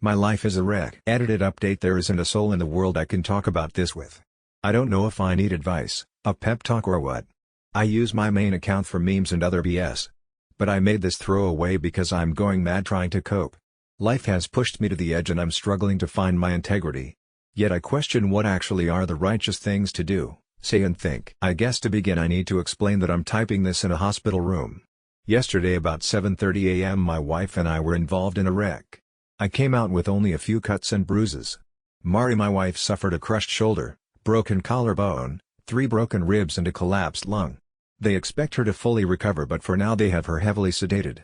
My life is a wreck. Edited update. There isn't a soul in the world I can talk about this with. I don't know if I need advice, a pep talk or what. I use my main account for memes and other BS. But I made this throwaway because I'm going mad trying to cope. Life has pushed me to the edge and I'm struggling to find my integrity. Yet I question what actually are the righteous things to do, say and think. I guess to begin I need to explain that I'm typing this in a hospital room. Yesterday about 7:30 a.m. my wife and I were involved in a wreck. I came out with only a few cuts and bruises. Mari, my wife, suffered a crushed shoulder, broken collarbone, 3 broken ribs and a collapsed lung. They expect her to fully recover, but for now they have her heavily sedated.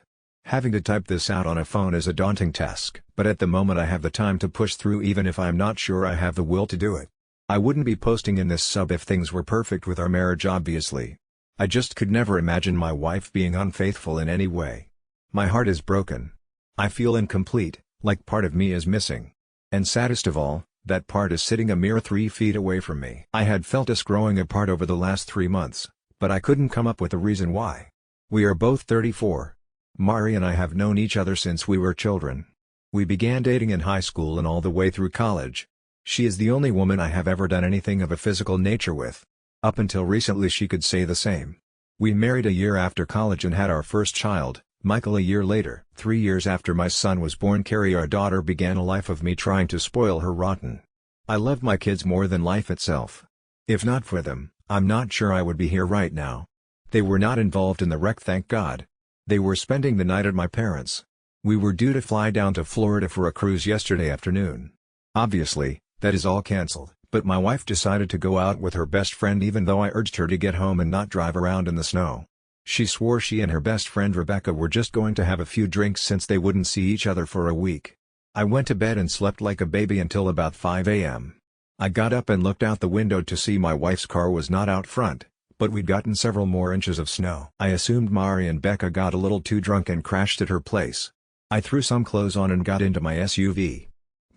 Having to type this out on a phone is a daunting task, but at the moment I have the time to push through even if I'm not sure I have the will to do it. I wouldn't be posting in this sub if things were perfect with our marriage, obviously. I just could never imagine my wife being unfaithful in any way. My heart is broken. I feel incomplete, like part of me is missing. And saddest of all, that part is sitting a mere 3 feet away from me. I had felt us growing apart over the last 3 months, but I couldn't come up with a reason why. We are both 34. Mari and I have known each other since we were children. We began dating in high school and all the way through college. She is the only woman I have ever done anything of a physical nature with. Up until recently she could say the same. We married a year after college and had our first child, Michael, a year later. 3 years after my son was born, Carrie, our daughter, began a life of me trying to spoil her rotten. I love my kids more than life itself. If not for them, I'm not sure I would be here right now. They were not involved in the wreck, thank God. They were spending the night at my parents'. We were due to fly down to Florida for a cruise yesterday afternoon. Obviously, that is all cancelled, but my wife decided to go out with her best friend even though I urged her to get home and not drive around in the snow. She swore she and her best friend Rebecca were just going to have a few drinks since they wouldn't see each other for a week. I went to bed and slept like a baby until about 5 a.m. I got up and looked out the window to see my wife's car was not out front, but we'd gotten several more inches of snow. I assumed Mari and Becca got a little too drunk and crashed at her place. I threw some clothes on and got into my SUV.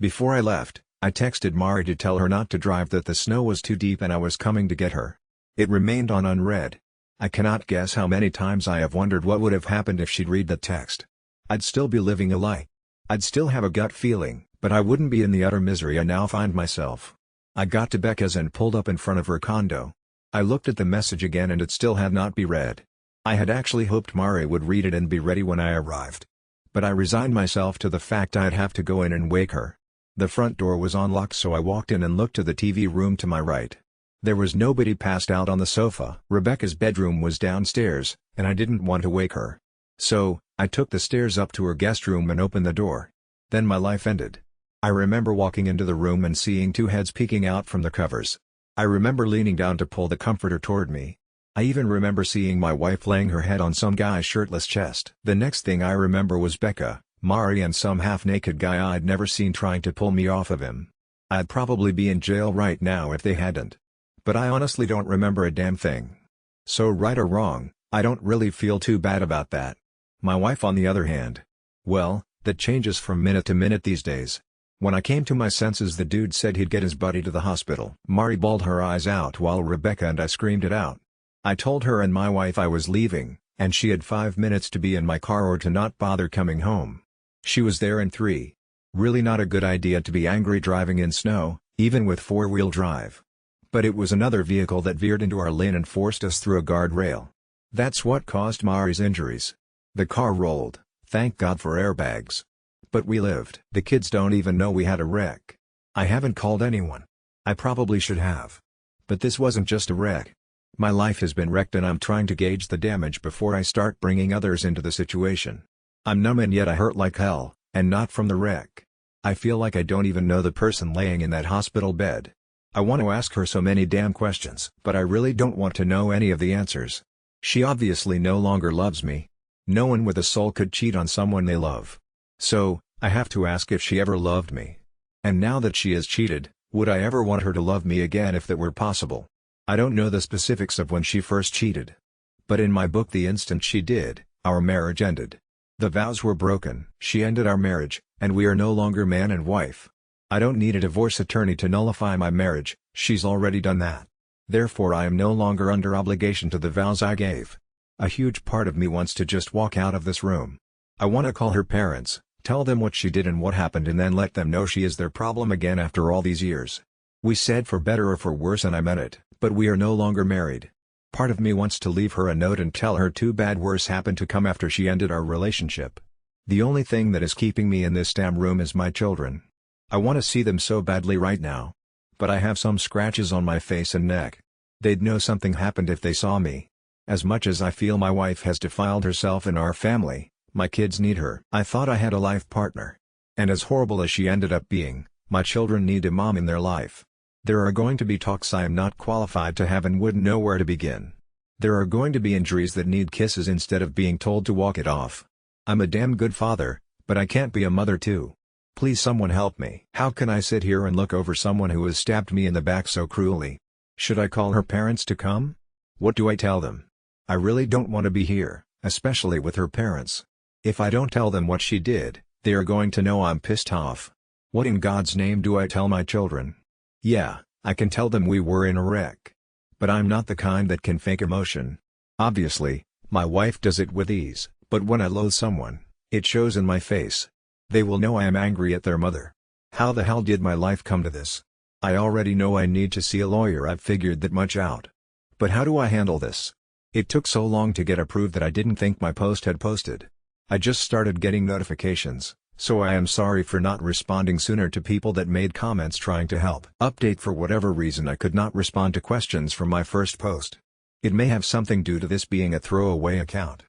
Before I left, I texted Mari to tell her not to drive, that the snow was too deep and I was coming to get her. It remained on unread. I cannot guess how many times I have wondered what would have happened if she'd read the text. I'd still be living a lie. I'd still have a gut feeling, but I wouldn't be in the utter misery I now find myself. I got to Becca's and pulled up in front of her condo. I looked at the message again and it still had not been read. I had actually hoped Mari would read it and be ready when I arrived. But I resigned myself to the fact I'd have to go in and wake her. The front door was unlocked, so I walked in and looked to the TV room to my right. There was nobody passed out on the sofa. Rebecca's bedroom was downstairs, and I didn't want to wake her. So, I took the stairs up to her guest room and opened the door. Then my life ended. I remember walking into the room and seeing 2 heads peeking out from the covers. I remember leaning down to pull the comforter toward me. I even remember seeing my wife laying her head on some guy's shirtless chest. The next thing I remember was Becca, Mari and some half-naked guy I'd never seen trying to pull me off of him. I'd probably be in jail right now if they hadn't. But I honestly don't remember a damn thing. So right or wrong, I don't really feel too bad about that. My wife, on the other hand. Well, that changes from minute to minute these days. When I came to my senses, the dude said he'd get his buddy to the hospital. Mari bawled her eyes out while Rebecca and I screamed it out. I told her and my wife I was leaving, and she had 5 minutes to be in my car or to not bother coming home. She was there in 3. Really not a good idea to be angry driving in snow, even with 4-wheel drive. But it was another vehicle that veered into our lane and forced us through a guardrail. That's what caused Mari's injuries. The car rolled, thank God for airbags. But we lived. The kids don't even know we had a wreck. I haven't called anyone. I probably should have. But this wasn't just a wreck. My life has been wrecked and I'm trying to gauge the damage before I start bringing others into the situation. I'm numb and yet I hurt like hell, and not from the wreck. I feel like I don't even know the person laying in that hospital bed. I want to ask her so many damn questions, but I really don't want to know any of the answers. She obviously no longer loves me. No one with a soul could cheat on someone they love. So, I have to ask if she ever loved me. And now that she has cheated, would I ever want her to love me again if that were possible? I don't know the specifics of when she first cheated. But in my book, the instant she did, our marriage ended. The vows were broken. She ended our marriage, and we are no longer man and wife. I don't need a divorce attorney to nullify my marriage, she's already done that. Therefore I am no longer under obligation to the vows I gave. A huge part of me wants to just walk out of this room. I want to call her parents, Tell them what she did and what happened and then let them know she is their problem again after all these years. We said for better or for worse and I meant it, but we are no longer married. Part of me wants to leave her a note and tell her too bad worse happened to come after she ended our relationship. The only thing that is keeping me in this damn room is my children. I want to see them so badly right now. But I have some scratches on my face and neck. They'd know something happened if they saw me. As much as I feel my wife has defiled herself in our family, my kids need her. I thought I had a life partner. And as horrible as she ended up being, my children need a mom in their life. There are going to be talks I am not qualified to have and wouldn't know where to begin. There are going to be injuries that need kisses instead of being told to walk it off. I'm a damn good father, but I can't be a mother too. Please someone help me. How can I sit here and look over someone who has stabbed me in the back so cruelly? Should I call her parents to come? What do I tell them? I really don't want to be here, especially with her parents. If I don't tell them what she did, they are going to know I'm pissed off. What in God's name do I tell my children? Yeah, I can tell them we were in a wreck. But I'm not the kind that can fake emotion. Obviously, my wife does it with ease, but when I loathe someone, it shows in my face. They will know I am angry at their mother. How the hell did my life come to this? I already know I need to see a lawyer. I've figured that much out. But how do I handle this? It took so long to get approved that I didn't think my post had posted. I just started getting notifications, so I am sorry for not responding sooner to people that made comments trying to help. Update: for whatever reason I could not respond to questions from my first post. It may have something due to this being a throwaway account.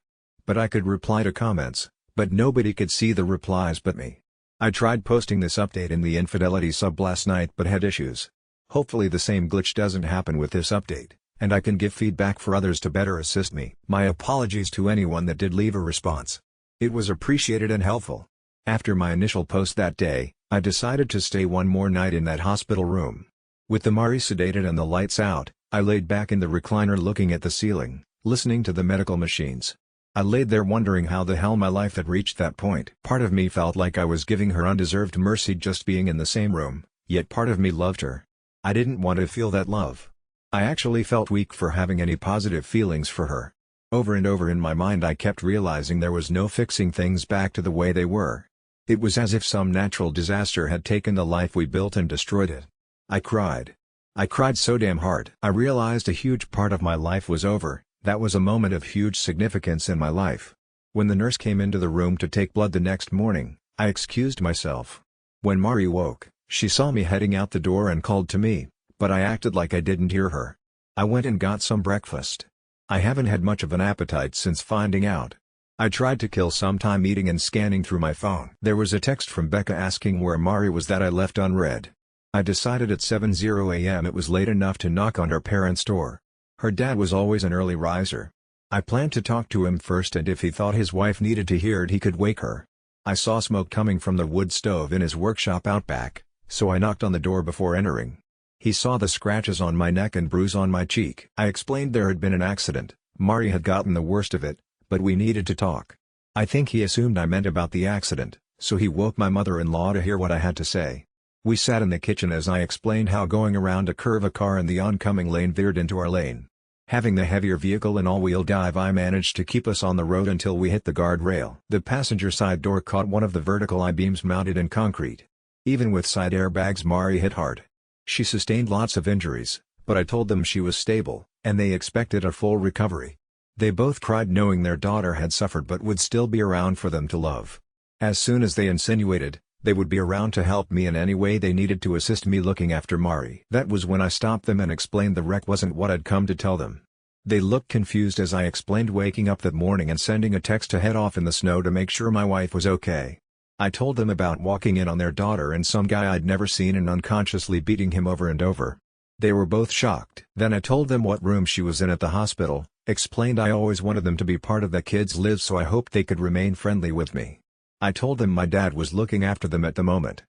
But I could reply to comments, but nobody could see the replies but me. I tried posting this update in the Infidelity sub last night but had issues. Hopefully the same glitch doesn't happen with this update, and I can give feedback for others to better assist me. My apologies to anyone that did leave a response. It was appreciated and helpful. After my initial post that day, I decided to stay one more night in that hospital room. With the Mari sedated and the lights out, I laid back in the recliner looking at the ceiling, listening to the medical machines. I laid there wondering how the hell my life had reached that point. Part of me felt like I was giving her undeserved mercy just being in the same room, yet part of me loved her. I didn't want to feel that love. I actually felt weak for having any positive feelings for her. Over and over in my mind I kept realizing there was no fixing things back to the way they were. It was as if some natural disaster had taken the life we built and destroyed it. I cried. I cried so damn hard. I realized a huge part of my life was over. That was a moment of huge significance in my life. When the nurse came into the room to take blood the next morning, I excused myself. When Mari woke, she saw me heading out the door and called to me, but I acted like I didn't hear her. I went and got some breakfast. I haven't had much of an appetite since finding out. I tried to kill some time eating and scanning through my phone. There was a text from Becca asking where Mari was that I left unread. I decided at 7:00 a.m. it was late enough to knock on her parents' door. Her dad was always an early riser. I planned to talk to him first, and if he thought his wife needed to hear it he could wake her. I saw smoke coming from the wood stove in his workshop out back, so I knocked on the door before entering. He saw the scratches on my neck and bruise on my cheek. I explained there had been an accident, Mari had gotten the worst of it, but we needed to talk. I think he assumed I meant about the accident, so he woke my mother-in-law to hear what I had to say. We sat in the kitchen as I explained how going around a curve a car in the oncoming lane veered into our lane. Having the heavier vehicle in all-wheel drive, I managed to keep us on the road until we hit the guardrail. The passenger side door caught one of the vertical I-beams mounted in concrete. Even with side airbags, Mari hit hard. She sustained lots of injuries, but I told them she was stable, and they expected a full recovery. They both cried knowing their daughter had suffered but would still be around for them to love. As soon as they insinuated, they would be around to help me in any way they needed to assist me looking after Mari. That was when I stopped them and explained the wreck wasn't what I'd come to tell them. They looked confused as I explained waking up that morning and sending a text to head off in the snow to make sure my wife was okay. I told them about walking in on their daughter and some guy I'd never seen and unconsciously beating him over and over. They were both shocked. Then I told them what room she was in at the hospital, explained I always wanted them to be part of the kids' lives so I hoped they could remain friendly with me. I told them my dad was looking after them at the moment.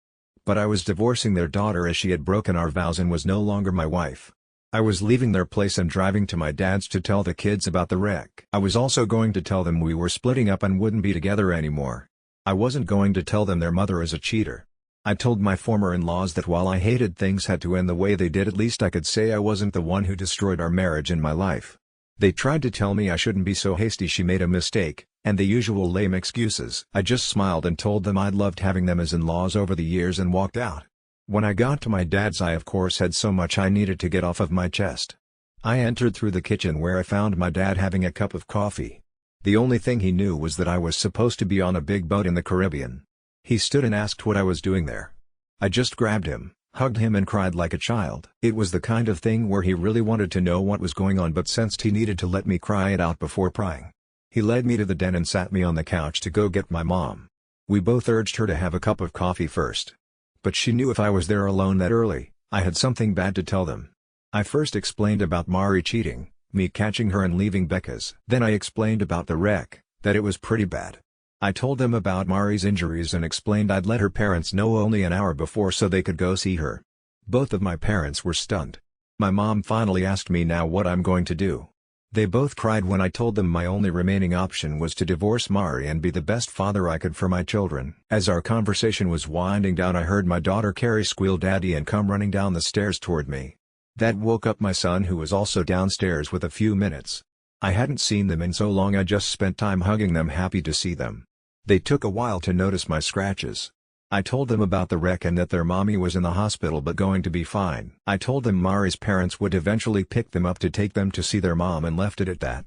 But I was divorcing their daughter as she had broken our vows and was no longer my wife. I was leaving their place and driving to my dad's to tell the kids about the wreck. I was also going to tell them we were splitting up and wouldn't be together anymore. I wasn't going to tell them their mother is a cheater. I told my former in-laws that while I hated things had to end the way they did, at least I could say I wasn't the one who destroyed our marriage and my life. They tried to tell me I shouldn't be so hasty, she made a mistake, And the usual lame excuses. I just smiled and told them I'd loved having them as in-laws over the years and walked out. When I got to my dad's, I of course had so much I needed to get off of my chest. I entered through the kitchen where I found my dad having a cup of coffee. The only thing he knew was that I was supposed to be on a big boat in the Caribbean. He stood and asked what I was doing there. I just grabbed him, hugged him and cried like a child. It was the kind of thing where he really wanted to know what was going on but sensed he needed to let me cry it out before prying. He led me to the den and sat me on the couch to go get my mom. We both urged her to have a cup of coffee first. But she knew if I was there alone that early, I had something bad to tell them. I first explained about Mari cheating, me catching her and leaving Becca's. Then I explained about the wreck, that it was pretty bad. I told them about Mari's injuries and explained I'd let her parents know only an hour before so they could go see her. Both of my parents were stunned. My mom finally asked me now what I'm going to do. They both cried when I told them my only remaining option was to divorce Mari and be the best father I could for my children. As our conversation was winding down, I heard my daughter Carrie squeal "Daddy" and come running down the stairs toward me. That woke up my son, who was also downstairs with a few minutes. I hadn't seen them in so long, I just spent time hugging them, happy to see them. They took a while to notice my scratches. I told them about the wreck and that their mommy was in the hospital but going to be fine. I told them Mari's parents would eventually pick them up to take them to see their mom and left it at that.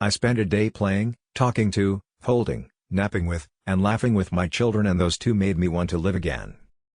I spent a day playing, talking to, holding, napping with, and laughing with my children, and those two made me want to live again.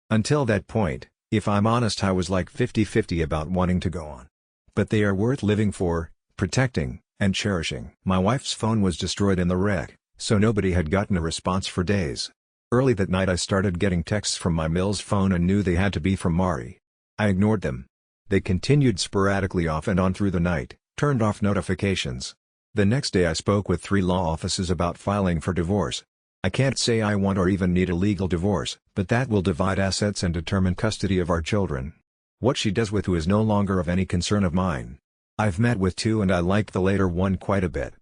Until that point, if I'm honest, I was like 50-50 about wanting to go on. But they are worth living for, protecting, and cherishing. My wife's phone was destroyed in the wreck, so nobody had gotten a response for days. Early that night I started getting texts from my Mills phone and knew they had to be from Mari. I ignored them. They continued sporadically off and on through the night, turned off notifications. The next day I spoke with 3 law offices about filing for divorce. I can't say I want or even need a legal divorce, but that will divide assets and determine custody of our children. What she does with who is no longer of any concern of mine. I've met with 2 and I like the later one quite a bit.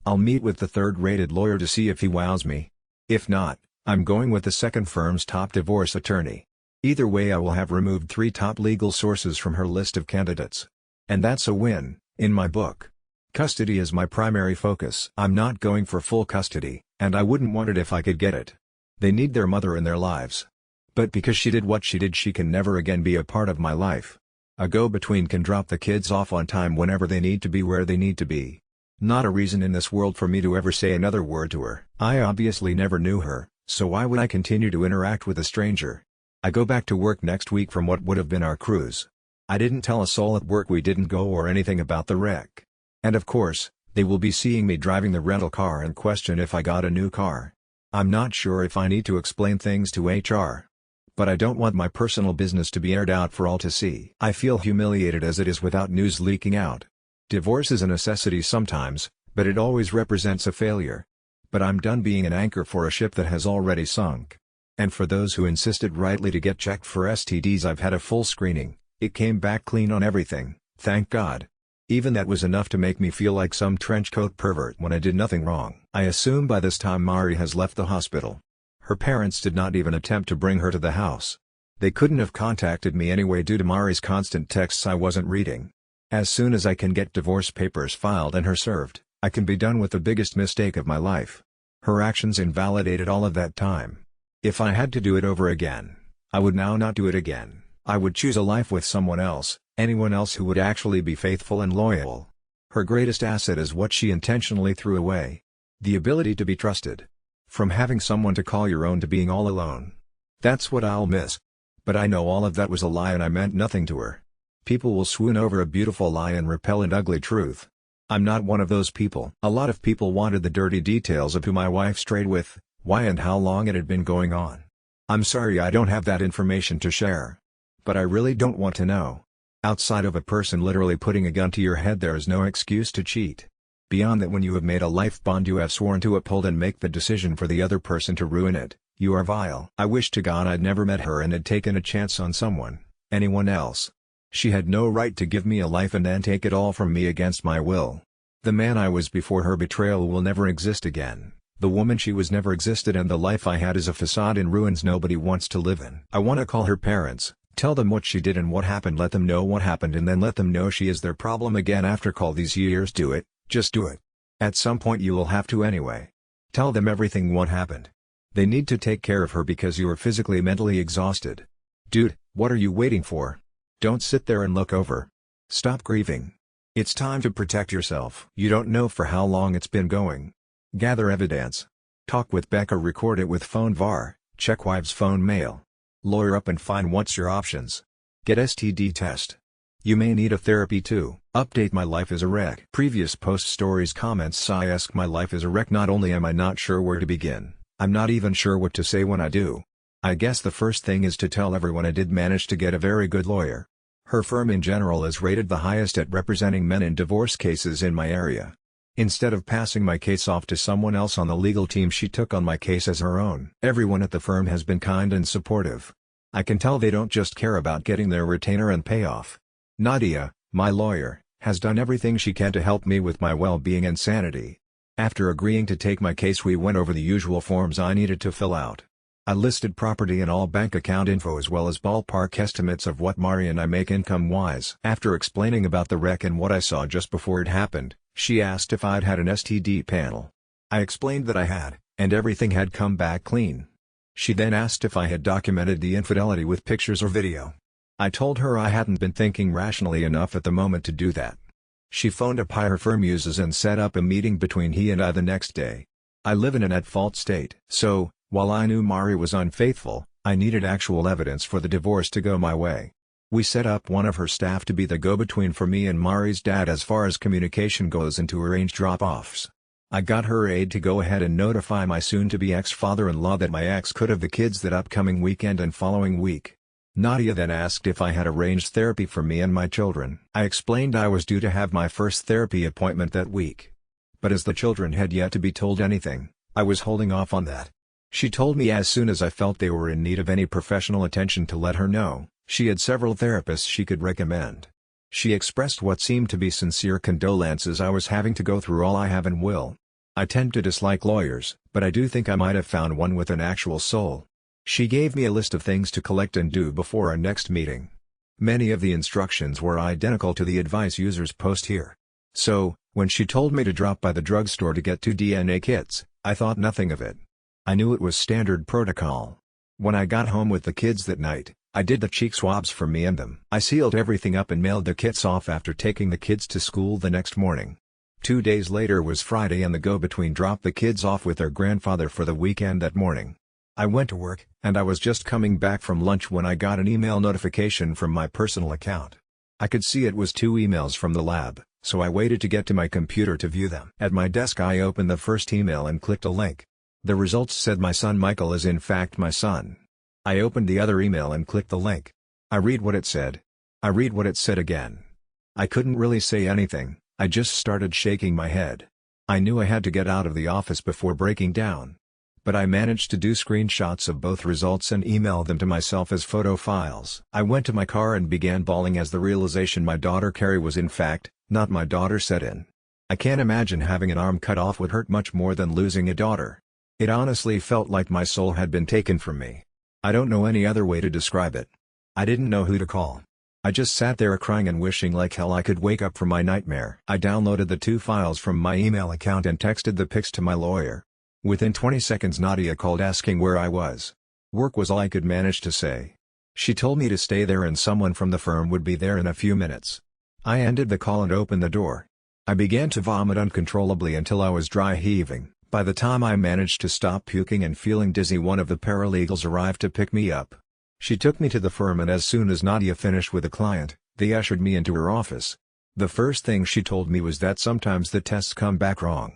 I'll meet with the 3rd-rated lawyer to see if he wows me. If not, I'm going with the 2nd firm's top divorce attorney. Either way, I will have removed 3 top legal sources from her list of candidates. And that's a win, in my book. Custody is my primary focus. I'm not going for full custody, and I wouldn't want it if I could get it. They need their mother in their lives. But because she did what she did, she can never again be a part of my life. A go-between can drop the kids off on time whenever they need to be where they need to be. Not a reason in this world for me to ever say another word to her. I obviously never knew her, so why would I continue to interact with a stranger? I go back to work next week from what would have been our cruise. I didn't tell a soul at work we didn't go or anything about the wreck. And of course, they will be seeing me driving the rental car and question if I got a new car. I'm not sure if I need to explain things to HR. But I don't want my personal business to be aired out for all to see. I feel humiliated as it is without news leaking out. Divorce is a necessity sometimes, but it always represents a failure. But I'm done being an anchor for a ship that has already sunk. And for those who insisted rightly to get checked for STDs, I've had a full screening. It came back clean on everything, thank God. Even that was enough to make me feel like some trenchcoat pervert when I did nothing wrong. I assume by this time Mari has left the hospital. Her parents did not even attempt to bring her to the house. They couldn't have contacted me anyway due to Mari's constant texts I wasn't reading. As soon as I can get divorce papers filed and her served, I can be done with the biggest mistake of my life. Her actions invalidated all of that time. If I had to do it over again, I would now not do it again. I would choose a life with someone else, anyone else who would actually be faithful and loyal. Her greatest asset is what she intentionally threw away. The ability to be trusted. From having someone to call your own to being all alone. That's what I'll miss. But I know all of that was a lie and I meant nothing to her. People will swoon over a beautiful lie and repel an ugly truth. I'm not one of those people. A lot of people wanted the dirty details of who my wife strayed with, why and how long it had been going on. I'm sorry I don't have that information to share. But I really don't want to know. Outside of a person literally putting a gun to your head, there is no excuse to cheat. Beyond that, when you have made a life bond you have sworn to uphold and make the decision for the other person to ruin it, you are vile. I wish to God I'd never met her and had taken a chance on someone, anyone else. She had no right to give me a life and then take it all from me against my will. The man I was before her betrayal will never exist again. The woman she was never existed, and the life I had is a facade in ruins nobody wants to live in. I want to call her parents, tell them what she did and what happened, let them know what happened, and then let them know she is their problem again after all these years. Do it, just do it. At some point you will have to anyway. Tell them everything what happened. They need to take care of her because you are physically mentally exhausted. Dude, what are you waiting for? Don't sit there and look over. Stop grieving. It's time to protect yourself. You don't know for how long it's been going. Gather evidence. Talk with Becca, record it with phone VAR, check wife's phone mail. Lawyer up and find what's your options. Get STD test. You may need a therapy too. Update my life is a wreck. Previous post stories comments I ask my life is a wreck. Not only am I not sure where to begin, I'm not even sure what to say when I do. I guess the first thing is to tell everyone I did manage to get a very good lawyer. Her firm in general is rated the highest at representing men in divorce cases in my area. Instead of passing my case off to someone else on the legal team, she took on my case as her own. Everyone at the firm has been kind and supportive. I can tell they don't just care about getting their retainer and payoff. Nadia, my lawyer, has done everything she can to help me with my well-being and sanity. After agreeing to take my case, we went over the usual forms I needed to fill out. I listed property and all bank account info as well as ballpark estimates of what Mari and I make income-wise. After explaining about the wreck and what I saw just before it happened, she asked if I'd had an STD panel. I explained that I had, and everything had come back clean. She then asked if I had documented the infidelity with pictures or video. I told her I hadn't been thinking rationally enough at the moment to do that. She phoned up her firm uses and set up a meeting between he and I the next day. I live in an at-fault state. So, while I knew Mari was unfaithful, I needed actual evidence for the divorce to go my way. We set up one of her staff to be the go-between for me and Mari's dad as far as communication goes and to arrange drop-offs. I got her aide to go ahead and notify my soon-to-be ex-father-in-law that my ex could have the kids that upcoming weekend and following week. Nadia then asked if I had arranged therapy for me and my children. I explained I was due to have my first therapy appointment that week. But as the children had yet to be told anything, I was holding off on that. She told me as soon as I felt they were in need of any professional attention to let her know. She had several therapists she could recommend. She expressed what seemed to be sincere condolences I was having to go through all I have and will. I tend to dislike lawyers, but I do think I might have found one with an actual soul. She gave me a list of things to collect and do before our next meeting. Many of the instructions were identical to the advice users post here. So, when she told me to drop by the drugstore to get 2 DNA kits, I thought nothing of it. I knew it was standard protocol. When I got home with the kids that night, I did the cheek swabs for me and them. I sealed everything up and mailed the kits off after taking the kids to school the next morning. 2 days later was Friday and the go-between dropped the kids off with their grandfather for the weekend that morning. I went to work, and I was just coming back from lunch when I got an email notification from my personal account. I could see it was 2 emails from the lab, so I waited to get to my computer to view them. At my desk I opened the first email and clicked a link. The results said my son Michael is in fact my son. I opened the other email and clicked the link. I read what it said. I read what it said again. I couldn't really say anything, I just started shaking my head. I knew I had to get out of the office before breaking down. But I managed to do screenshots of both results and email them to myself as photo files. I went to my car and began bawling as the realization my daughter Carrie was in fact, not my daughter set in. I can't imagine having an arm cut off would hurt much more than losing a daughter. It honestly felt like my soul had been taken from me. I don't know any other way to describe it. I didn't know who to call. I just sat there crying and wishing like hell I could wake up from my nightmare. I downloaded the 2 files from my email account and texted the pics to my lawyer. Within 20 seconds Nadia called asking where I was. Work was all I could manage to say. She told me to stay there and someone from the firm would be there in a few minutes. I ended the call and opened the door. I began to vomit uncontrollably until I was dry heaving. By the time I managed to stop puking and feeling dizzy, one of the paralegals arrived to pick me up. She took me to the firm and as soon as Nadia finished with a client, they ushered me into her office. The first thing she told me was that sometimes the tests come back wrong.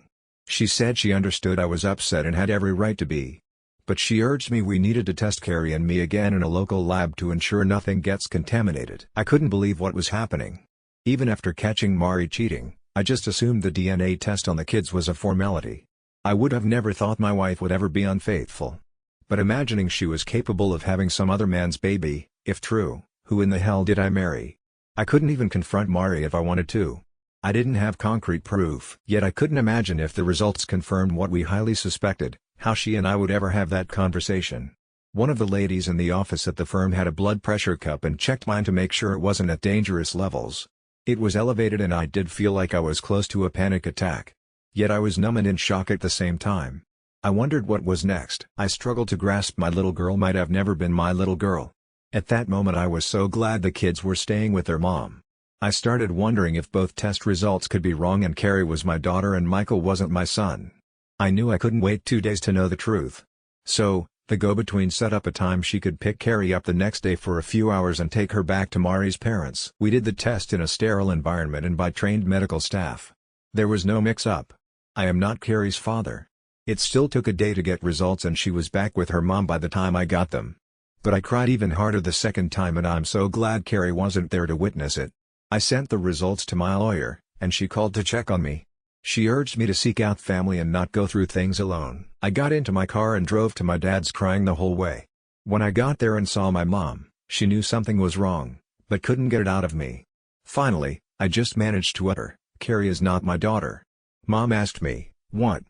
She said she understood I was upset and had every right to be. But she urged me we needed to test Carrie and me again in a local lab to ensure nothing gets contaminated. I couldn't believe what was happening. Even after catching Mari cheating, I just assumed the DNA test on the kids was a formality. I would have never thought my wife would ever be unfaithful. But imagining she was capable of having some other man's baby, if true, who in the hell did I marry? I couldn't even confront Mari if I wanted to. I didn't have concrete proof. Yet I couldn't imagine if the results confirmed what we highly suspected, how she and I would ever have that conversation. One of the ladies in the office at the firm had a blood pressure cup and checked mine to make sure it wasn't at dangerous levels. It was elevated and I did feel like I was close to a panic attack. Yet I was numb and in shock at the same time. I wondered what was next. I struggled to grasp my little girl might have never been my little girl. At that moment I was so glad the kids were staying with their mom. I started wondering if both test results could be wrong and Carrie was my daughter and Michael wasn't my son. I knew I couldn't wait 2 days to know the truth. So, the go-between set up a time she could pick Carrie up the next day for a few hours and take her back to Mari's parents. We did the test in a sterile environment and by trained medical staff. There was no mix-up. I am not Carrie's father. It still took a day to get results and she was back with her mom by the time I got them. But I cried even harder the second time and I'm so glad Carrie wasn't there to witness it. I sent the results to my lawyer, and she called to check on me. She urged me to seek out family and not go through things alone. I got into my car and drove to my dad's crying the whole way. When I got there and saw my mom, she knew something was wrong, but couldn't get it out of me. Finally, I just managed to utter, "Carrie is not my daughter." Mom asked me, "What?"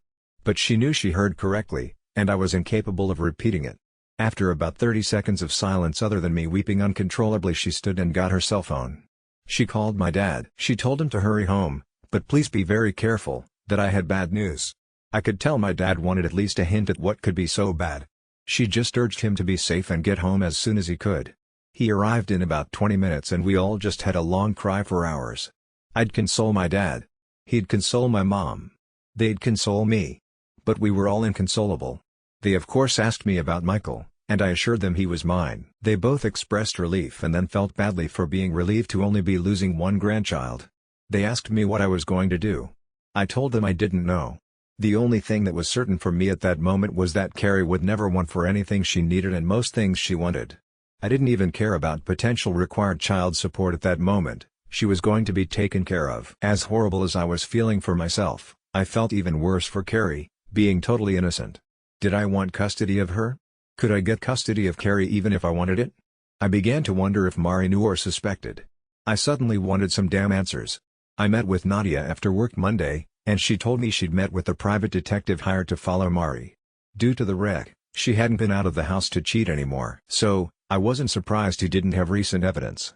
But she knew she heard correctly, and I was incapable of repeating it. After about 30 seconds of silence other than me weeping uncontrollably, she stood and got her cell phone. She called my dad. She told him to hurry home, but please be very careful, that I had bad news. I could tell my dad wanted at least a hint at what could be so bad. She just urged him to be safe and get home as soon as he could. He arrived in about 20 minutes and we all just had a long cry for hours. I'd console my dad. He'd console my mom. They'd console me. But we were all inconsolable. They of course asked me about Michael, and I assured them he was mine. They both expressed relief and then felt badly for being relieved to only be losing one grandchild. They asked me what I was going to do. I told them I didn't know. The only thing that was certain for me at that moment was that Carrie would never want for anything she needed and most things she wanted. I didn't even care about potential required child support at that moment. She was going to be taken care of. As horrible as I was feeling for myself, I felt even worse for Carrie, being totally innocent. Did I want custody of her? Could I get custody of Carrie even if I wanted it? I began to wonder if Mari knew or suspected. I suddenly wanted some damn answers. I met with Nadia after work Monday, and she told me she'd met with a private detective hired to follow Mari. Due to the wreck, she hadn't been out of the house to cheat anymore. So, I wasn't surprised he didn't have recent evidence.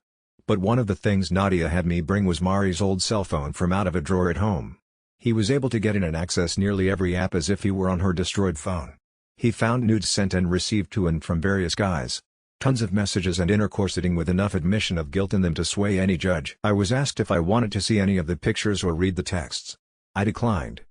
But one of the things Nadia had me bring was Mari's old cell phone from out of a drawer at home. He was able to get in and access nearly every app as if he were on her destroyed phone. He found nudes sent and received to and from various guys. Tons of messages and intercoursing with enough admission of guilt in them to sway any judge. I was asked if I wanted to see any of the pictures or read the texts. I declined.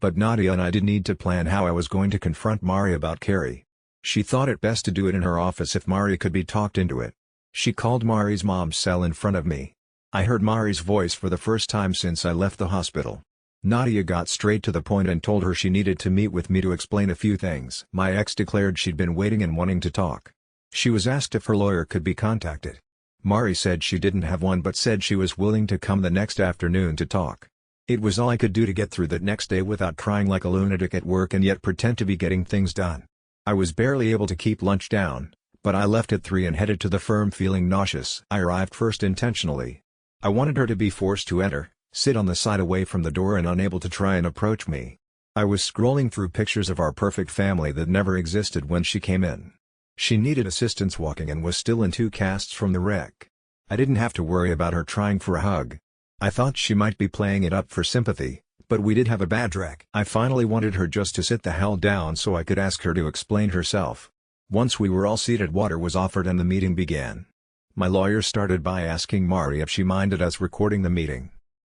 But Nadia and I did need to plan how I was going to confront Mari about Carrie. She thought it best to do it in her office if Mari could be talked into it. She called Mari's mom's cell in front of me. I heard Mari's voice for the first time since I left the hospital. Nadia got straight to the point and told her she needed to meet with me to explain a few things. My ex declared she'd been waiting and wanting to talk. She was asked if her lawyer could be contacted. Mari said she didn't have one but said she was willing to come the next afternoon to talk. It was all I could do to get through that next day without crying like a lunatic at work and yet pretend to be getting things done. I was barely able to keep lunch down, but I left at 3 and headed to the firm feeling nauseous. I arrived first intentionally. I wanted her to be forced to enter, sit on the side away from the door and unable to try and approach me. I was scrolling through pictures of our perfect family that never existed when she came in. She needed assistance walking and was still in 2 casts from the wreck. I didn't have to worry about her trying for a hug. I thought she might be playing it up for sympathy, but we did have a bad wreck. I finally wanted her just to sit the hell down so I could ask her to explain herself. Once we were all seated, water was offered and the meeting began. My lawyer started by asking Mari if she minded us recording the meeting.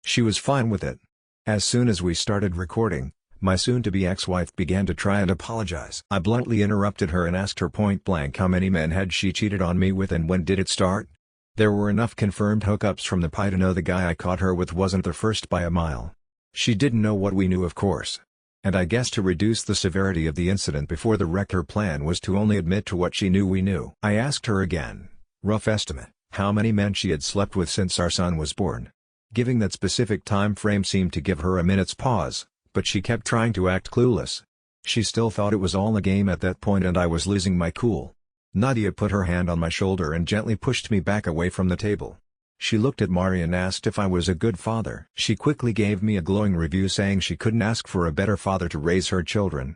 She was fine with it. As soon as we started recording, my soon-to-be ex-wife began to try and apologize. I bluntly interrupted her and asked her point-blank how many men had she cheated on me with and when did it start? There were enough confirmed hookups from the pie to know the guy I caught her with wasn't the first by a mile. She didn't know what we knew, of course. And I guess to reduce the severity of the incident before the wreck, her plan was to only admit to what she knew we knew. I asked her again, rough estimate, how many men she had slept with since our son was born. Giving that specific time frame seemed to give her a minute's pause, but she kept trying to act clueless. She still thought it was all a game at that point and I was losing my cool. Nadia put her hand on my shoulder and gently pushed me back away from the table. She looked at Mari and asked if I was a good father. She quickly gave me a glowing review saying she couldn't ask for a better father to raise her children.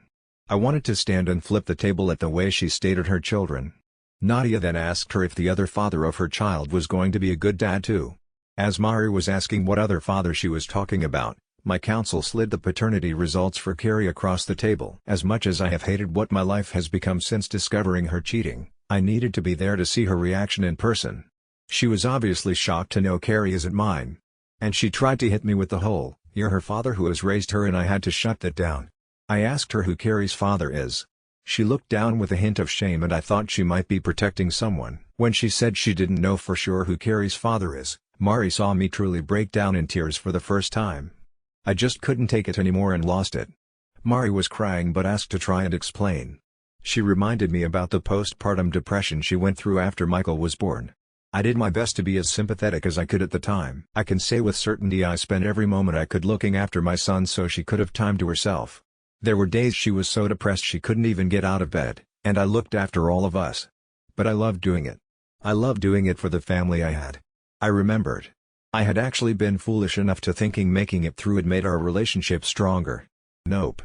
I wanted to stand and flip the table at the way she stated her children. Nadia then asked her if the other father of her child was going to be a good dad too. As Mari was asking what other father she was talking about, My counsel slid the paternity results for Carrie across the table. As much as I have hated what my life has become since discovering her cheating, I needed to be there to see her reaction in person. She was obviously shocked to know Carrie isn't mine. And she tried to hit me with the whole, "You're her father who has raised her," and I had to shut that down. I asked her who Carrie's father is. She looked down with a hint of shame, and I thought she might be protecting someone. When she said she didn't know for sure who Carrie's father is, Mari saw me truly break down in tears for the first time. I just couldn't take it anymore and lost it. Mari was crying but asked to try and explain. She reminded me about the postpartum depression she went through after Michael was born. I did my best to be as sympathetic as I could at the time. I can say with certainty I spent every moment I could looking after my son so she could have time to herself. There were days she was so depressed she couldn't even get out of bed, and I looked after all of us. But I loved doing it. I loved doing it for the family I had. I remembered. I had actually been foolish enough to thinking making it through had made our relationship stronger. Nope.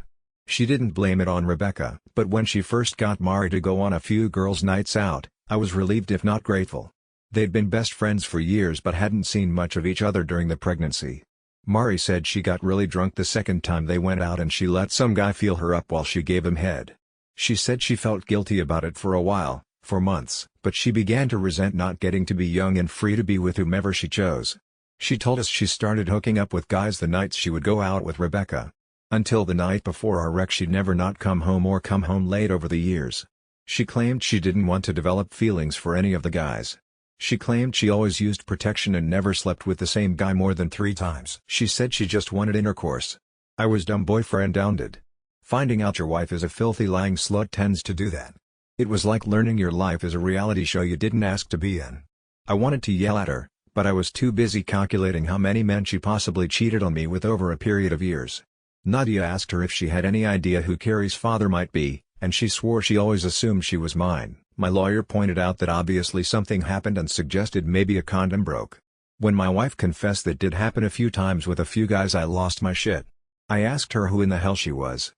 She didn't blame it on Rebecca. But when she first got Mari to go on a few girls' nights out, I was relieved if not grateful. They'd been best friends for years but hadn't seen much of each other during the pregnancy. Mari said she got really drunk the second time they went out and she let some guy feel her up while she gave him head. She said she felt guilty about it for a while, for months, but she began to resent not getting to be young and free to be with whomever she chose. She told us she started hooking up with guys the nights she would go out with Rebecca. Until the night before our wreck she'd never not come home or come home late over the years. She claimed she didn't want to develop feelings for any of the guys. She claimed she always used protection and never slept with the same guy more than 3 times. She said she just wanted intercourse. I was dumb boyfriend downed. Finding out your wife is a filthy lying slut tends to do that. It was like learning your life is a reality show you didn't ask to be in. I wanted to yell at her, but I was too busy calculating how many men she possibly cheated on me with over a period of years. Nadia asked her if she had any idea who Carrie's father might be, and she swore she always assumed she was mine. My lawyer pointed out that obviously something happened and suggested maybe a condom broke. When my wife confessed that did happen a few times with a few guys, I lost my shit. I asked her who in the hell she was.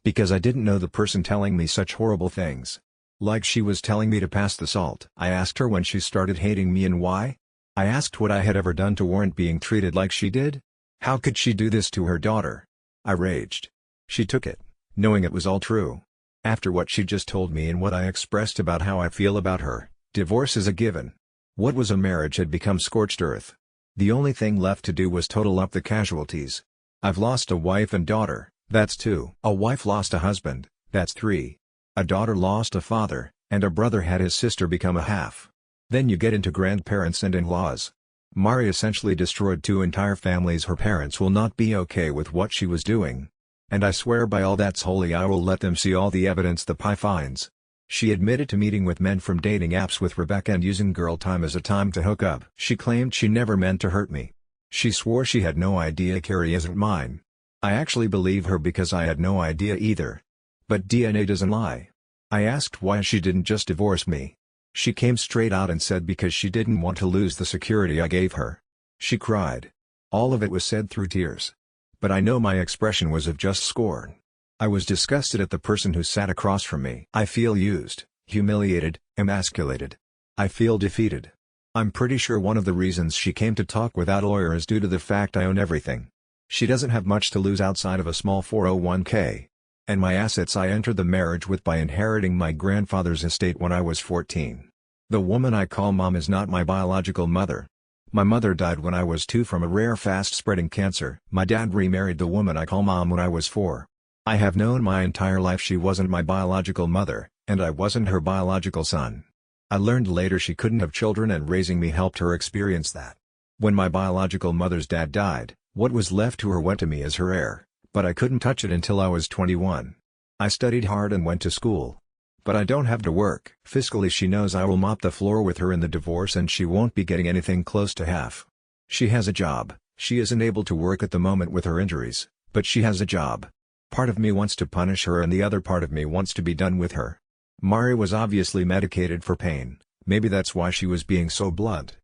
Because I didn't know the person telling me such horrible things. Like she was telling me to pass the salt. I asked her when she started hating me and why. I asked what I had ever done to warrant being treated like she did. How could she do this to her daughter? I raged. She took it, knowing it was all true. After what she just told me and what I expressed about how I feel about her, divorce is a given. What was a marriage had become scorched earth. The only thing left to do was total up the casualties. I've lost a wife and daughter, that's 2. A wife lost a husband, that's 3. A daughter lost a father, and a brother had his sister become a half. Then you get into grandparents and in-laws. Mari essentially destroyed 2 entire families. Her parents will not be okay with what she was doing. And I swear by all that's holy I will let them see all the evidence the PI finds. She admitted to meeting with men from dating apps with Rebecca and using girl time as a time to hook up. She claimed she never meant to hurt me. She swore she had no idea Carrie isn't mine. I actually believe her because I had no idea either. But DNA doesn't lie. I asked why she didn't just divorce me. She came straight out and said because she didn't want to lose the security I gave her. She cried. All of it was said through tears. But I know my expression was of just scorn. I was disgusted at the person who sat across from me. I feel used, humiliated, emasculated. I feel defeated. I'm pretty sure one of the reasons she came to talk without a lawyer is due to the fact I own everything. She doesn't have much to lose outside of a small 401k. And my assets I entered the marriage with by inheriting my grandfather's estate when I was 14. The woman I call mom is not my biological mother. My mother died when I was 2 from a rare fast-spreading cancer. My dad remarried the woman I call mom when I was 4. I have known my entire life she wasn't my biological mother, and I wasn't her biological son. I learned later she couldn't have children and raising me helped her experience that. When my biological mother's dad died, what was left to her went to me as her heir, but I couldn't touch it until I was 21. I studied hard and went to school. But I don't have to work. Fiscally she knows I will mop the floor with her in the divorce and she won't be getting anything close to half. She has a job. She isn't able to work at the moment with her injuries, but she has a job. Part of me wants to punish her and the other part of me wants to be done with her. Mari was obviously medicated for pain, maybe that's why she was being so blunt.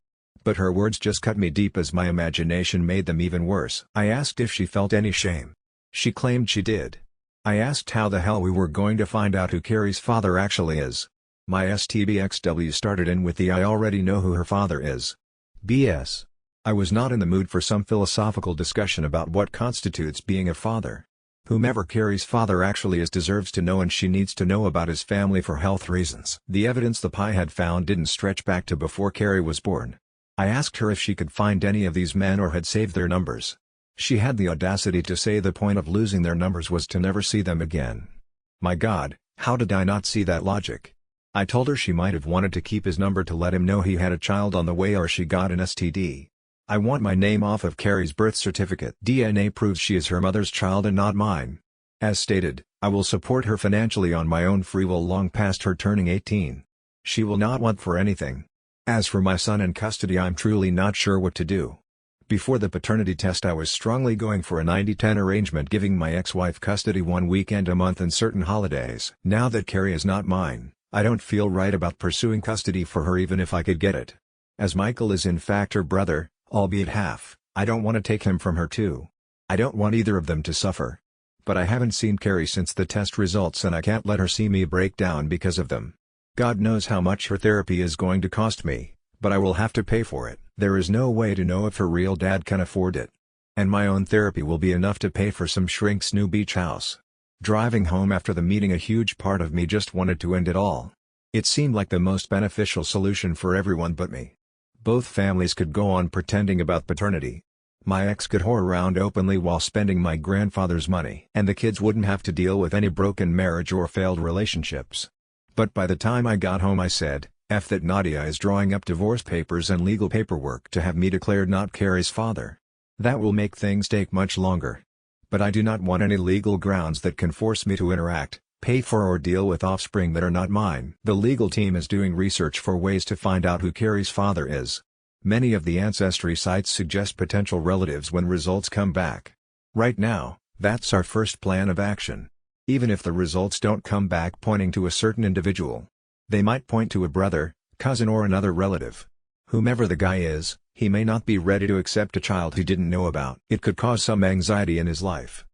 But her words just cut me deep as my imagination made them even worse. I asked if she felt any shame. She claimed she did. I asked how the hell we were going to find out who Carrie's father actually is. My STBXW started in with the I already know who her father is. BS. I was not in the mood for some philosophical discussion about what constitutes being a father. Whomever Carrie's father actually is deserves to know, and she needs to know about his family for health reasons. The evidence the PI had found didn't stretch back to before Carrie was born. I asked her if she could find any of these men or had saved their numbers. She had the audacity to say the point of losing their numbers was to never see them again. My God, how did I not see that logic? I told her she might have wanted to keep his number to let him know he had a child on the way or she got an STD. I want my name off of Carrie's birth certificate. DNA proves she is her mother's child and not mine. As stated, I will support her financially on my own free will long past her turning 18. She will not want for anything. As for my son in custody, I'm truly not sure what to do. Before the paternity test I was strongly going for a 90-10 arrangement, giving my ex-wife custody one weekend a month and certain holidays. Now that Carrie is not mine, I don't feel right about pursuing custody for her even if I could get it. As Michael is in fact her brother, albeit half, I don't want to take him from her too. I don't want either of them to suffer. But I haven't seen Carrie since the test results and I can't let her see me break down because of them. God knows how much her therapy is going to cost me, but I will have to pay for it. There is no way to know if her real dad can afford it. And my own therapy will be enough to pay for some shrink's new beach house. Driving home after the meeting, a huge part of me just wanted to end it all. It seemed like the most beneficial solution for everyone but me. Both families could go on pretending about paternity. My ex could whore around openly while spending my grandfather's money. And the kids wouldn't have to deal with any broken marriage or failed relationships. But by the time I got home I said, F that Nadia is drawing up divorce papers and legal paperwork to have me declared not Carrie's father. That will make things take much longer. But I do not want any legal grounds that can force me to interact, pay for or deal with offspring that are not mine. The legal team is doing research for ways to find out who Carrie's father is. Many of the ancestry sites suggest potential relatives when results come back. Right now, that's our first plan of action. Even if the results don't come back pointing to a certain individual, they might point to a brother, cousin or another relative. Whomever the guy is, he may not be ready to accept a child he didn't know about. It could cause some anxiety in his life.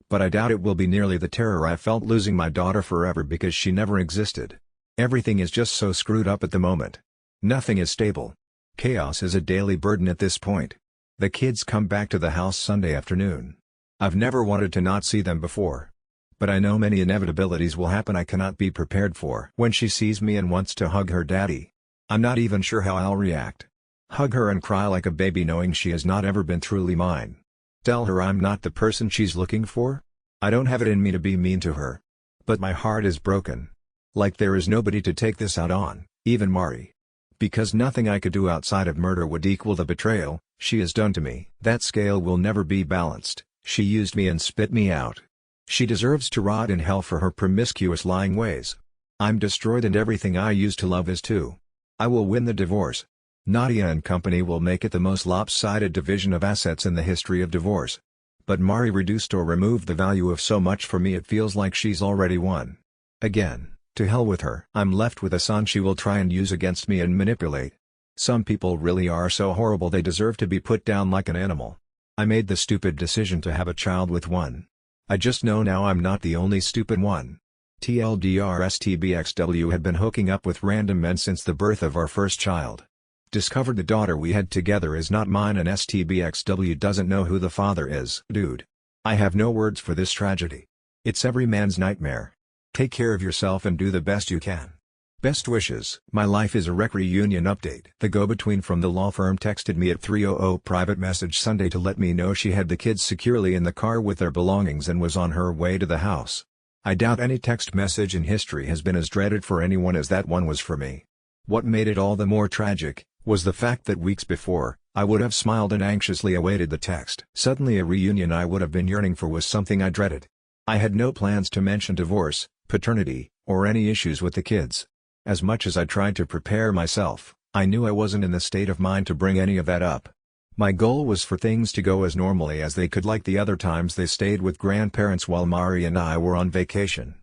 But I doubt it will be nearly the terror I felt losing my daughter forever because she never existed. Everything is just so screwed up at the moment. Nothing is stable. Chaos is a daily burden at this point. The kids come back to the house Sunday afternoon. I've never wanted to not see them before. But I know many inevitabilities will happen I cannot be prepared for. When she sees me and wants to hug her daddy, I'm not even sure how I'll react. Hug her and cry like a baby knowing she has not ever been truly mine. Tell her I'm not the person she's looking for? I don't have it in me to be mean to her. But my heart is broken. Like there is nobody to take this out on, even Mari. Because nothing I could do outside of murder would equal the betrayal she has done to me. That scale will never be balanced. She used me and spit me out. She deserves to rot in hell for her promiscuous lying ways. I'm destroyed and everything I used to love is too. I will win the divorce. Nadia and company will make it the most lopsided division of assets in the history of divorce. But Mari reduced or removed the value of so much for me it feels like she's already won. Again, to hell with her. I'm left with a son she will try and use against me and manipulate. Some people really are so horrible they deserve to be put down like an animal. I made the stupid decision to have a child with one. I just know now I'm not the only stupid one. TLDR STBXW had been hooking up with random men since the birth of our first child. Discovered the daughter we had together is not mine and STBXW doesn't know who the father is. Dude. I have no words for this tragedy. It's every man's nightmare. Take care of yourself and do the best you can. Best wishes. My life is a rec reunion update. The go-between from the law firm texted me at 3:00 private message Sunday to let me know she had the kids securely in the car with their belongings and was on her way to the house. I doubt any text message in history has been as dreaded for anyone as that one was for me. What made it all the more tragic was the fact that weeks before, I would have smiled and anxiously awaited the text. Suddenly a reunion I would have been yearning for was something I dreaded. I had no plans to mention divorce, paternity, or any issues with the kids. As much as I tried to prepare myself, I knew I wasn't in the state of mind to bring any of that up. My goal was for things to go as normally as they could, like the other times they stayed with grandparents while Mari and I were on vacation.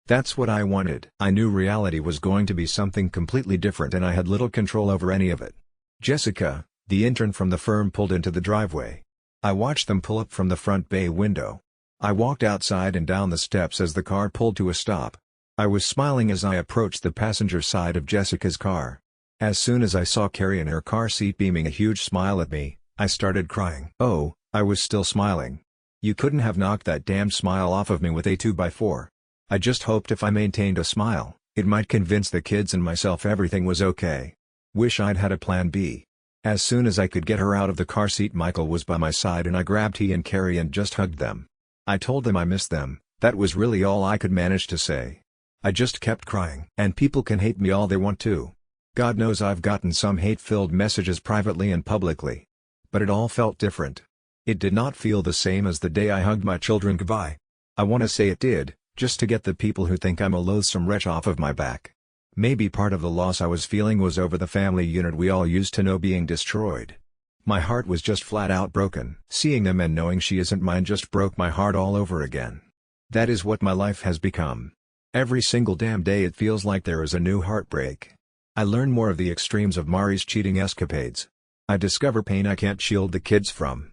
That's what I wanted. I knew reality was going to be something completely different and I had little control over any of it. Jessica, the intern from the firm, pulled into the driveway. I watched them pull up from the front bay window. I walked outside and down the steps as the car pulled to a stop. I was smiling as I approached the passenger side of Jessica's car. As soon as I saw Carrie in her car seat beaming a huge smile at me, I started crying. Oh, I was still smiling. You couldn't have knocked that damn smile off of me with a 2x4. I just hoped if I maintained a smile, it might convince the kids and myself everything was okay. Wish I'd had a plan B. As soon as I could get her out of the car seat, Michael was by my side and I grabbed he and Carrie and just hugged them. I told them I missed them. That was really all I could manage to say. I just kept crying. And people can hate me all they want to. God knows I've gotten some hate-filled messages privately and publicly. But it all felt different. It did not feel the same as the day I hugged my children goodbye. I want to say it did, just to get the people who think I'm a loathsome wretch off of my back. Maybe part of the loss I was feeling was over the family unit we all used to know being destroyed. My heart was just flat out broken. Seeing them and knowing she isn't mine just broke my heart all over again. That is what my life has become. Every single damn day it feels like there is a new heartbreak. I learn more of the extremes of Mari's cheating escapades. I discover pain I can't shield the kids from.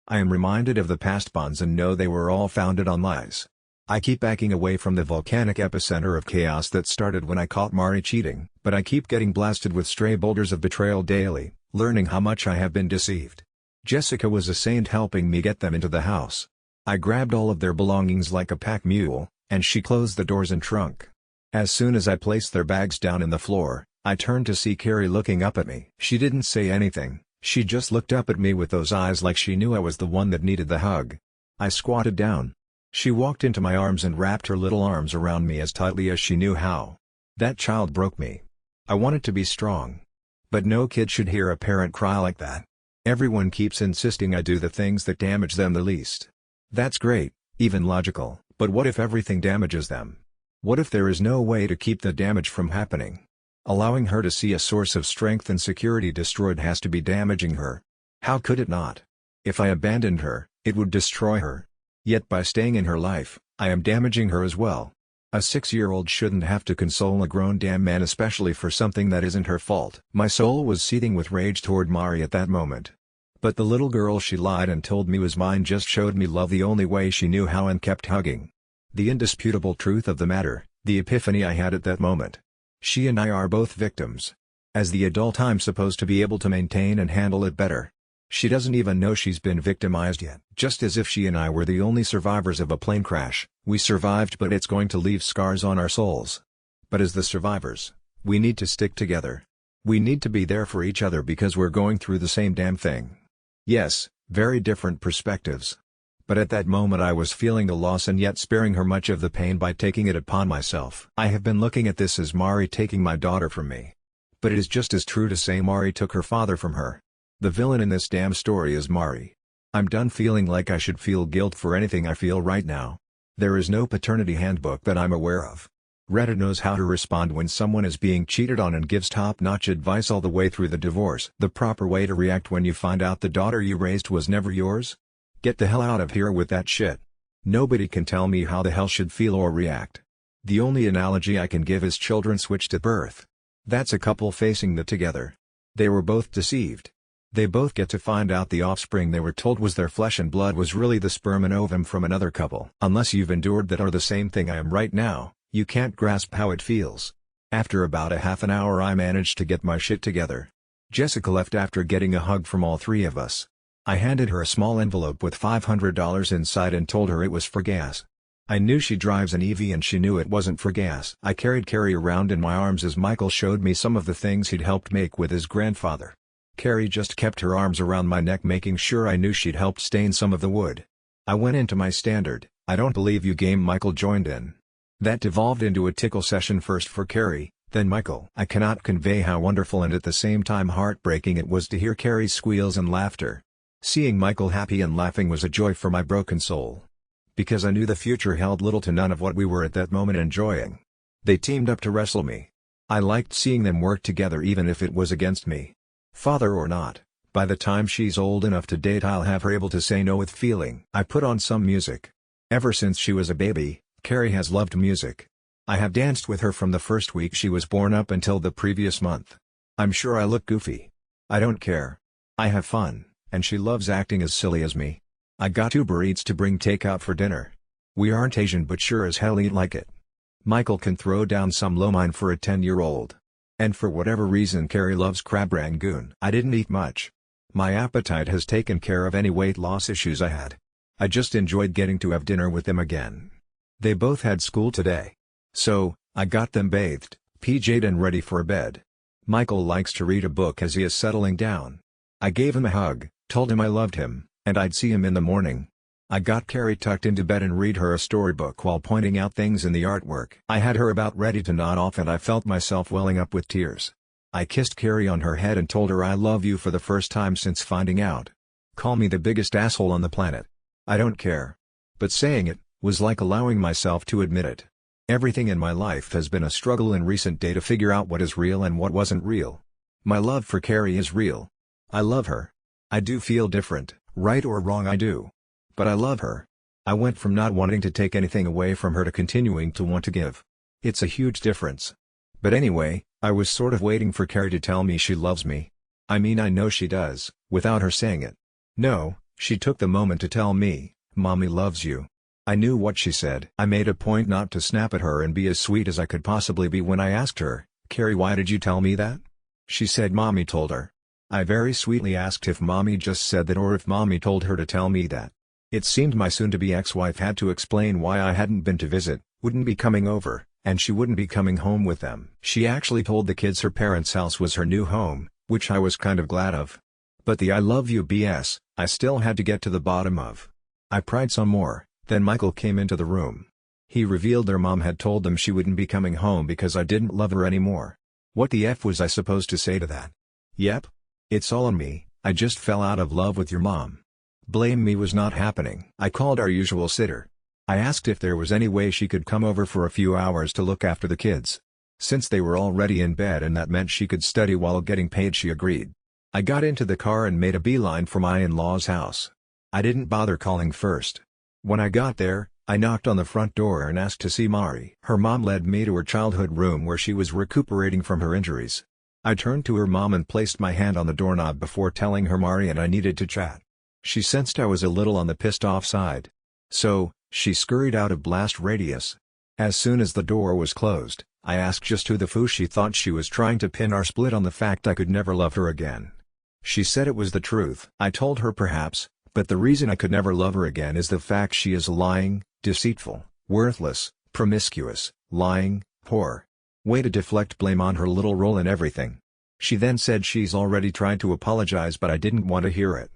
I am reminded of the past bonds and know they were all founded on lies. I keep backing away from the volcanic epicenter of chaos that started when I caught Mari cheating, but I keep getting blasted with stray boulders of betrayal daily, learning how much I have been deceived. Jessica was a saint helping me get them into the house. I grabbed all of their belongings like a pack mule, and she closed the doors and trunk. As soon as I placed their bags down in the floor, I turned to see Carrie looking up at me. She didn't say anything. She just looked up at me with those eyes like she knew I was the one that needed the hug. I squatted down. She walked into my arms and wrapped her little arms around me as tightly as she knew how. That child broke me. I wanted to be strong. But no kid should hear a parent cry like that. Everyone keeps insisting I do the things that damage them the least. That's great, even logical, but what if everything damages them? What if there is no way to keep the damage from happening? Allowing her to see a source of strength and security destroyed has to be damaging her. How could it not? If I abandoned her, it would destroy her. Yet by staying in her life, I am damaging her as well. A 6-year-old shouldn't have to console a grown damn man, especially for something that isn't her fault. My soul was seething with rage toward Mari at that moment. But the little girl she lied and told me was mine just showed me love the only way she knew how and kept hugging. The indisputable truth of the matter, the epiphany I had at that moment. She and I are both victims. As the adult I'm supposed to be able to maintain and handle it better. She doesn't even know she's been victimized yet. Just as if she and I were the only survivors of a plane crash, we survived but it's going to leave scars on our souls. But as the survivors, we need to stick together. We need to be there for each other because we're going through the same damn thing. Yes, very different perspectives. But at that moment I was feeling the loss and yet sparing her much of the pain by taking it upon myself. I have been looking at this as Mari taking my daughter from me. But it is just as true to say Mari took her father from her. The villain in this damn story is Mari. I'm done feeling like I should feel guilt for anything I feel right now. There is no paternity handbook that I'm aware of. Reddit knows how to respond when someone is being cheated on and gives top-notch advice all the way through the divorce. The proper way to react when you find out the daughter you raised was never yours? Get the hell out of here with that shit. Nobody can tell me how the hell should feel or react. The only analogy I can give is children switched at birth. That's a couple facing that together. They were both deceived. They both get to find out the offspring they were told was their flesh and blood was really the sperm and ovum from another couple. Unless you've endured that or the same thing I am right now, you can't grasp how it feels. After about a half an hour I managed to get my shit together. Jessica left after getting a hug from all three of us. I handed her a small envelope with $500 inside and told her it was for gas. I knew she drives an EV and she knew it wasn't for gas. I carried Carrie around in my arms as Michael showed me some of the things he'd helped make with his grandfather. Carrie just kept her arms around my neck making sure I knew she'd helped stain some of the wood. I went into my standard, "I don't believe you" game. Michael joined in. That devolved into a tickle session, first for Carrie, then Michael. I cannot convey how wonderful and at the same time heartbreaking it was to hear Carrie's squeals and laughter. Seeing Michael happy and laughing was a joy for my broken soul. Because I knew the future held little to none of what we were at that moment enjoying. They teamed up to wrestle me. I liked seeing them work together even if it was against me. Father or not, by the time she's old enough to date I'll have her able to say no with feeling. I put on some music. Ever since she was a baby, Carrie has loved music. I have danced with her from the first week she was born up until the previous month. I'm sure I look goofy. I don't care. I have fun, and she loves acting as silly as me. I got Uber Eats to bring takeout for dinner. We aren't Asian but sure as hell eat like it. Michael can throw down some lo mein for a 10-year-old. And for whatever reason Carrie loves crab rangoon. I didn't eat much. My appetite has taken care of any weight loss issues I had. I just enjoyed getting to have dinner with them again. They both had school today. So, I got them bathed, PJ'd and ready for bed. Michael likes to read a book as he is settling down. I gave him a hug, told him I loved him, and I'd see him in the morning. I got Carrie tucked into bed and read her a storybook while pointing out things in the artwork. I had her about ready to nod off and I felt myself welling up with tears. I kissed Carrie on her head and told her I love you for the first time since finding out. Call me the biggest asshole on the planet. I don't care. But saying it was like allowing myself to admit it. Everything in my life has been a struggle in recent day to figure out what is real and what wasn't real. My love for Carrie is real. I love her. I do feel different, right or wrong I do. But I love her. I went from not wanting to take anything away from her to continuing to want to give. It's a huge difference. But anyway, I was sort of waiting for Carrie to tell me she loves me. I mean I know she does, without her saying it. No, she took the moment to tell me, "Mommy loves you." I knew what she said. I made a point not to snap at her and be as sweet as I could possibly be when I asked her, "Carrie, why did you tell me that?" She said Mommy told her. I very sweetly asked if Mommy just said that or if Mommy told her to tell me that. It seemed my soon-to-be ex-wife had to explain why I hadn't been to visit, wouldn't be coming over, and she wouldn't be coming home with them. She actually told the kids her parents' house was her new home, which I was kind of glad of. But the "I love you" BS, I still had to get to the bottom of. I pried some more, then Michael came into the room. He revealed their mom had told them she wouldn't be coming home because I didn't love her anymore. What the F was I supposed to say to that? Yep. It's all on me, I just fell out of love with your mom. Blame me was not happening. I called our usual sitter. I asked if there was any way she could come over for a few hours to look after the kids. Since they were already in bed and that meant she could study while getting paid, she agreed. I got into the car and made a beeline for my in-laws' house. I didn't bother calling first. When I got there, I knocked on the front door and asked to see Mari. Her mom led me to her childhood room where she was recuperating from her injuries. I turned to her mom and placed my hand on the doorknob before telling her Mari and I needed to chat. She sensed I was a little on the pissed-off side. So, she scurried out of blast radius. As soon as the door was closed, I asked just who the foo she thought she was trying to pin our split on the fact I could never love her again. She said it was the truth. I told her perhaps, but the reason I could never love her again is the fact she is lying, deceitful, worthless, promiscuous, lying, whore. Way to deflect blame on her little role in everything. She then said she's already tried to apologize but I didn't want to hear it.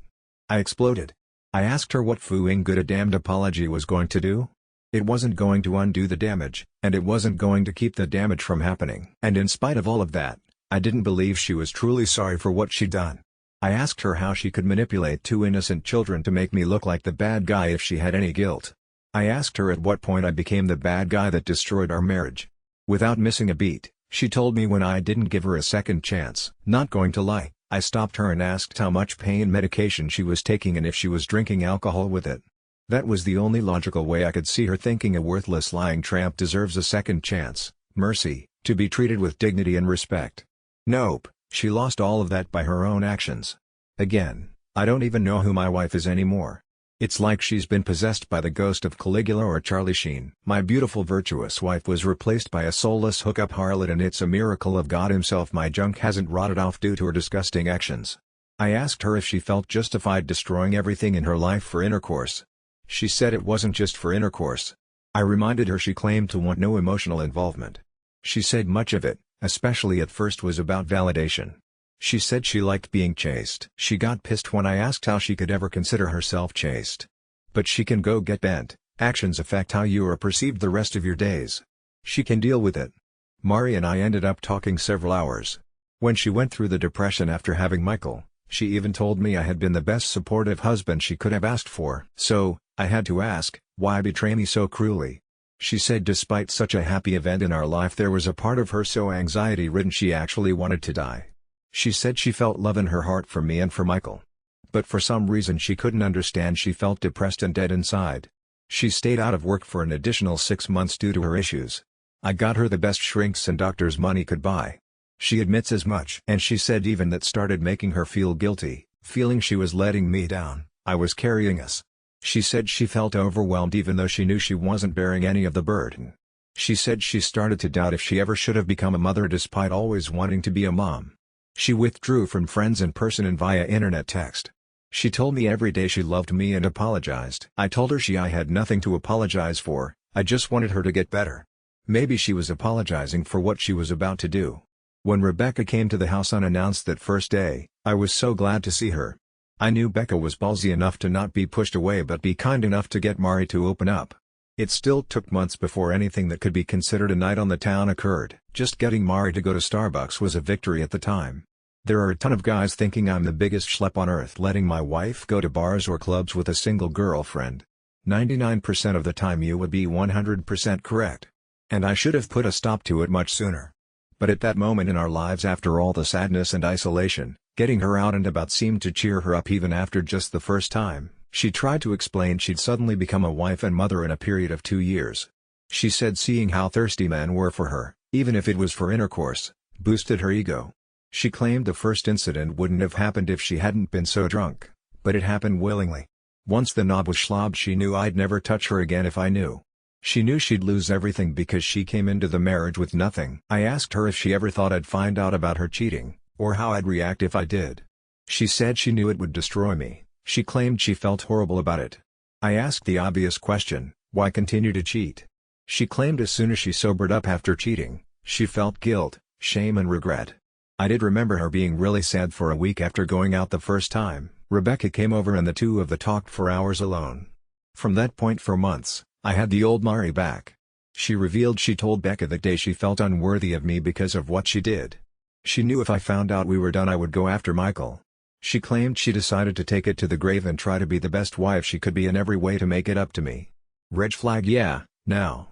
I exploded. I asked her what fooing good a damned apology was going to do. It wasn't going to undo the damage, and it wasn't going to keep the damage from happening. And in spite of all of that, I didn't believe she was truly sorry for what she'd done. I asked her how she could manipulate two innocent children to make me look like the bad guy if she had any guilt. I asked her at what point I became the bad guy that destroyed our marriage. Without missing a beat, she told me when I didn't give her a second chance. Not going to lie, I stopped her and asked how much pain medication she was taking and if she was drinking alcohol with it. That was the only logical way I could see her thinking a worthless lying tramp deserves a second chance, mercy, to be treated with dignity and respect. Nope, she lost all of that by her own actions. Again, I don't even know who my wife is anymore. It's like she's been possessed by the ghost of Caligula or Charlie Sheen. My beautiful virtuous wife was replaced by a soulless hookup harlot and it's a miracle of God himself my junk hasn't rotted off due to her disgusting actions. I asked her if she felt justified destroying everything in her life for intercourse. She said it wasn't just for intercourse. I reminded her she claimed to want no emotional involvement. She said much of it, especially at first, was about validation. She said she liked being chased. She got pissed when I asked how she could ever consider herself chaste. But she can go get bent, actions affect how you are perceived the rest of your days. She can deal with it. Mari and I ended up talking several hours. When she went through the depression after having Michael, she even told me I had been the best supportive husband she could have asked for. So, I had to ask, why betray me so cruelly? She said despite such a happy event in our life there was a part of her so anxiety-ridden she actually wanted to die. She said she felt love in her heart for me and for Michael. But for some reason she couldn't understand she felt depressed and dead inside. She stayed out of work for an additional 6 months due to her issues. I got her the best shrinks and doctors money could buy. She admits as much. And she said even that started making her feel guilty, feeling she was letting me down. I was carrying us. She said she felt overwhelmed even though she knew she wasn't bearing any of the burden. She said she started to doubt if she ever should have become a mother despite always wanting to be a mom. She withdrew from friends in person and via internet text. She told me every day she loved me and apologized. I told her I had nothing to apologize for, I just wanted her to get better. Maybe she was apologizing for what she was about to do. When Rebecca came to the house unannounced that first day, I was so glad to see her. I knew Becca was ballsy enough to not be pushed away but be kind enough to get Mari to open up. It still took months before anything that could be considered a night on the town occurred. Just getting Mari to go to Starbucks was a victory at the time. There are a ton of guys thinking I'm the biggest schlep on earth letting my wife go to bars or clubs with a single girlfriend. 99% of the time you would be 100% correct. And I should have put a stop to it much sooner. But at that moment in our lives, after all the sadness and isolation, getting her out and about seemed to cheer her up even after just the first time. She tried to explain she'd suddenly become a wife and mother in a period of 2 years. She said seeing how thirsty men were for her, even if it was for intercourse, boosted her ego. She claimed the first incident wouldn't have happened if she hadn't been so drunk, but it happened willingly. Once the knob was slobbed, she knew I'd never touch her again if I knew. She knew she'd lose everything because she came into the marriage with nothing. I asked her if she ever thought I'd find out about her cheating, or how I'd react if I did. She said she knew it would destroy me. She claimed she felt horrible about it. I asked the obvious question, why continue to cheat? She claimed as soon as she sobered up after cheating, she felt guilt, shame and regret. I did remember her being really sad for a week after going out the first time. Rebecca came over and the two of them talked for hours alone. From that point for months, I had the old Mari back. She revealed she told Becca that day she felt unworthy of me because of what she did. She knew if I found out we were done I would go after Michael. She claimed she decided to take it to the grave and try to be the best wife she could be in every way to make it up to me. Red flag, yeah, now.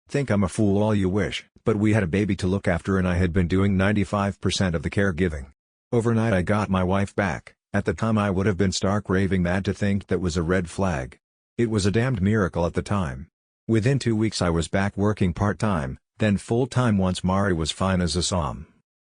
Think I'm a fool all you wish, but we had a baby to look after and I had been doing 95% of the caregiving. Overnight I got my wife back. At the time I would have been stark raving mad to think that was a red flag. It was a damned miracle at the time. Within 2 weeks I was back working part-time, then full-time once Mari was fine as a psalm.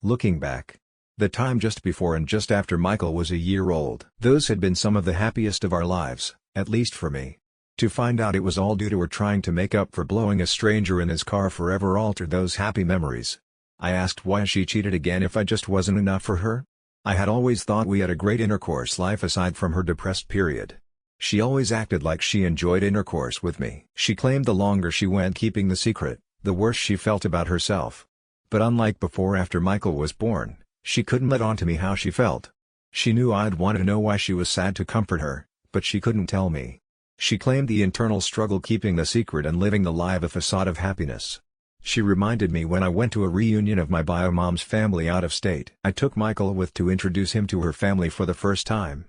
Looking back, the time just before and just after Michael was a year old, those had been some of the happiest of our lives, at least for me. To find out it was all due to her trying to make up for blowing a stranger in his car forever altered those happy memories. I asked why she cheated again if I just wasn't enough for her. I had always thought we had a great intercourse life aside from her depressed period. She always acted like she enjoyed intercourse with me. She claimed the longer she went keeping the secret, the worse she felt about herself. But unlike before after Michael was born, she couldn't let on to me how she felt. She knew I'd want to know why she was sad to comfort her, but she couldn't tell me. She claimed the internal struggle keeping the secret and living the lie of a facade of happiness. She reminded me when I went to a reunion of my bio mom's family out of state. I took Michael with to introduce him to her family for the first time.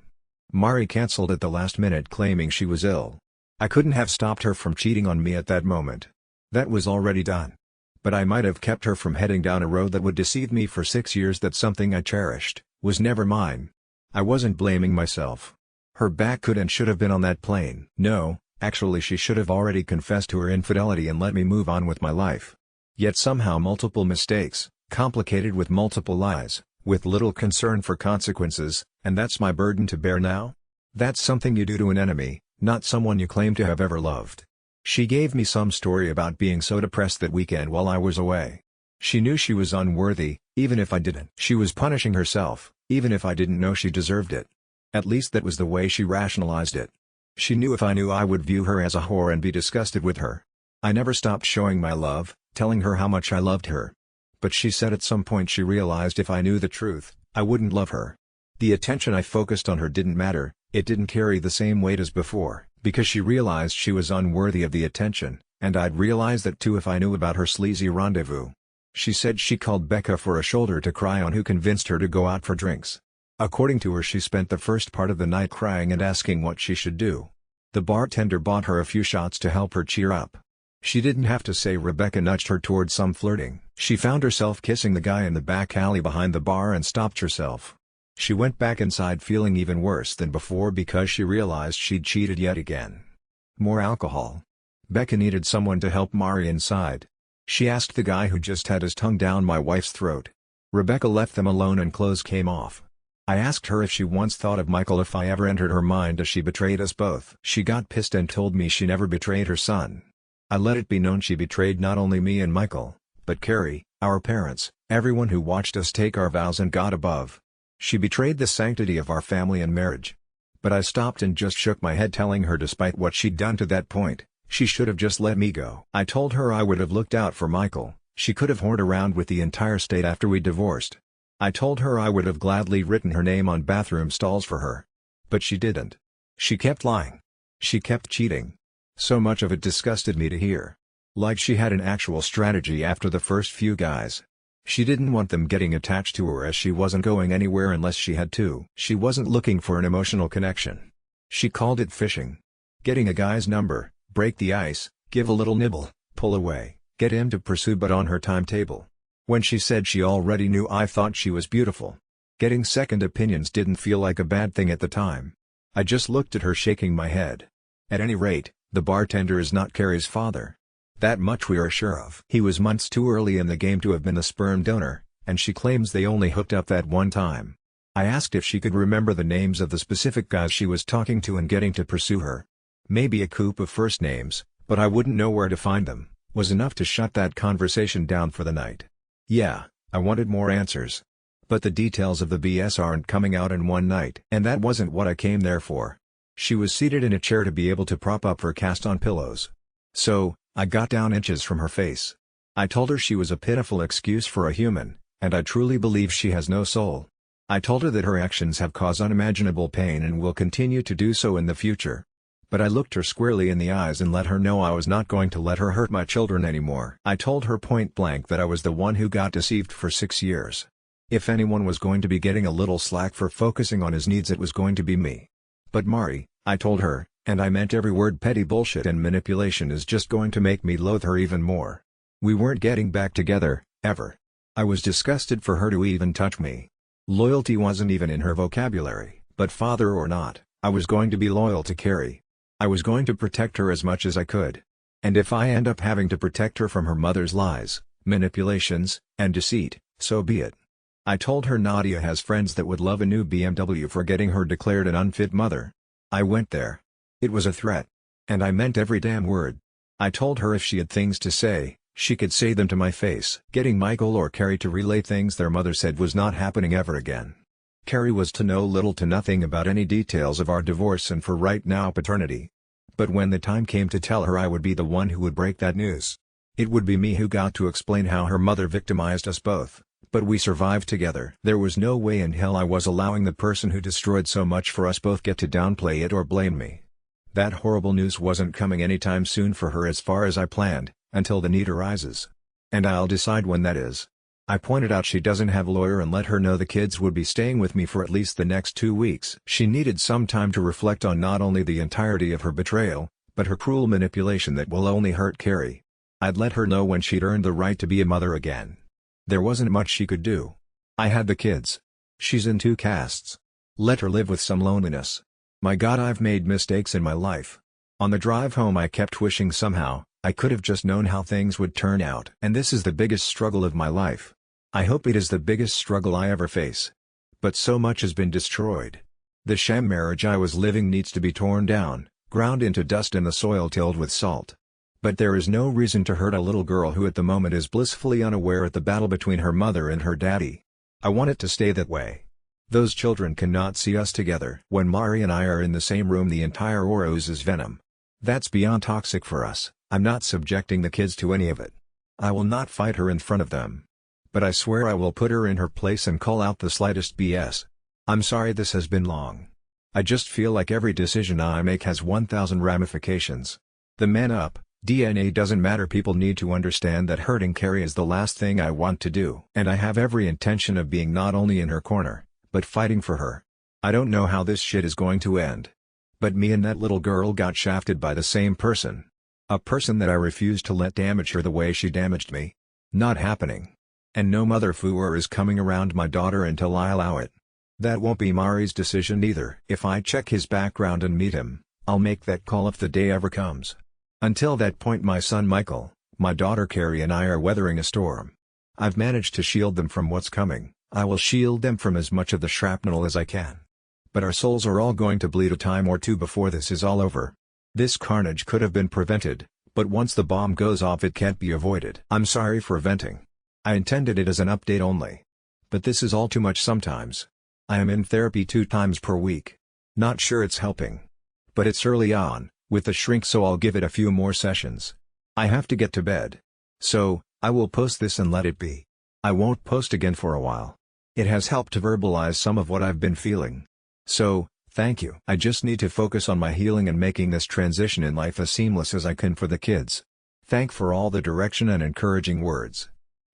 Mari canceled at the last minute claiming she was ill. I couldn't have stopped her from cheating on me at that moment. That was already done. But I might have kept her from heading down a road that would deceive me for 6 years. That something I cherished, was never mine. I wasn't blaming myself. Her back could and should have been on that plane. No, actually she should have already confessed to her infidelity and let me move on with my life. Yet somehow multiple mistakes, complicated with multiple lies, with little concern for consequences, and that's my burden to bear now? That's something you do to an enemy, not someone you claim to have ever loved. She gave me some story about being so depressed that weekend while I was away. She knew she was unworthy, even if I didn't. She was punishing herself, even if I didn't know she deserved it. At least that was the way she rationalized it. She knew if I knew I would view her as a whore and be disgusted with her. I never stopped showing my love, telling her how much I loved her. But she said at some point she realized if I knew the truth, I wouldn't love her. The attention I focused on her didn't matter, it didn't carry the same weight as before, because she realized she was unworthy of the attention, and I'd realize that too if I knew about her sleazy rendezvous. She said she called Becca for a shoulder to cry on who convinced her to go out for drinks. According to her she spent the first part of the night crying and asking what she should do. The bartender bought her a few shots to help her cheer up. She didn't have to say Rebecca nudged her towards some flirting. She found herself kissing the guy in the back alley behind the bar and stopped herself. She went back inside feeling even worse than before because she realized she'd cheated yet again. More alcohol. Becca needed someone to help Mari inside. She asked the guy who just had his tongue down my wife's throat. Rebecca left them alone and clothes came off. I asked her if she once thought of Michael if I ever entered her mind as she betrayed us both. She got pissed and told me she never betrayed her son. I let it be known she betrayed not only me and Michael, but Carrie, Our parents, everyone who watched us take our vows and God above. She betrayed the sanctity of our family and marriage. But I stopped and just shook my head, telling her despite what she'd done to that point, she should have just let me go. I told her I would have looked out for Michael. She could have whored around with the entire state after we divorced. I told her I would have gladly written her name on bathroom stalls for her. But she didn't. She kept lying. She kept cheating. So much of it disgusted me to hear. Like she had an actual strategy after the first few guys. She didn't want them getting attached to her, as she wasn't going anywhere unless she had to. She wasn't looking for an emotional connection. She called it fishing. Getting a guy's number, break the ice, give a little nibble, pull away, get him to pursue, but on her timetable. When she said she already knew, I thought she was beautiful. Getting second opinions didn't feel like a bad thing at the time. I just looked at her, shaking my head. At any rate, the bartender is not Carrie's father. That much we are sure of. He was months too early in the game to have been the sperm donor, and she claims they only hooked up that one time. I asked if she could remember the names of the specific guys she was talking to and getting to pursue her. Maybe a coup of first names, but I wouldn't know where to find them, was enough to shut that conversation down for the night. Yeah, I wanted more answers. But the details of the BS aren't coming out in one night. And that wasn't what I came there for. She was seated in a chair to be able to prop up her cast-on pillows. So, I got down inches from her face. I told her she was a pitiful excuse for a human, and I truly believe she has no soul. I told her that her actions have caused unimaginable pain and will continue to do so in the future. But I looked her squarely in the eyes and let her know I was not going to let her hurt my children anymore. I told her point blank that I was the one who got deceived for 6 years. If anyone was going to be getting a little slack for focusing on his needs, it was going to be me. But Mari, I told her, and I meant every word, petty bullshit and manipulation is just going to make me loathe her even more. We weren't getting back together, ever. I was disgusted for her to even touch me. Loyalty wasn't even in her vocabulary, but father or not, I was going to be loyal to Carrie. I was going to protect her as much as I could. And if I end up having to protect her from her mother's lies, manipulations, and deceit, so be it. I told her Nadia has friends that would love a new BMW for getting her declared an unfit mother. I went there. It was a threat. And I meant every damn word. I told her if she had things to say, she could say them to my face. Getting Michael or Carrie to relay things their mother said was not happening ever again. Carrie was to know little to nothing about any details of our divorce and for right now paternity. But when the time came to tell her I would be the one who would break that news. It would be me who got to explain how her mother victimized us both, but we survived together. There was no way in hell I was allowing the person who destroyed so much for us both get to downplay it or blame me. That horrible news wasn't coming anytime soon for her as far as I planned, until the need arises. And I'll decide when that is. I pointed out she doesn't have a lawyer and let her know the kids would be staying with me for at least the next 2 weeks. She needed some time to reflect on not only the entirety of her betrayal, but her cruel manipulation that will only hurt Carrie. I'd let her know when she'd earned the right to be a mother again. There wasn't much she could do. I had the kids. She's in 2 castes. Let her live with some loneliness. My God, I've made mistakes in my life. On the drive home I kept wishing somehow, I could have just known how things would turn out. And this is the biggest struggle of my life. I hope it is the biggest struggle I ever face. But so much has been destroyed. The sham marriage I was living needs to be torn down, ground into dust and the soil tilled with salt. But there is no reason to hurt a little girl who at the moment is blissfully unaware at the battle between her mother and her daddy. I want it to stay that way. Those children cannot see us together. When Mari and I are in the same room, the entire aura oozes venom. That's beyond toxic for us. I'm not subjecting the kids to any of it. I will not fight her in front of them. But I swear I will put her in her place and call out the slightest BS. I'm sorry this has been long. I just feel like every decision I make has 1,000 ramifications. The man up, DNA doesn't matter. People need to understand that hurting Carrie is the last thing I want to do. And I have every intention of being not only in her corner, but fighting for her. I don't know how this shit is going to end. But me and that little girl got shafted by the same person. A person that I refused to let damage her the way she damaged me. Not happening. And no mother fooer is coming around my daughter until I allow it. That won't be Mari's decision either. If I check his background and meet him, I'll make that call if the day ever comes. Until that point, my son Michael, my daughter Carrie and I are weathering a storm. I've managed to shield them from what's coming. I will shield them from as much of the shrapnel as I can. But our souls are all going to bleed a time or two before this is all over. This carnage could have been prevented, but once the bomb goes off it can't be avoided. I'm sorry for venting. I intended it as an update only. But this is all too much sometimes. I am in therapy 2 times per week. Not sure it's helping. But it's early on, with the shrink, so I'll give it a few more sessions. I have to get to bed. So, I will post this and let it be. I won't post again for a while. It has helped to verbalize some of what I've been feeling. So, thank you. I just need to focus on my healing and making this transition in life as seamless as I can for the kids. Thank for all the direction and encouraging words.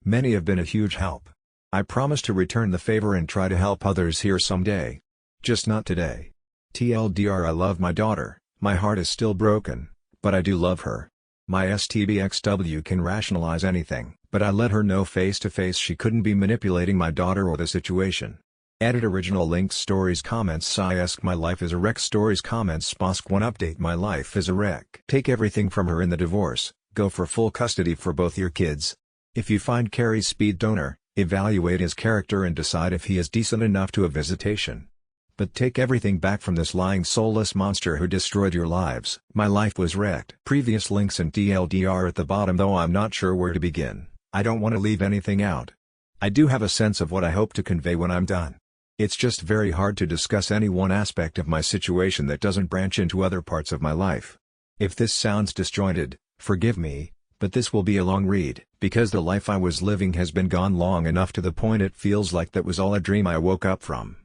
Many have been a huge help. I promise to return the favor and try to help others here someday. Just not today. TLDR, I love my daughter, my heart is still broken, but I do love her. My STBXW can rationalize anything, but I let her know face to face she couldn't be manipulating my daughter or the situation. Edit original links stories comments Siesk my life is a wreck stories comments Sposk 1 update my life is a wreck. Take everything from her in the divorce, go for full custody for both your kids. If you find Carrie's speed donor, evaluate his character and decide if he is decent enough to a visitation. But take everything back from this lying soulless monster who destroyed your lives. My life was wrecked. Previous links and TLDR at the bottom, though I'm not sure where to begin. I don't want to leave anything out. I do have a sense of what I hope to convey when I'm done. It's just very hard to discuss any one aspect of my situation that doesn't branch into other parts of my life. If this sounds disjointed, forgive me, but this will be a long read, because the life I was living has been gone long enough to the point it feels like that was all a dream I woke up from.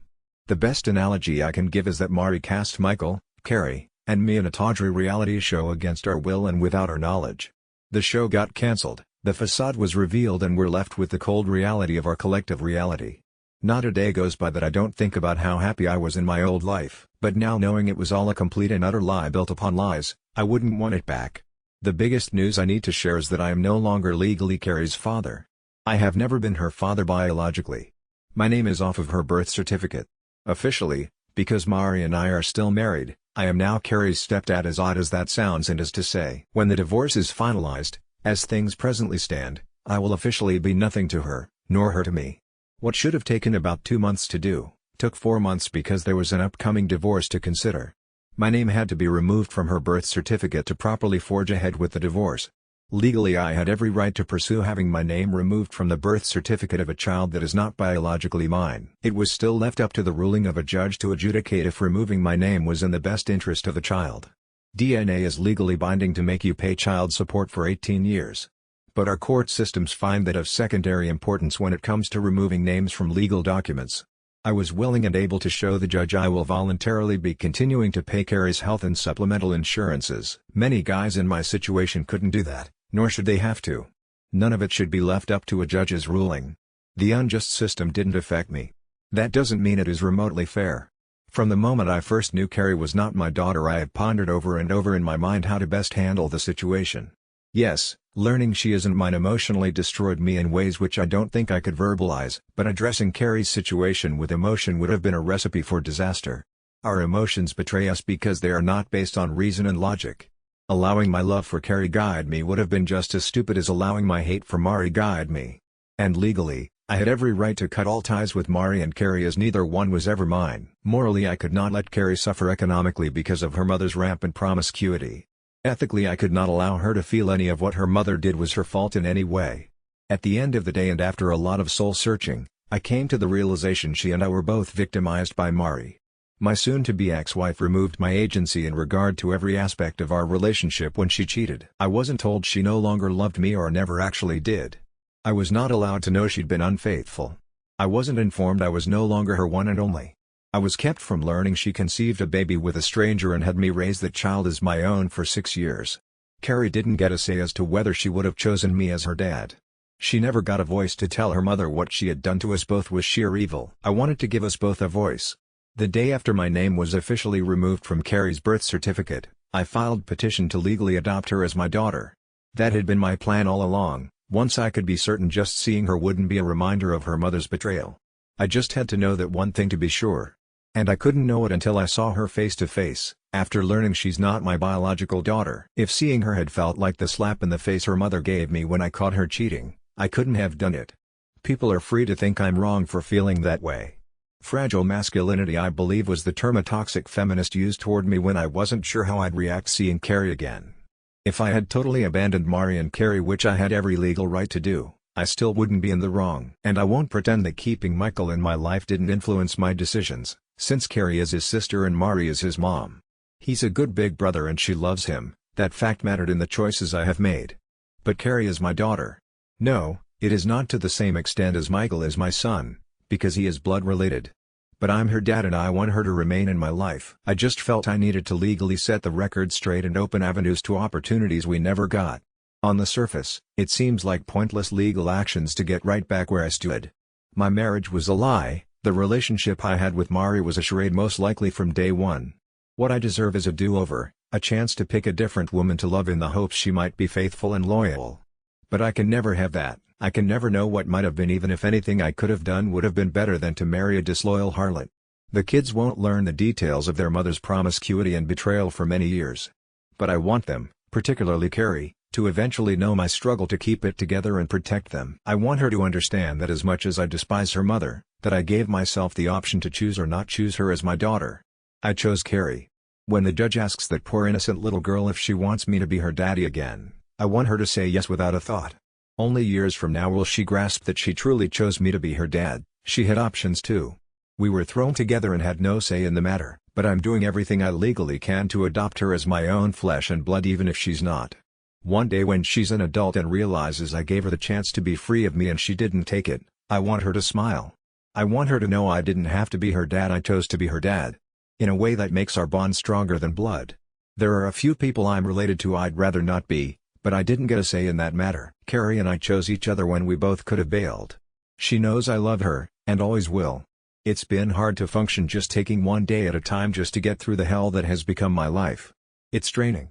The best analogy I can give is that Mari cast Michael, Carrie, and me in a tawdry reality show against our will and without our knowledge. The show got cancelled, the facade was revealed, and we're left with the cold reality of our collective reality. Not a day goes by that I don't think about how happy I was in my old life, but now, knowing it was all a complete and utter lie built upon lies, I wouldn't want it back. The biggest news I need to share is that I am no longer legally Carrie's father. I have never been her father biologically. My name is off of her birth certificate. Officially, because Mari and I are still married, I am now Carrie's stepdad, as odd as that sounds, and as to say, when the divorce is finalized, as things presently stand, I will officially be nothing to her, nor her to me. What should have taken about 2 months to do, took 4 months because there was an upcoming divorce to consider. My name had to be removed from her birth certificate to properly forge ahead with the divorce. Legally, I had every right to pursue having my name removed from the birth certificate of a child that is not biologically mine. It was still left up to the ruling of a judge to adjudicate if removing my name was in the best interest of the child. DNA is legally binding to make you pay child support for 18 years. But our court systems find that of secondary importance when it comes to removing names from legal documents. I was willing and able to show the judge I will voluntarily be continuing to pay Carrie's health and supplemental insurances. Many guys in my situation couldn't do that, nor should they have to. None of it should be left up to a judge's ruling. The unjust system didn't affect me. That doesn't mean it is remotely fair. From the moment I first knew Carrie was not my daughter, I have pondered over and over in my mind how to best handle the situation. Yes, learning she isn't mine emotionally destroyed me in ways which I don't think I could verbalize, but addressing Carrie's situation with emotion would have been a recipe for disaster. Our emotions betray us because they are not based on reason and logic. Allowing my love for Carrie guide me would have been just as stupid as allowing my hate for Mari guide me. And legally, I had every right to cut all ties with Mari and Carrie, as neither one was ever mine. Morally, I could not let Carrie suffer economically because of her mother's rampant promiscuity. Ethically, I could not allow her to feel any of what her mother did was her fault in any way. At the end of the day, and after a lot of soul-searching, I came to the realization she and I were both victimized by Mari. My soon-to-be ex-wife removed my agency in regard to every aspect of our relationship when she cheated. I wasn't told she no longer loved me, or never actually did. I was not allowed to know she'd been unfaithful. I wasn't informed I was no longer her one and only. I was kept from learning she conceived a baby with a stranger and had me raise that child as my own for 6 years. Carrie didn't get a say as to whether she would have chosen me as her dad. She never got a voice to tell her mother what she had done to us both was sheer evil. I wanted to give us both a voice. The day after my name was officially removed from Carrie's birth certificate, I filed petition to legally adopt her as my daughter. That had been my plan all along. Once I could be certain just seeing her wouldn't be a reminder of her mother's betrayal. I just had to know that one thing to be sure. And I couldn't know it until I saw her face to face, after learning she's not my biological daughter. If seeing her had felt like the slap in the face her mother gave me when I caught her cheating, I couldn't have done it. People are free to think I'm wrong for feeling that way. Fragile masculinity, I believe, was the term a toxic feminist used toward me when I wasn't sure how I'd react seeing Carrie again. If I had totally abandoned Mari and Carrie, which I had every legal right to do, I still wouldn't be in the wrong. And I won't pretend that keeping Michael in my life didn't influence my decisions, since Carrie is his sister and Mari is his mom. He's a good big brother and she loves him. That fact mattered in the choices I have made. But Carrie is my daughter. No, it is not to the same extent as Michael is my son, because he is blood related. But I'm her dad and I want her to remain in my life. I just felt I needed to legally set the record straight and open avenues to opportunities we never got. On the surface, it seems like pointless legal actions to get right back where I stood. My marriage was a lie, the relationship I had with Mari was a charade most likely from day one. What I deserve is a do-over, a chance to pick a different woman to love in the hopes she might be faithful and loyal. But I can never have that. I can never know what might have been, even if anything I could have done would have been better than to marry a disloyal harlot. The kids won't learn the details of their mother's promiscuity and betrayal for many years. But I want them, particularly Carrie, to eventually know my struggle to keep it together and protect them. I want her to understand that as much as I despise her mother, that I gave myself the option to choose or not choose her as my daughter. I chose Carrie. When the judge asks that poor innocent little girl if she wants me to be her daddy again, I want her to say yes without a thought. Only years from now will she grasp that she truly chose me to be her dad. She had options too. We were thrown together and had no say in the matter, but I'm doing everything I legally can to adopt her as my own flesh and blood even if she's not. One day when she's an adult and realizes I gave her the chance to be free of me and she didn't take it, I want her to smile. I want her to know I didn't have to be her dad, I chose to be her dad. In a way that makes our bond stronger than blood. There are a few people I'm related to I'd rather not be, but I didn't get a say in that matter. Carrie and I chose each other when we both could have bailed. She knows I love her, and always will. It's been hard to function just taking one day at a time just to get through the hell that has become my life. It's draining.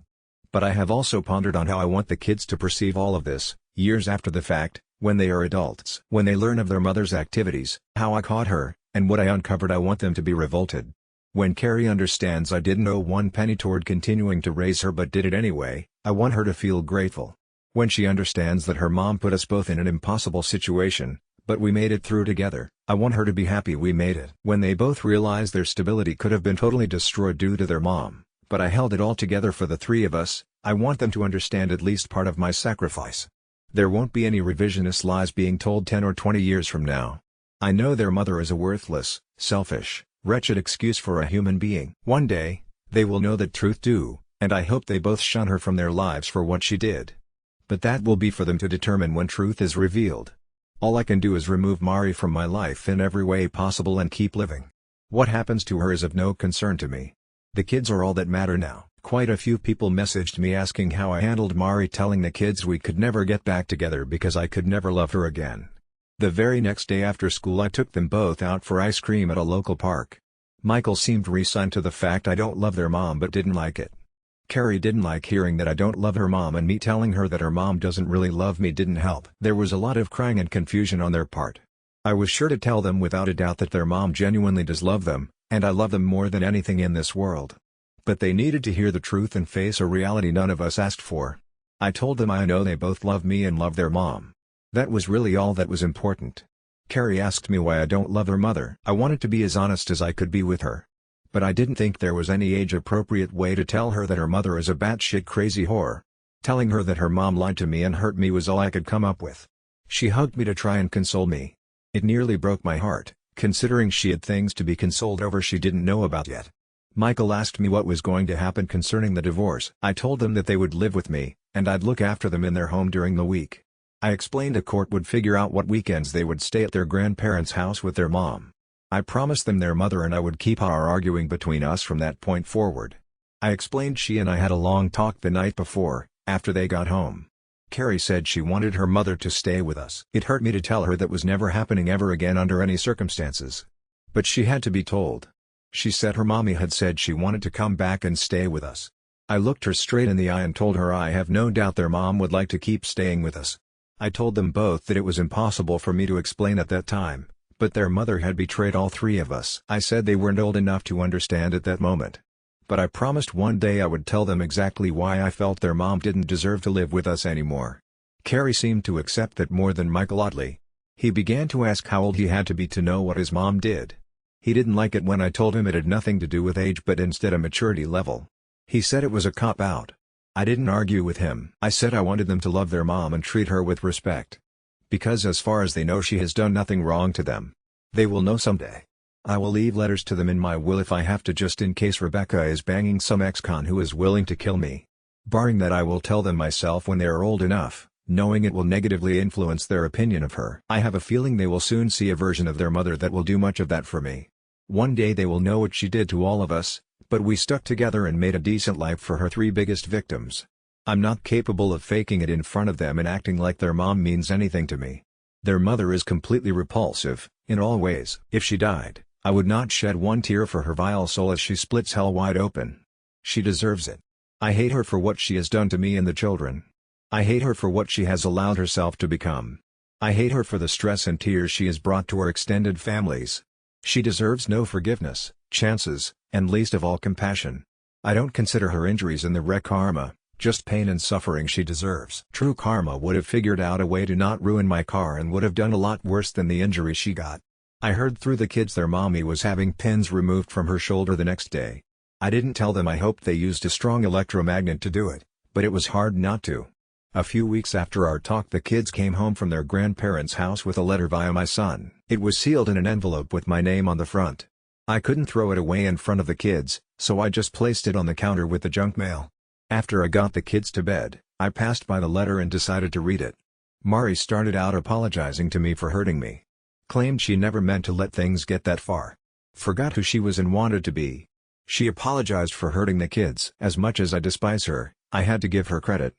But I have also pondered on how I want the kids to perceive all of this, years after the fact, when they are adults. When they learn of their mother's activities, how I caught her, and what I uncovered, I want them to be revolted. When Carrie understands I didn't owe one penny toward continuing to raise her but did it anyway, I want her to feel grateful. When she understands that her mom put us both in an impossible situation, but we made it through together, I want her to be happy we made it. When they both realize their stability could have been totally destroyed due to their mom, but I held it all together for the three of us, I want them to understand at least part of my sacrifice. There won't be any revisionist lies being told 10 or 20 years from now. I know their mother is a worthless, selfish, wretched excuse for a human being. One day, they will know that truth too, and I hope they both shun her from their lives for what she did. But that will be for them to determine when truth is revealed. All I can do is remove Mari from my life in every way possible and keep living. What happens to her is of no concern to me. The kids are all that matter now. Quite a few people messaged me asking how I handled Mari, telling the kids we could never get back together because I could never love her again. The very next day after school I took them both out for ice cream at a local park. Michael seemed resigned to the fact I don't love their mom but didn't like it. Carrie didn't like hearing that I don't love her mom, and me telling her that her mom doesn't really love me didn't help. There was a lot of crying and confusion on their part. I was sure to tell them without a doubt that their mom genuinely does love them, and I love them more than anything in this world. But they needed to hear the truth and face a reality none of us asked for. I told them I know they both love me and love their mom. That was really all that was important. Carrie asked me why I don't love her mother. I wanted to be as honest as I could be with her. But I didn't think there was any age-appropriate way to tell her that her mother is a batshit crazy whore. Telling her that her mom lied to me and hurt me was all I could come up with. She hugged me to try and console me. It nearly broke my heart, considering she had things to be consoled over she didn't know about yet. Michael asked me what was going to happen concerning the divorce. I told them that they would live with me, and I'd look after them in their home during the week. I explained a court would figure out what weekends they would stay at their grandparents' house with their mom. I promised them their mother and I would keep our arguing between us from that point forward. I explained she and I had a long talk the night before, after they got home. Carrie said she wanted her mother to stay with us. It hurt me to tell her that was never happening ever again under any circumstances. But she had to be told. She said her mommy had said she wanted to come back and stay with us. I looked her straight in the eye and told her I have no doubt their mom would like to keep staying with us. I told them both that it was impossible for me to explain at that time, but their mother had betrayed all three of us. I said they weren't old enough to understand at that moment. But I promised one day I would tell them exactly why I felt their mom didn't deserve to live with us anymore. Carrie seemed to accept that more than Michael, oddly. He began to ask how old he had to be to know what his mom did. He didn't like it when I told him it had nothing to do with age but instead a maturity level. He said it was a cop-out. I didn't argue with him. I said I wanted them to love their mom and treat her with respect. because as far as they know she has done nothing wrong to them. They will know someday. I will leave letters to them in my will if I have to, just in case Rebecca is banging some ex-con who is willing to kill me. Barring that, I will tell them myself when they are old enough, knowing it will negatively influence their opinion of her. I have a feeling they will soon see a version of their mother that will do much of that for me. One day they will know what she did to all of us, but we stuck together and made a decent life for her three biggest victims. I'm not capable of faking it in front of them and acting like their mom means anything to me. Their mother is completely repulsive, in all ways. If she died, I would not shed one tear for her vile soul as she splits hell wide open. She deserves it. I hate her for what she has done to me and the children. I hate her for what she has allowed herself to become. I hate her for the stress and tears she has brought to our extended families. She deserves no forgiveness, chances, and least of all compassion. I don't consider her injuries in the wreck karma, just pain and suffering she deserves. True karma would have figured out a way to not ruin my car and would have done a lot worse than the injury she got. I heard through the kids their mommy was having pins removed from her shoulder the next day. I didn't tell them I hoped they used a strong electromagnet to do it, but it was hard not to. A few weeks after our talk, the kids came home from their grandparents' house with a letter via my son. It was sealed in an envelope with my name on the front. I couldn't throw it away in front of the kids, so I just placed it on the counter with the junk mail. After I got the kids to bed, I passed by the letter and decided to read it. Mari started out apologizing to me for hurting me. Claimed she never meant to let things get that far. Forgot who she was and wanted to be. She apologized for hurting the kids. As much as I despise her, I had to give her credit.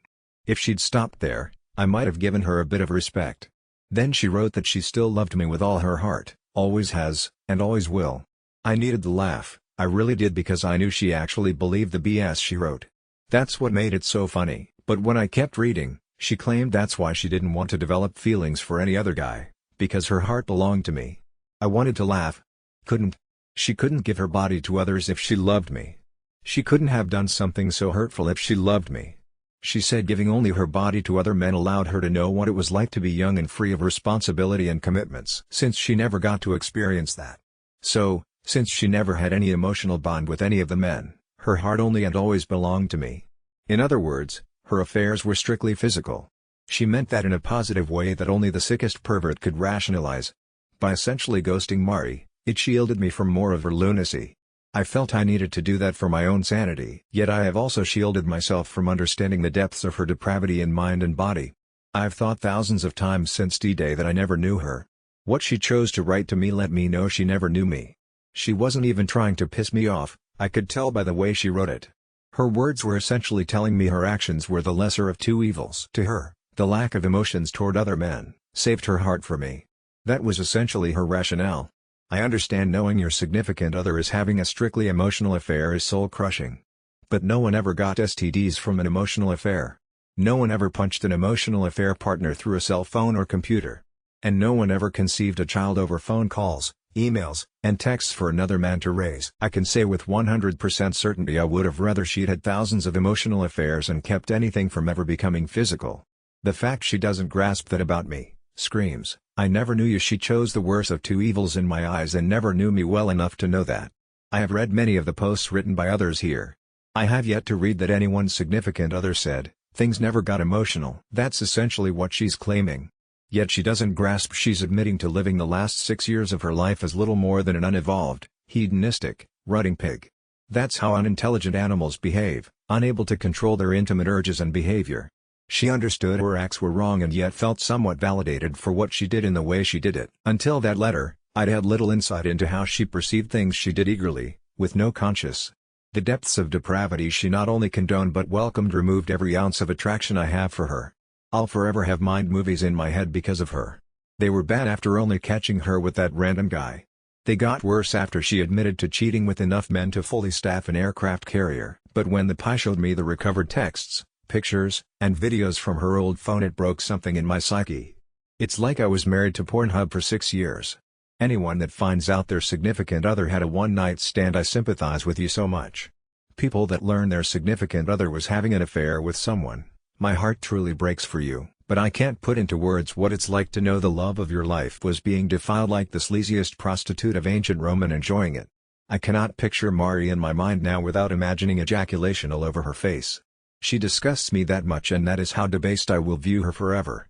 If she'd stopped there, I might have given her a bit of respect. Then she wrote that she still loved me with all her heart, always has, and always will. I needed the laugh, I really did, because I knew she actually believed the BS she wrote. That's what made it so funny. But when I kept reading, she claimed that's why she didn't want to develop feelings for any other guy, because her heart belonged to me. I wanted to laugh. Couldn't. She couldn't give her body to others if she loved me. She couldn't have done something so hurtful if she loved me. She said giving only her body to other men allowed her to know what it was like to be young and free of responsibility and commitments. Since she never got to experience that. So, since she never had any emotional bond with any of the men, her heart only and always belonged to me. In other words, her affairs were strictly physical. She meant that in a positive way that only the sickest pervert could rationalize. By essentially ghosting Mari, it shielded me from more of her lunacy. I felt I needed to do that for my own sanity. Yet I have also shielded myself from understanding the depths of her depravity in mind and body. I've thought thousands of times since D-Day that I never knew her. What she chose to write to me let me know she never knew me. She wasn't even trying to piss me off, I could tell by the way she wrote it. Her words were essentially telling me her actions were the lesser of two evils. To her, the lack of emotions toward other men saved her heart for me. That was essentially her rationale. I understand knowing your significant other is having a strictly emotional affair is soul-crushing. But no one ever got STDs from an emotional affair. No one ever punched an emotional affair partner through a cell phone or computer. And no one ever conceived a child over phone calls, emails, and texts for another man to raise. I can say with 100% certainty I would have rather she'd had thousands of emotional affairs and kept anything from ever becoming physical. The fact she doesn't grasp that about me screams, I never knew you. She chose the worst of two evils in my eyes and never knew me well enough to know that. I have read many of the posts written by others here. I have yet to read that anyone's significant other said, things never got emotional. That's essentially what she's claiming. Yet she doesn't grasp she's admitting to living the last 6 years of her life as little more than an unevolved, hedonistic, rutting pig. That's how unintelligent animals behave, unable to control their intimate urges and behavior. She understood her acts were wrong and yet felt somewhat validated for what she did in the way she did it. Until that letter, I'd had little insight into how she perceived things. She did eagerly, with no conscience. The depths of depravity she not only condoned but welcomed removed every ounce of attraction I have for her. I'll forever have mind movies in my head because of her. They were bad after only catching her with that random guy. They got worse after she admitted to cheating with enough men to fully staff an aircraft carrier. But when the pie showed me the recovered texts, pictures, and videos from her old phone, it broke something in my psyche. It's like I was married to Pornhub for 6 years. Anyone that finds out their significant other had a one-night stand, I sympathize with you so much. People that learn their significant other was having an affair with someone, my heart truly breaks for you. But I can't put into words what it's like to know the love of your life was being defiled like the sleaziest prostitute of ancient Rome and enjoying it. I cannot picture Mari in my mind now without imagining ejaculation all over her face. She disgusts me that much, and that is how debased I will view her forever.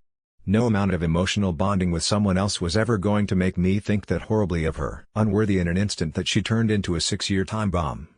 No amount of emotional bonding with someone else was ever going to make me think that horribly of her. Unworthy in an instant that she turned into a 6-year time bomb.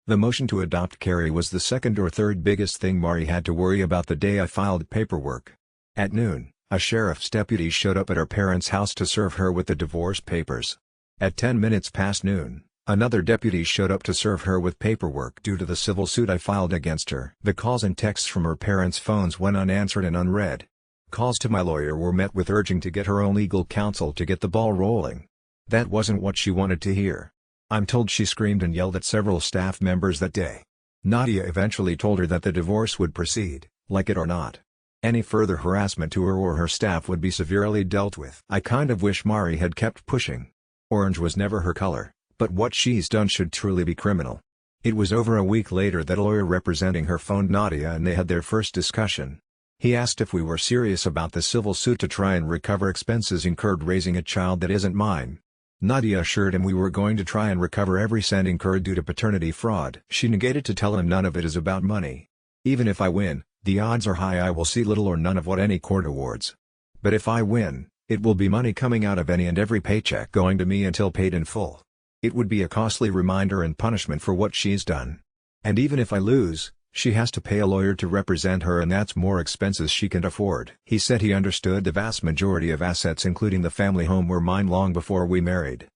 The motion to adopt Carrie was the second or third biggest thing Mari had to worry about the day I filed paperwork. At noon, a sheriff's deputy showed up at her parents' house to serve her with the divorce papers. At 10 minutes past noon, another deputy showed up to serve her with paperwork due to the civil suit I filed against her. The calls and texts from her parents' phones went unanswered and unread. Calls to my lawyer were met with urging to get her own legal counsel to get the ball rolling. That wasn't what she wanted to hear. I'm told she screamed and yelled at several staff members that day. Nadia eventually told her that the divorce would proceed, like it or not. Any further harassment to her or her staff would be severely dealt with. I kind of wish Mari had kept pushing. Orange was never her color, but what she's done should truly be criminal. It was over a week later that a lawyer representing her phoned Nadia and they had their first discussion. He asked if we were serious about the civil suit to try and recover expenses incurred raising a child that isn't mine. Nadia assured him we were going to try and recover every cent incurred due to paternity fraud. She negated to tell him none of it is about money. Even if I win, the odds are high I will see little or none of what any court awards. But if I win, it will be money coming out of any and every paycheck going to me until paid in full. It would be a costly reminder and punishment for what she's done. And even if I lose, she has to pay a lawyer to represent her and that's more expenses she can't afford. He said he understood the vast majority of assets including the family home were mine long before we married.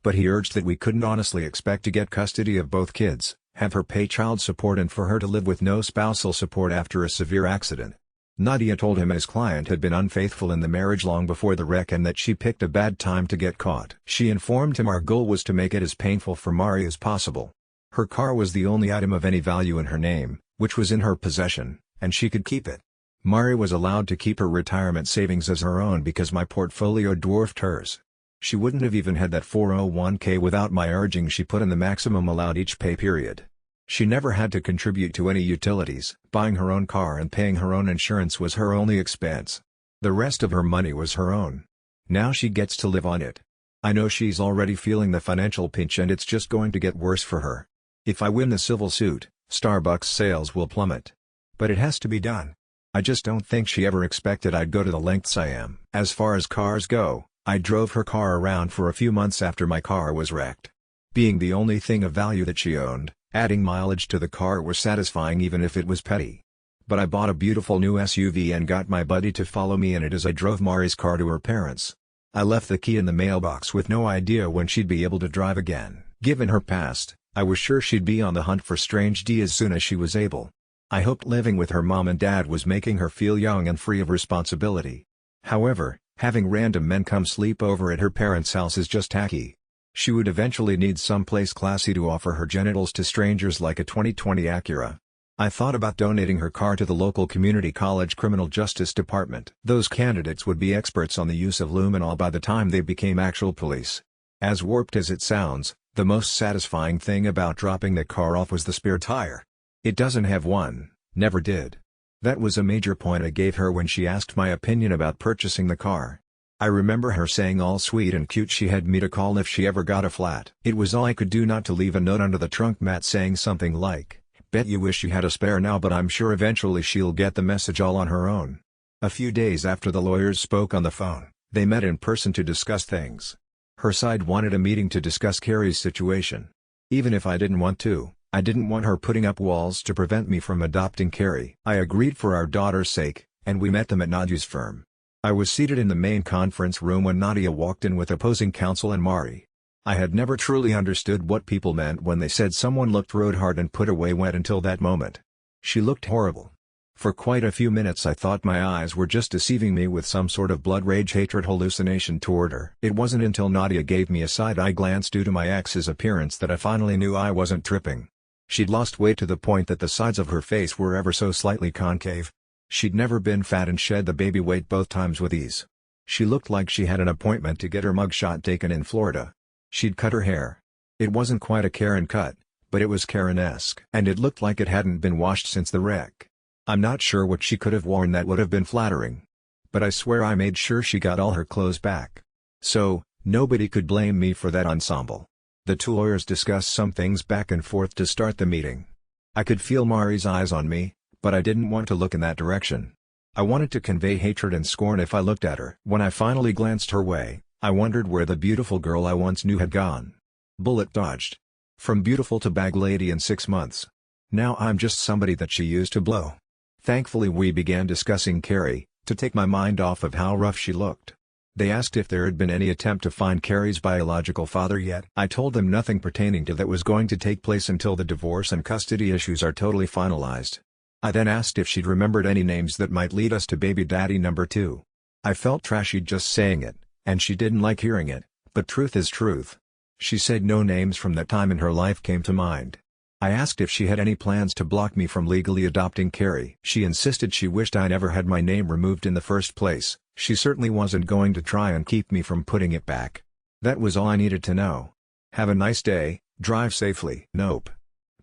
But he urged that we couldn't honestly expect to get custody of both kids, have her pay child support and for her to live with no spousal support after a severe accident. Nadia told him his client had been unfaithful in the marriage long before the wreck and that she picked a bad time to get caught. She informed him our goal was to make it as painful for Mari as possible. Her car was the only item of any value in her name, which was in her possession, and she could keep it. Mari was allowed to keep her retirement savings as her own because my portfolio dwarfed hers. She wouldn't have even had that 401k without my urging she put in the maximum allowed each pay period. She never had to contribute to any utilities. Buying her own car and paying her own insurance was her only expense. The rest of her money was her own. Now she gets to live on it. I know she's already feeling the financial pinch and it's just going to get worse for her. If I win the civil suit, Starbucks sales will plummet. But it has to be done. I just don't think she ever expected I'd go to the lengths I am. As far as cars go, I drove her car around for a few months after my car was wrecked. Being the only thing of value that she owned, adding mileage to the car was satisfying even if it was petty. But I bought a beautiful new SUV and got my buddy to follow me in it as I drove Mari's car to her parents'. I left the key in the mailbox with no idea when she'd be able to drive again. Given her past, I was sure she'd be on the hunt for strange D as soon as she was able. I hoped living with her mom and dad was making her feel young and free of responsibility. However, having random men come sleep over at her parents' house is just tacky. She would eventually need someplace classy to offer her genitals to strangers like a 2020 Acura. I thought about donating her car to the local community college criminal justice department. Those candidates would be experts on the use of luminol by the time they became actual police. As warped as it sounds, the most satisfying thing about dropping the car off was the spare tire. It doesn't have one, never did. That was a major point I gave her when she asked my opinion about purchasing the car. I remember her saying all sweet and cute she had me to call if she ever got a flat. It was all I could do not to leave a note under the trunk mat saying something like, "Bet you wish you had a spare now but I'm sure eventually she'll get the message all on her own." A few days after the lawyers spoke on the phone, they met in person to discuss things. Her side wanted a meeting to discuss Carrie's situation. Even if I didn't want to, I didn't want her putting up walls to prevent me from adopting Carrie. I agreed for our daughter's sake, and we met them at Nadia's firm. I was seated in the main conference room when Nadia walked in with opposing counsel and Mari. I had never truly understood what people meant when they said someone looked rode hard and put away wet until that moment. She looked horrible. For quite a few minutes I thought my eyes were just deceiving me with some sort of blood rage hatred hallucination toward her. It wasn't until Nadia gave me a side-eye glance due to my ex's appearance that I finally knew I wasn't tripping. She'd lost weight to the point that the sides of her face were ever so slightly concave. She'd never been fat and shed the baby weight both times with ease. She looked like she had an appointment to get her mugshot taken in Florida. She'd cut her hair. It wasn't quite a Karen cut, but it was Karen-esque. And it looked like it hadn't been washed since the wreck. I'm not sure what she could have worn that would have been flattering. But I swear I made sure she got all her clothes back. So, nobody could blame me for that ensemble. The two lawyers discussed some things back and forth to start the meeting. I could feel Mari's eyes on me, but I didn't want to look in that direction. I wanted to convey hatred and scorn if I looked at her. When I finally glanced her way, I wondered where the beautiful girl I once knew had gone. Bullet dodged. From beautiful to bag lady in 6 months. Now I'm just somebody that she used to blow. Thankfully we began discussing Carrie, to take my mind off of how rough she looked. They asked if there had been any attempt to find Carrie's biological father yet. I told them nothing pertaining to that was going to take place until the divorce and custody issues are totally finalized. I then asked if she'd remembered any names that might lead us to baby daddy number 2. I felt trashy just saying it, and she didn't like hearing it, but truth is truth. She said no names from that time in her life came to mind. I asked if she had any plans to block me from legally adopting Carrie. She insisted she wished I never had my name removed in the first place. She certainly wasn't going to try and keep me from putting it back. That was all I needed to know. Have a nice day, drive safely. Nope.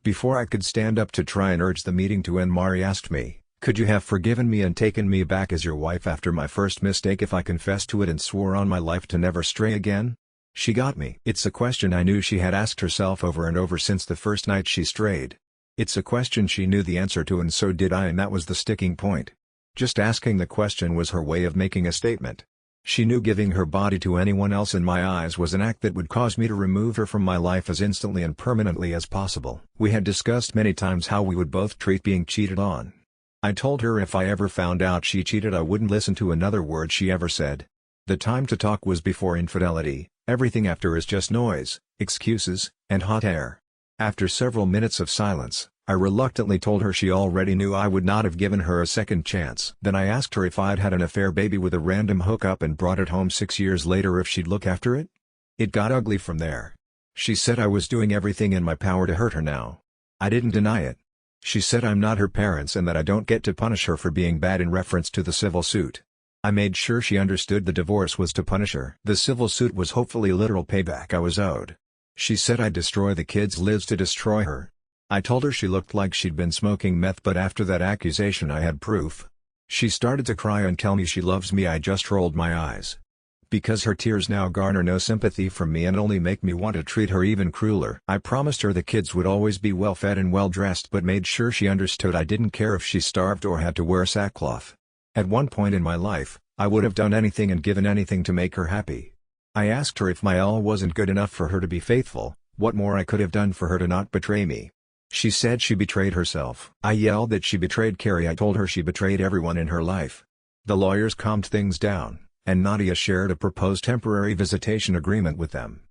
Before I could stand up to try and urge the meeting to end, Mari asked me, "Could you have forgiven me and taken me back as your wife after my first mistake if I confessed to it and swore on my life to never stray again?" She got me. It's a question I knew she had asked herself over and over since the first night she strayed. It's a question she knew the answer to, and so did I, and that was the sticking point. Just asking the question was her way of making a statement. She knew giving her body to anyone else in my eyes was an act that would cause me to remove her from my life as instantly and permanently as possible. We had discussed many times how we would both treat being cheated on. I told her if I ever found out she cheated I wouldn't listen to another word she ever said. The time to talk was before infidelity. Everything after is just noise, excuses, and hot air. After several minutes of silence, I reluctantly told her she already knew I would not have given her a second chance. Then I asked her if I'd had an affair baby with a random hookup and brought it home 6 years later if she'd look after it. It got ugly from there. She said I was doing everything in my power to hurt her now. I didn't deny it. She said I'm not her parents and that I don't get to punish her for being bad in reference to the civil suit. I made sure she understood the divorce was to punish her. The civil suit was hopefully literal payback I was owed. She said I'd destroy the kids' lives to destroy her. I told her she looked like she'd been smoking meth, but after that accusation I had proof. She started to cry and tell me she loves me. I just rolled my eyes. Because her tears now garner no sympathy from me and only make me want to treat her even crueler. I promised her the kids would always be well fed and well dressed, but made sure she understood I didn't care if she starved or had to wear sackcloth. At one point in my life, I would have done anything and given anything to make her happy. I asked her if my all wasn't good enough for her to be faithful, what more I could have done for her to not betray me. She said she betrayed herself. I yelled that she betrayed Carrie. I told her she betrayed everyone in her life. The lawyers calmed things down, and Nadia shared a proposed temporary visitation agreement with them.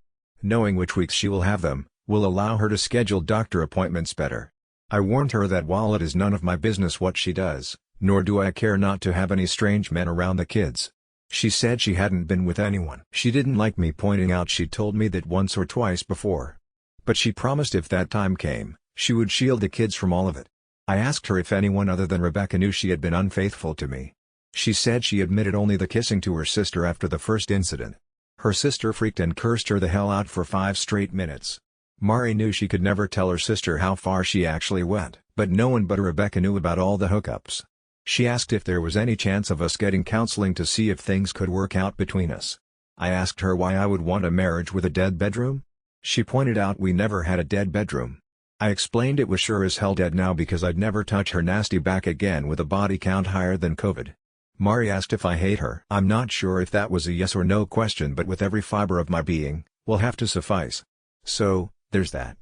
Knowing which weeks she will have them, will allow her to schedule doctor appointments better. I warned her that while it is none of my business what she does, nor do I care not to have any strange men around the kids. She said she hadn't been with anyone. She didn't like me pointing out she'd told me that once or twice before. But she promised if that time came, she would shield the kids from all of it. I asked her if anyone other than Rebecca knew she had been unfaithful to me. She said she admitted only the kissing to her sister after the first incident. Her sister freaked and cursed her the hell out for 5 straight minutes. Mari knew she could never tell her sister how far she actually went, but no one but Rebecca knew about all the hookups. She asked if there was any chance of us getting counseling to see if things could work out between us. I asked her why I would want a marriage with a dead bedroom. She pointed out we never had a dead bedroom. I explained it was sure as hell dead now because I'd never touch her nasty back again with a body count higher than COVID. Mari asked if I hate her. I'm not sure if that was a yes or no question, but with every fiber of my being, will have to suffice. So, there's that.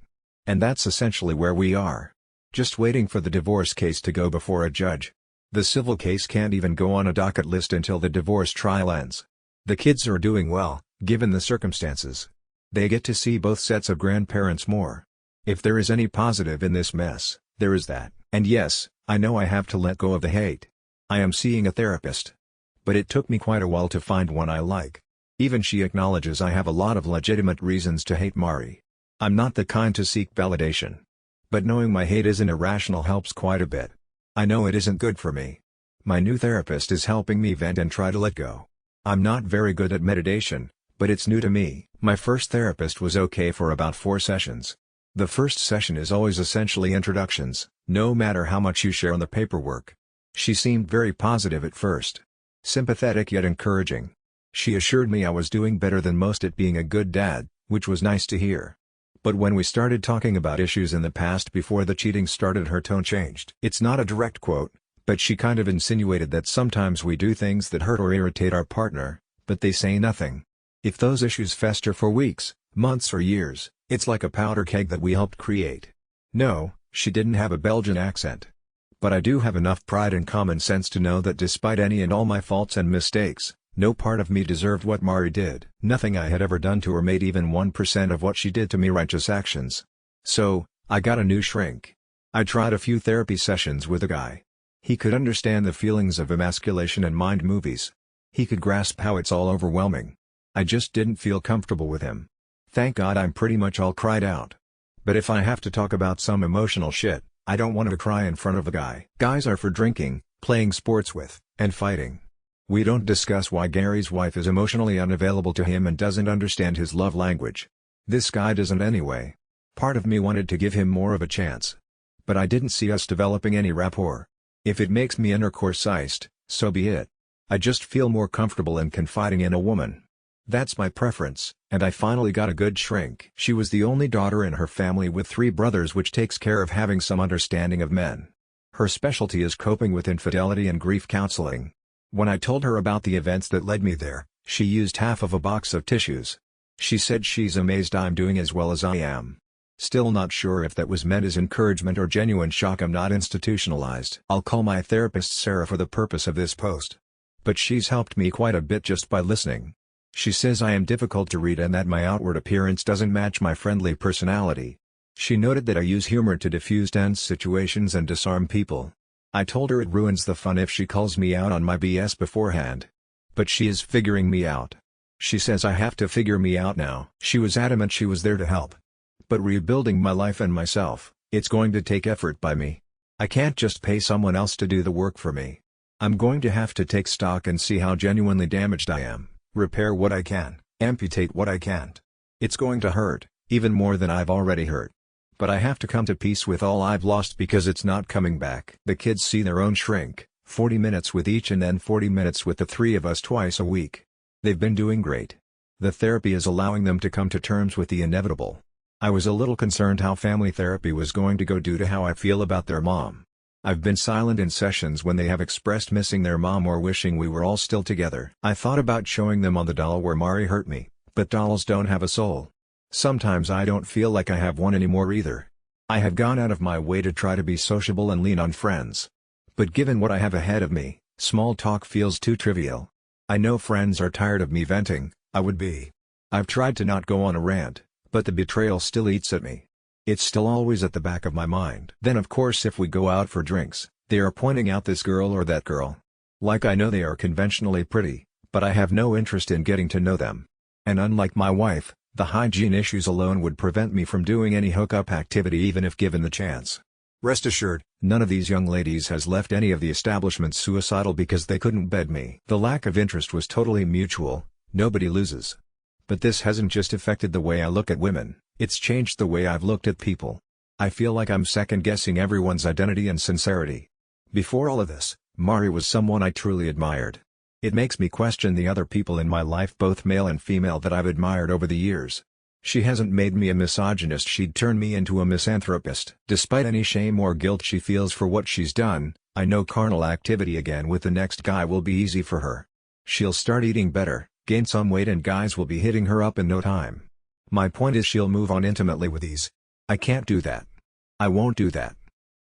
And that's essentially where we are. Just waiting for the divorce case to go before a judge. The civil case can't even go on a docket list until the divorce trial ends. The kids are doing well, given the circumstances. They get to see both sets of grandparents more. If there is any positive in this mess, there is that. And yes, I know I have to let go of the hate. I am seeing a therapist. But it took me quite a while to find one I like. Even she acknowledges I have a lot of legitimate reasons to hate Mari. I'm not the kind to seek validation. But knowing my hate isn't irrational helps quite a bit. I know it isn't good for me. My new therapist is helping me vent and try to let go. I'm not very good at meditation, but it's new to me. My first therapist was okay for about 4 sessions. The first session is always essentially introductions, no matter how much you share on the paperwork. She seemed very positive at first. Sympathetic yet encouraging. She assured me I was doing better than most at being a good dad, which was nice to hear. But when we started talking about issues in the past before the cheating started, her tone changed. It's not a direct quote, But she kind of insinuated that sometimes we do things that hurt or irritate our partner, but they say nothing. If those issues fester for weeks, months or years, it's like a powder keg that we helped create. No, she didn't have a Belgian accent. But I do have enough pride and common sense to know that despite any and all my faults and mistakes, no part of me deserved what Mari did. Nothing I had ever done to her made even 1% of what she did to me righteous actions. So, I got a new shrink. I tried a few therapy sessions with a guy. He could understand the feelings of emasculation and mind movies. He could grasp how it's all overwhelming. I just didn't feel comfortable with him. Thank God I'm pretty much all cried out. But if I have to talk about some emotional shit, I don't want to cry in front of a guy. Guys are for drinking, playing sports with, and fighting. We don't discuss why Gary's wife is emotionally unavailable to him and doesn't understand his love language. This guy doesn't anyway. Part of me wanted to give him more of a chance. But I didn't see us developing any rapport. If it makes me intercourse-iced, so be it. I just feel more comfortable in confiding in a woman. That's my preference, and I finally got a good shrink. She was the only daughter in her family with 3 brothers, which takes care of having some understanding of men. Her specialty is coping with infidelity and grief counseling. When I told her about the events that led me there, she used half of a box of tissues. She said she's amazed I'm doing as well as I am. Still not sure if that was meant as encouragement or genuine shock I'm not institutionalized. I'll call my therapist Sarah for the purpose of this post. But she's helped me quite a bit just by listening. She says I am difficult to read and that my outward appearance doesn't match my friendly personality. She noted that I use humor to diffuse tense situations and disarm people. I told her it ruins the fun if she calls me out on my BS beforehand. But she is figuring me out. She says I have to figure me out now. She was adamant she was there to help. But rebuilding my life and myself, it's going to take effort by me. I can't just pay someone else to do the work for me. I'm going to have to take stock and see how genuinely damaged I am, repair what I can, amputate what I can't. It's going to hurt, even more than I've already hurt. But I have to come to peace with all I've lost because it's not coming back. The kids see their own shrink, 40 minutes with each and then 40 minutes with the 3 of us twice a week. They've been doing great. The therapy is allowing them to come to terms with the inevitable. I was a little concerned how family therapy was going to go due to how I feel about their mom. I've been silent in sessions when they have expressed missing their mom or wishing we were all still together. I thought about showing them on the doll where Mari hurt me, but dolls don't have a soul. Sometimes I don't feel like I have one anymore either. I have gone out of my way to try to be sociable and lean on friends. But given what I have ahead of me, small talk feels too trivial. I know friends are tired of me venting, I would be. I've tried to not go on a rant, but the betrayal still eats at me. It's still always at the back of my mind. Then of course if we go out for drinks, they are pointing out this girl or that girl. Like I know they are conventionally pretty, but I have no interest in getting to know them. And unlike my wife, the hygiene issues alone would prevent me from doing any hookup activity even if given the chance. Rest assured, none of these young ladies has left any of the establishments suicidal because they couldn't bed me. The lack of interest was totally mutual, nobody loses. But this hasn't just affected the way I look at women, it's changed the way I've looked at people. I feel like I'm second-guessing everyone's identity and sincerity. Before all of this, Mari was someone I truly admired. It makes me question the other people in my life, both male and female, that I've admired over the years. She hasn't made me a misogynist, she'd turn me into a misanthropist. Despite any shame or guilt she feels for what she's done, I know carnal activity again with the next guy will be easy for her. She'll start eating better, gain some weight, and guys will be hitting her up in no time. My point is she'll move on intimately with ease. I can't do that. I won't do that.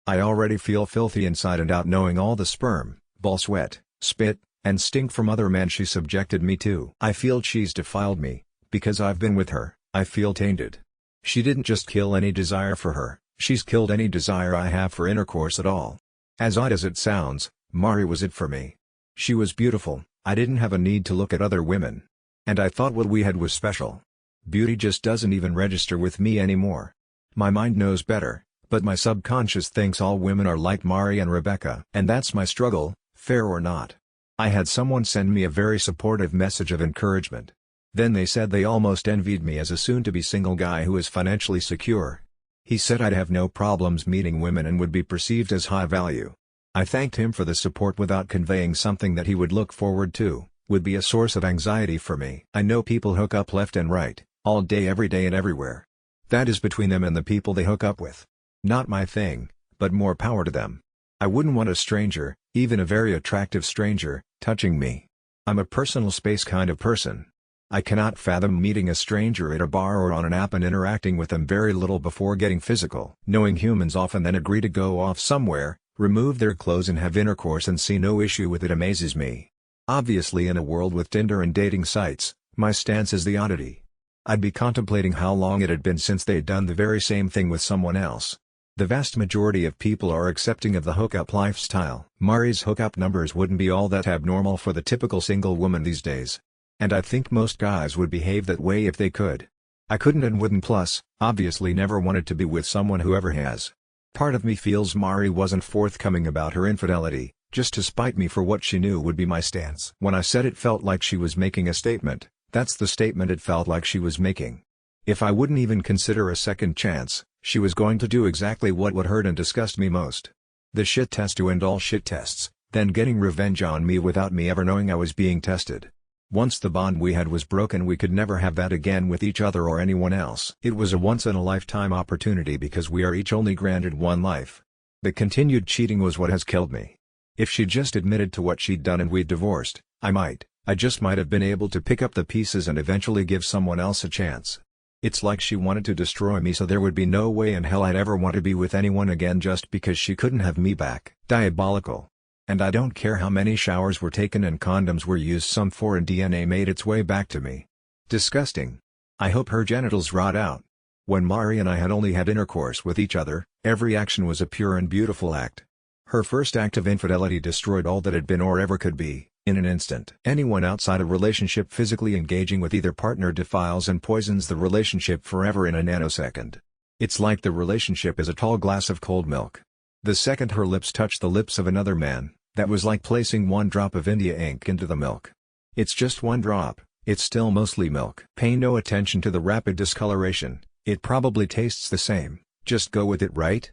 I already feel filthy inside and out knowing all the sperm, ball sweat, spit, and stink from other men she subjected me to. I feel she's defiled me, because I've been with her, I feel tainted. She didn't just kill any desire for her, she's killed any desire I have for intercourse at all. As odd as it sounds, Mari was it for me. She was beautiful, I didn't have a need to look at other women. And I thought what we had was special. Beauty just doesn't even register with me anymore. My mind knows better, but my subconscious thinks all women are like Mari and Rebecca. And that's my struggle, fair or not. I had someone send me a very supportive message of encouragement. Then they said they almost envied me as a soon-to-be single guy who is financially secure. He said I'd have no problems meeting women and would be perceived as high value. I thanked him for the support without conveying something that he would look forward to, would be a source of anxiety for me. I know people hook up left and right, all day every day and everywhere. That is between them and the people they hook up with. Not my thing, but more power to them. I wouldn't want a stranger, Even a very attractive stranger, touching me. I'm a personal space kind of person. I cannot fathom meeting a stranger at a bar or on an app and interacting with them very little before getting physical. Knowing humans often then agree to go off somewhere, remove their clothes and have intercourse and see no issue with it amazes me. Obviously, in a world with Tinder and dating sites, my stance is the oddity. I'd be contemplating how long it had been since they'd done the very same thing with someone else. The vast majority of people are accepting of the hookup lifestyle. Mari's hookup numbers wouldn't be all that abnormal for the typical single woman these days. And I think most guys would behave that way if they could. I couldn't and wouldn't, plus, obviously never wanted to be with someone who ever has. Part of me feels Mari wasn't forthcoming about her infidelity, just to spite me for what she knew would be my stance. When I said it felt like she was making a statement, that's the statement it felt like she was making. If I wouldn't even consider a second chance, she was going to do exactly what would hurt and disgust me most. The shit test to end all shit tests, then getting revenge on me without me ever knowing I was being tested. Once the bond we had was broken, we could never have that again with each other or anyone else. It was a once-in-a-lifetime opportunity because we are each only granted one life. The continued cheating was what has killed me. If she just admitted to what she'd done and we'd divorced, I just might have been able to pick up the pieces and eventually give someone else a chance. It's like she wanted to destroy me so there would be no way in hell I'd ever want to be with anyone again just because she couldn't have me back. Diabolical. And I don't care how many showers were taken and condoms were used, some foreign DNA made its way back to me. Disgusting. I hope her genitals rot out. When Mari and I had only had intercourse with each other, every action was a pure and beautiful act. Her first act of infidelity destroyed all that had been or ever could be, in an instant. Anyone outside a relationship physically engaging with either partner defiles and poisons the relationship forever in a nanosecond. It's like the relationship is a tall glass of cold milk. The second her lips touch the lips of another man, that was like placing one drop of India ink into the milk. It's just one drop, it's still mostly milk. Pay no attention to the rapid discoloration, it probably tastes the same, just go with it, right?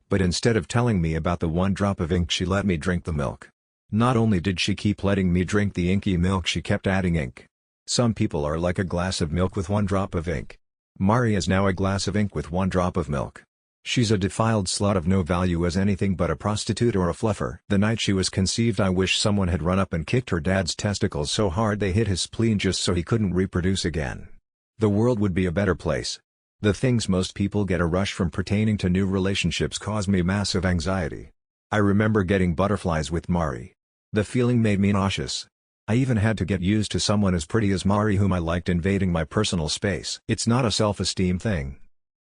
But instead of telling me about the one drop of ink, she let me drink the milk. Not only did she keep letting me drink the inky milk, she kept adding ink. Some people are like a glass of milk with one drop of ink. Mari is now a glass of ink with one drop of milk. She's a defiled slut of no value as anything but a prostitute or a fluffer. The night she was conceived, I wish someone had run up and kicked her dad's testicles so hard they hit his spleen just so he couldn't reproduce again. The world would be a better place. The things most people get a rush from pertaining to new relationships cause me massive anxiety. I remember getting butterflies with Mari. The feeling made me nauseous. I even had to get used to someone as pretty as Mari whom I liked invading my personal space. It's not a self-esteem thing.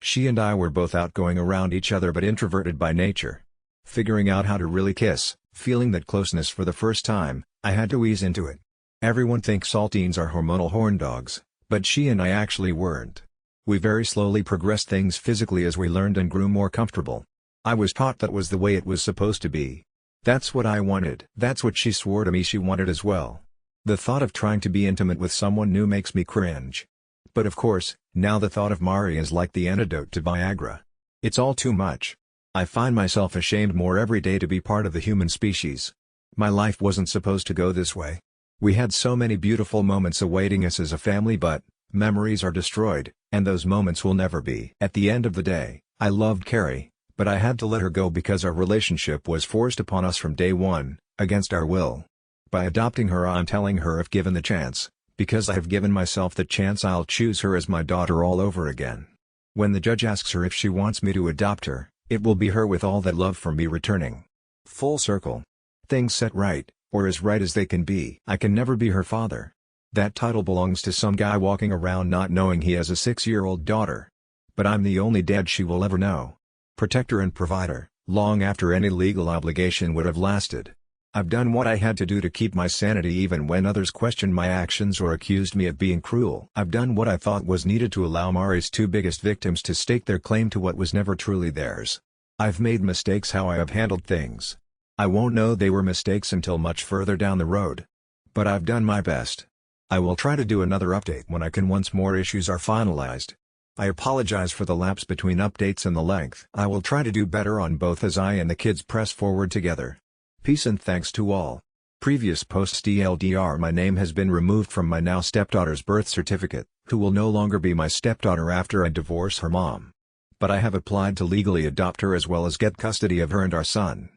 She and I were both outgoing around each other but introverted by nature. Figuring out how to really kiss, feeling that closeness for the first time, I had to ease into it. Everyone thinks saltines are hormonal horn dogs, but she and I actually weren't. We very slowly progressed things physically as we learned and grew more comfortable. I was taught that was the way it was supposed to be. That's what I wanted. That's what she swore to me she wanted as well. The thought of trying to be intimate with someone new makes me cringe. But of course, now the thought of Mari is like the antidote to Viagra. It's all too much. I find myself ashamed more every day to be part of the human species. My life wasn't supposed to go this way. We had so many beautiful moments awaiting us as a family, but memories are destroyed, and those moments will never be. At the end of the day, I loved Carrie, but I had to let her go because our relationship was forced upon us from day one, against our will. By adopting her, I'm telling her if given the chance, because I have given myself the chance, I'll choose her as my daughter all over again. When the judge asks her if she wants me to adopt her, it will be her with all that love for me returning. Full circle. Things set right, or as right as they can be. I can never be her father. That title belongs to some guy walking around not knowing he has a 6-year-old daughter. But I'm the only dad she will ever know. Protector and provider, long after any legal obligation would have lasted. I've done what I had to do to keep my sanity even when others questioned my actions or accused me of being cruel. I've done what I thought was needed to allow Mari's two biggest victims to stake their claim to what was never truly theirs. I've made mistakes how I have handled things. I won't know they were mistakes until much further down the road. But I've done my best. I will try to do another update when I can once more issues are finalized. I apologize for the lapse between updates and the length. I will try to do better on both as I and the kids press forward together. Peace and thanks to all. Previous posts TLDR, my name has been removed from my now stepdaughter's birth certificate, who will no longer be my stepdaughter after I divorce her mom. But I have applied to legally adopt her as well as get custody of her and our son.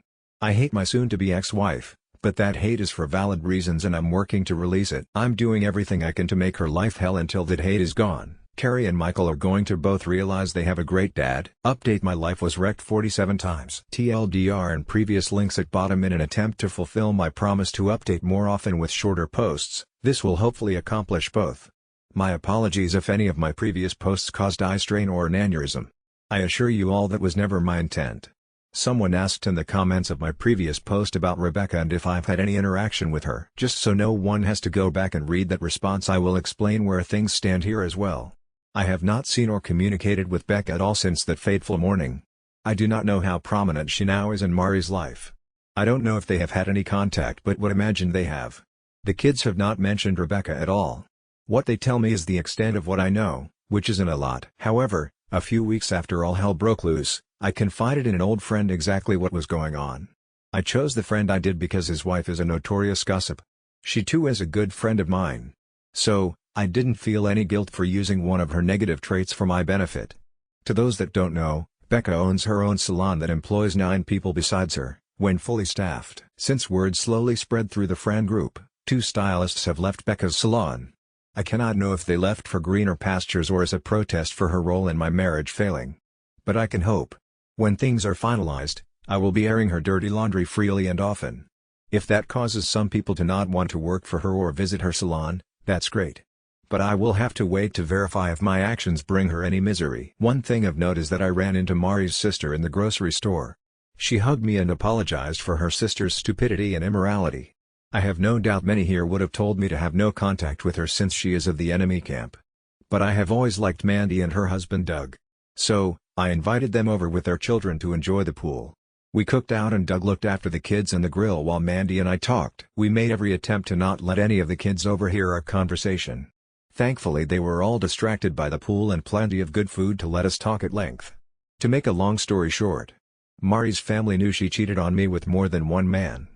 I hate my soon-to-be ex-wife, but that hate is for valid reasons and I'm working to release it. I'm doing everything I can to make her life hell until that hate is gone. Carrie and Michael are going to both realize they have a great dad. Update: my life was wrecked 47 times. TLDR and previous links at bottom. In an attempt to fulfill my promise to update more often with shorter posts, this will hopefully accomplish both. My apologies if any of my previous posts caused eye strain or an aneurysm. I assure you all that was never my intent. Someone asked in the comments of my previous post about Rebecca and if I've had any interaction with her. Just so no one has to go back and read that response, I will explain where things stand here as well. I have not seen or communicated with Becca at all since that fateful morning. I do not know how prominent she now is in Mari's life. I don't know if they have had any contact, but would imagine they have. The kids have not mentioned Rebecca at all. What they tell me is the extent of what I know, which isn't a lot. However, a few weeks after all hell broke loose, I confided in an old friend exactly what was going on. I chose the friend I did because his wife is a notorious gossip. She too is a good friend of mine. So, I didn't feel any guilt for using one of her negative traits for my benefit. To those that don't know, Becca owns her own salon that employs 9 people besides her, when fully staffed. Since word slowly spread through the friend group, 2 stylists have left Becca's salon. I cannot know if they left for greener pastures or as a protest for her role in my marriage failing. But I can hope. When things are finalized, I will be airing her dirty laundry freely and often. If that causes some people to not want to work for her or visit her salon, that's great. But I will have to wait to verify if my actions bring her any misery. One thing of note is that I ran into Mari's sister in the grocery store. She hugged me and apologized for her sister's stupidity and immorality. I have no doubt many here would have told me to have no contact with her since she is of the enemy camp. But I have always liked Mandy and her husband Doug. So, I invited them over with their children to enjoy the pool. We cooked out and Doug looked after the kids and the grill while Mandy and I talked. We made every attempt to not let any of the kids overhear our conversation. Thankfully they were all distracted by the pool and plenty of good food to let us talk at length. To make a long story short, Mari's family knew she cheated on me with more than one man.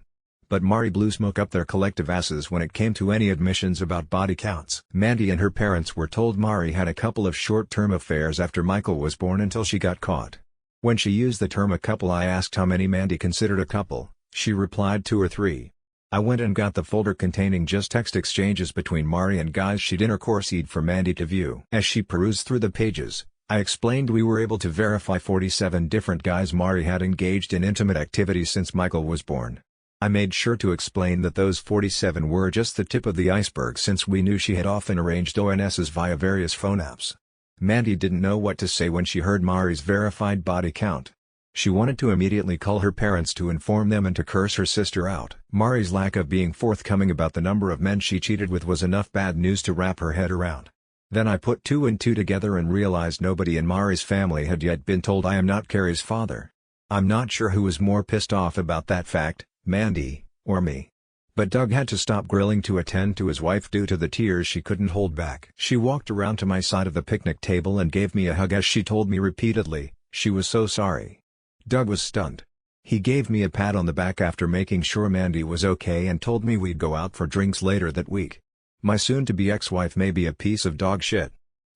But Mari blew smoke up their collective asses when it came to any admissions about body counts. Mandy and her parents were told Mari had a couple of short-term affairs after Michael was born until she got caught. When she used the term a couple, I asked how many Mandy considered a couple. She replied 2 or 3. I went and got the folder containing just text exchanges between Mari and guys she'd intercoursed for Mandy to view. As she perused through the pages, I explained we were able to verify 47 different guys Mari had engaged in intimate activities since Michael was born. I made sure to explain that those 47 were just the tip of the iceberg since we knew she had often arranged ONSs via various phone apps. Mandy didn't know what to say when she heard Mari's verified body count. She wanted to immediately call her parents to inform them and to curse her sister out. Mari's lack of being forthcoming about the number of men she cheated with was enough bad news to wrap her head around. Then I put 2 and 2 together and realized nobody in Mari's family had yet been told I am not Carrie's father. I'm not sure who was more pissed off about that fact, Mandy, or me. But Doug had to stop grilling to attend to his wife due to the tears she couldn't hold back. She walked around to my side of the picnic table and gave me a hug as she told me repeatedly, she was so sorry. Doug was stunned. He gave me a pat on the back after making sure Mandy was okay and told me we'd go out for drinks later that week. My soon-to-be ex-wife may be a piece of dog shit.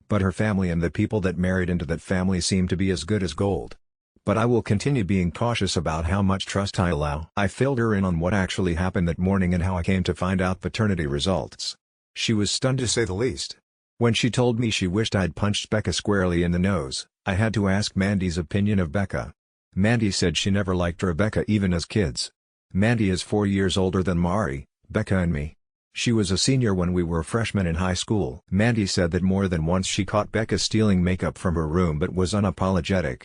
But her family and the people that married into that family seem to be as good as gold. But I will continue being cautious about how much trust I allow. I filled her in on what actually happened that morning and how I came to find out paternity results. She was stunned to say the least. When she told me she wished I'd punched Becca squarely in the nose, I had to ask Mandy's opinion of Becca. Mandy said she never liked Rebecca even as kids. Mandy is 4 years older than Mari, Becca and me. She was a senior when we were freshmen in high school. Mandy said that more than once she caught Becca stealing makeup from her room but was unapologetic.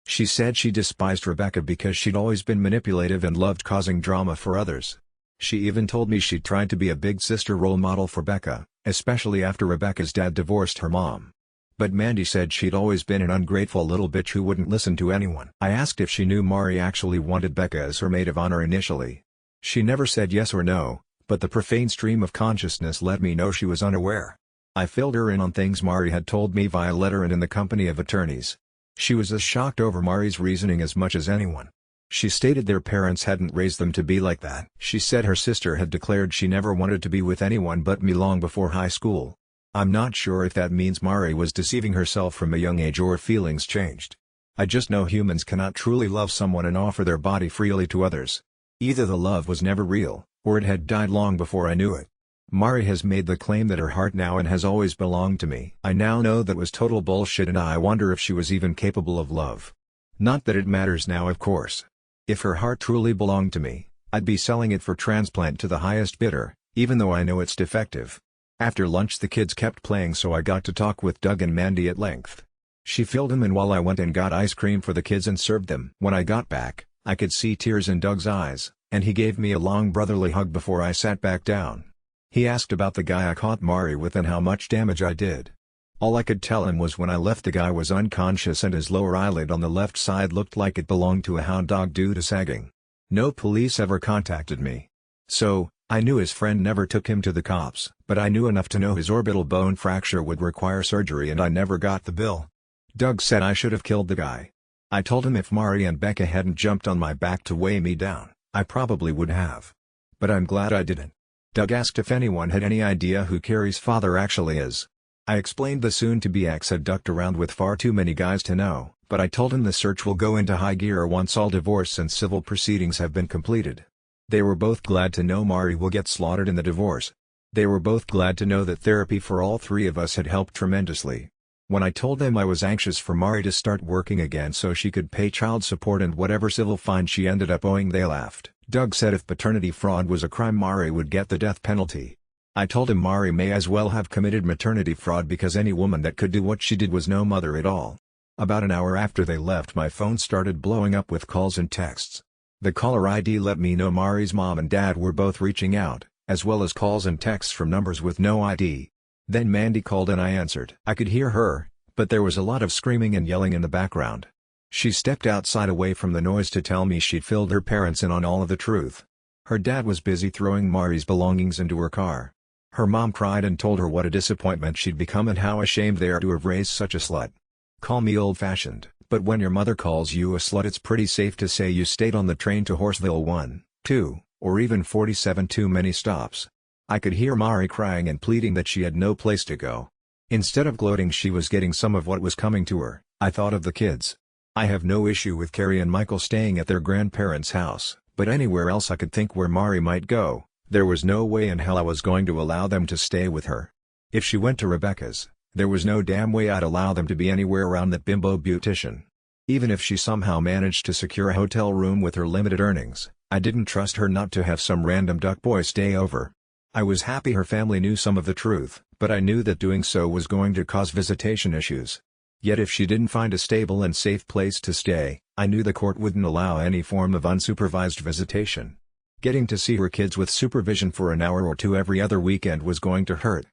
She said she despised Rebecca because she'd always been manipulative and loved causing drama for others. She even told me she tried to be a big sister role model for Becca, especially after Rebecca's dad divorced her mom. But Mandy said she'd always been an ungrateful little bitch who wouldn't listen to anyone. I asked if she knew Mari actually wanted Becca as her maid of honor initially. She never said yes or no, but the profane stream of consciousness let me know she was unaware. I filled her in on things Mari had told me via letter and in the company of attorneys. She was as shocked over Mari's reasoning as much as anyone. She stated their parents hadn't raised them to be like that. She said her sister had declared she never wanted to be with anyone but me long before high school. I'm not sure if that means Mari was deceiving herself from a young age or feelings changed. I just know humans cannot truly love someone and offer their body freely to others. Either the love was never real, or it had died long before I knew it. Mari has made the claim that her heart now and has always belonged to me. I now know that was total bullshit, and I wonder if she was even capable of love. Not that it matters now, of course. If her heart truly belonged to me, I'd be selling it for transplant to the highest bidder, even though I know it's defective. After lunch the kids kept playing, so I got to talk with Doug and Mandy at length. She filled him in while I went and got ice cream for the kids and served them. When I got back, I could see tears in Doug's eyes, and he gave me a long brotherly hug before I sat back down. He asked about the guy I caught Mari with and how much damage I did. All I could tell him was when I left the guy was unconscious and his lower eyelid on the left side looked like it belonged to a hound dog due to sagging. No police ever contacted me. So, I knew his friend never took him to the cops, but I knew enough to know his orbital bone fracture would require surgery and I never got the bill. Doug said I should have killed the guy. I told him if Mari and Becca hadn't jumped on my back to weigh me down, I probably would have. But I'm glad I didn't. Doug asked if anyone had any idea who Carrie's father actually is. I explained the soon-to-be ex had ducked around with far too many guys to know, but I told him the search will go into high gear once all divorce and civil proceedings have been completed. They were both glad to know Mari will get slaughtered in the divorce. They were both glad to know that therapy for all three of us had helped tremendously. When I told them I was anxious for Mari to start working again so she could pay child support and whatever civil fine she ended up owing, they laughed. Doug said if paternity fraud was a crime, Mari would get the death penalty. I told him Mari may as well have committed maternity fraud because any woman that could do what she did was no mother at all. About an hour after they left, my phone started blowing up with calls and texts. The caller ID let me know Mari's mom and dad were both reaching out, as well as calls and texts from numbers with no ID. Then Mandy called and I answered. I could hear her, but there was a lot of screaming and yelling in the background. She stepped outside away from the noise to tell me she'd filled her parents in on all of the truth. Her dad was busy throwing Mari's belongings into her car. Her mom cried and told her what a disappointment she'd become and how ashamed they are to have raised such a slut. Call me old-fashioned, but when your mother calls you a slut, it's pretty safe to say you stayed on the train to Horseville 1, 2, or even 47 too many stops. I could hear Mari crying and pleading that she had no place to go. Instead of gloating she was getting some of what was coming to her, I thought of the kids. I have no issue with Carrie and Michael staying at their grandparents' house, but anywhere else I could think where Mari might go, there was no way in hell I was going to allow them to stay with her. If she went to Rebecca's, there was no damn way I'd allow them to be anywhere around that bimbo beautician. Even if she somehow managed to secure a hotel room with her limited earnings, I didn't trust her not to have some random duck boy stay over. I was happy her family knew some of the truth, but I knew that doing so was going to cause visitation issues. Yet if she didn't find a stable and safe place to stay, I knew the court wouldn't allow any form of unsupervised visitation. Getting to see her kids with supervision for an hour or two every other weekend was going to hurt.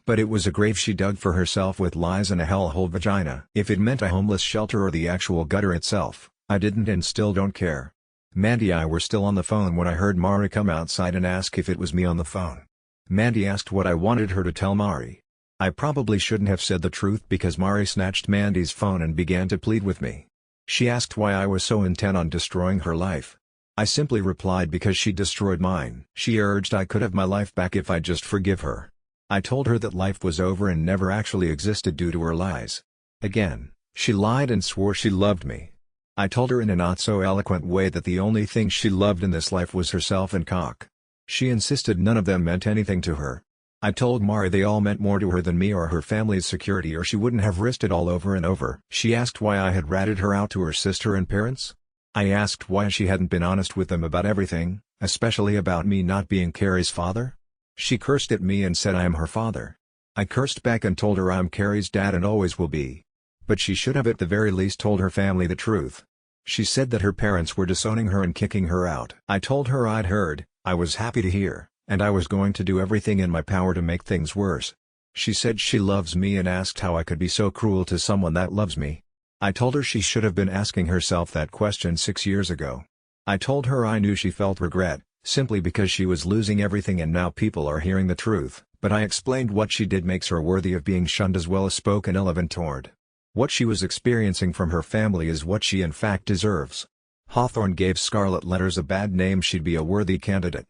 But it was a grave she dug for herself with lies and a hellhole vagina. If it meant a homeless shelter or the actual gutter itself, I didn't and still don't care. Mandy and I were still on the phone when I heard Mari come outside and ask if it was me on the phone. Mandy asked what I wanted her to tell Mari. I probably shouldn't have said the truth because Mari snatched Mandy's phone and began to plead with me. She asked why I was so intent on destroying her life. I simply replied because she destroyed mine. She urged I could have my life back if I'd just forgive her. I told her that life was over and never actually existed due to her lies. Again, she lied and swore she loved me. I told her in a not-so-eloquent way that the only thing she loved in this life was herself and cock. She insisted none of them meant anything to her. I told Mari they all meant more to her than me or her family's security, or she wouldn't have risked it all over and over. She asked why I had ratted her out to her sister and parents. I asked why she hadn't been honest with them about everything, especially about me not being Carrie's father. She cursed at me and said I am her father. I cursed back and told her I'm Carrie's dad and always will be. But she should have at the very least told her family the truth. She said that her parents were disowning her and kicking her out. I told her I'd heard, I was happy to hear, and I was going to do everything in my power to make things worse. She said she loves me and asked how I could be so cruel to someone that loves me. I told her she should have been asking herself that question 6 years ago. I told her I knew she felt regret, simply because she was losing everything and now people are hearing the truth, but I explained what she did makes her worthy of being shunned as well as spoken ill of and toward. What she was experiencing from her family is what she in fact deserves. Hawthorne gave Scarlet Letters a bad name. She'd be a worthy candidate.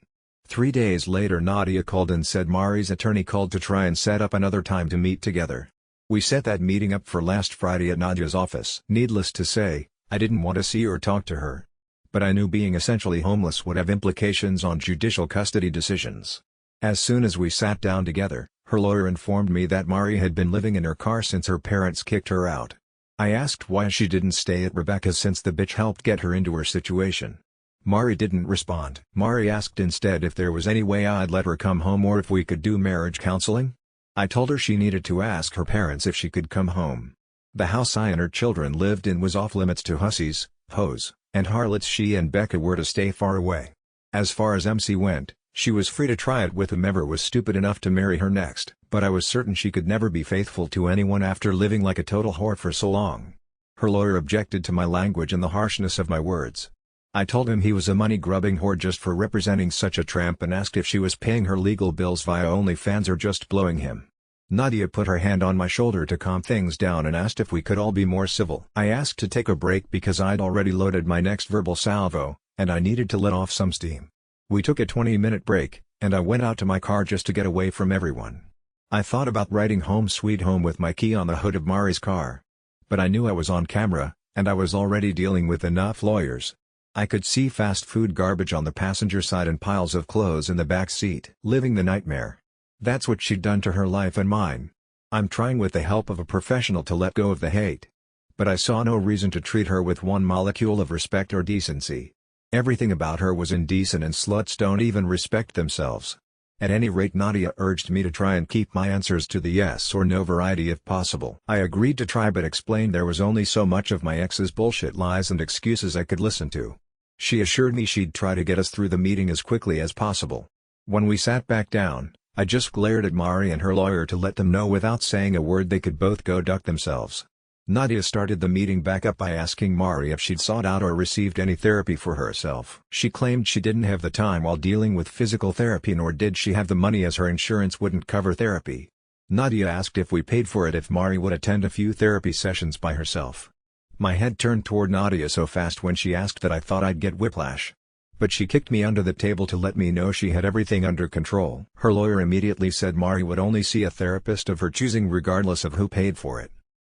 3 days later Nadia called and said Mari's attorney called to try and set up another time to meet together. We set that meeting up for last Friday at Nadia's office. Needless to say, I didn't want to see or talk to her. but I knew being essentially homeless would have implications on judicial custody decisions. As soon as we sat down together, her lawyer informed me that Mari had been living in her car since her parents kicked her out. I asked why she didn't stay at Rebecca's since the bitch helped get her into her situation. Mari didn't respond. Mari asked instead if there was any way I'd let her come home or if we could do marriage counseling. I told her she needed to ask her parents if she could come home. The house I and her children lived in was off limits to hussies, hoes, and harlots. She and Becca were to stay far away. As far as MC went, she was free to try it with whomever was stupid enough to marry her next, but I was certain she could never be faithful to anyone after living like a total whore for so long. Her lawyer objected to my language and the harshness of my words. I told him he was a money-grubbing whore just for representing such a tramp and asked if she was paying her legal bills via OnlyFans or just blowing him. Nadia put her hand on my shoulder to calm things down and asked if we could all be more civil. I asked to take a break because I'd already loaded my next verbal salvo, and I needed to let off some steam. We took a 20-minute break, and I went out to my car just to get away from everyone. I thought about writing "Home Sweet Home" with my key on the hood of Mari's car. But I knew I was on camera, and I was already dealing with enough lawyers. I could see fast food garbage on the passenger side and piles of clothes in the back seat. Living the nightmare. That's what she'd done to her life and mine. I'm trying with the help of a professional to let go of the hate. But I saw no reason to treat her with one molecule of respect or decency. Everything about her was indecent and sluts don't even respect themselves. At any rate, Nadia urged me to try and keep my answers to the yes or no variety if possible. I agreed to try but explained there was only so much of my ex's bullshit lies and excuses I could listen to. She assured me she'd try to get us through the meeting as quickly as possible. When we sat back down, I just glared at Mari and her lawyer to let them know without saying a word they could both go duck themselves. Nadia started the meeting back up by asking Mari if she'd sought out or received any therapy for herself. She claimed she didn't have the time while dealing with physical therapy, nor did she have the money as her insurance wouldn't cover therapy. Nadia asked if we paid for it if Mari would attend a few therapy sessions by herself. My head turned toward Nadia so fast when she asked that I thought I'd get whiplash. But she kicked me under the table to let me know she had everything under control. Her lawyer immediately said Mari would only see a therapist of her choosing regardless of who paid for it.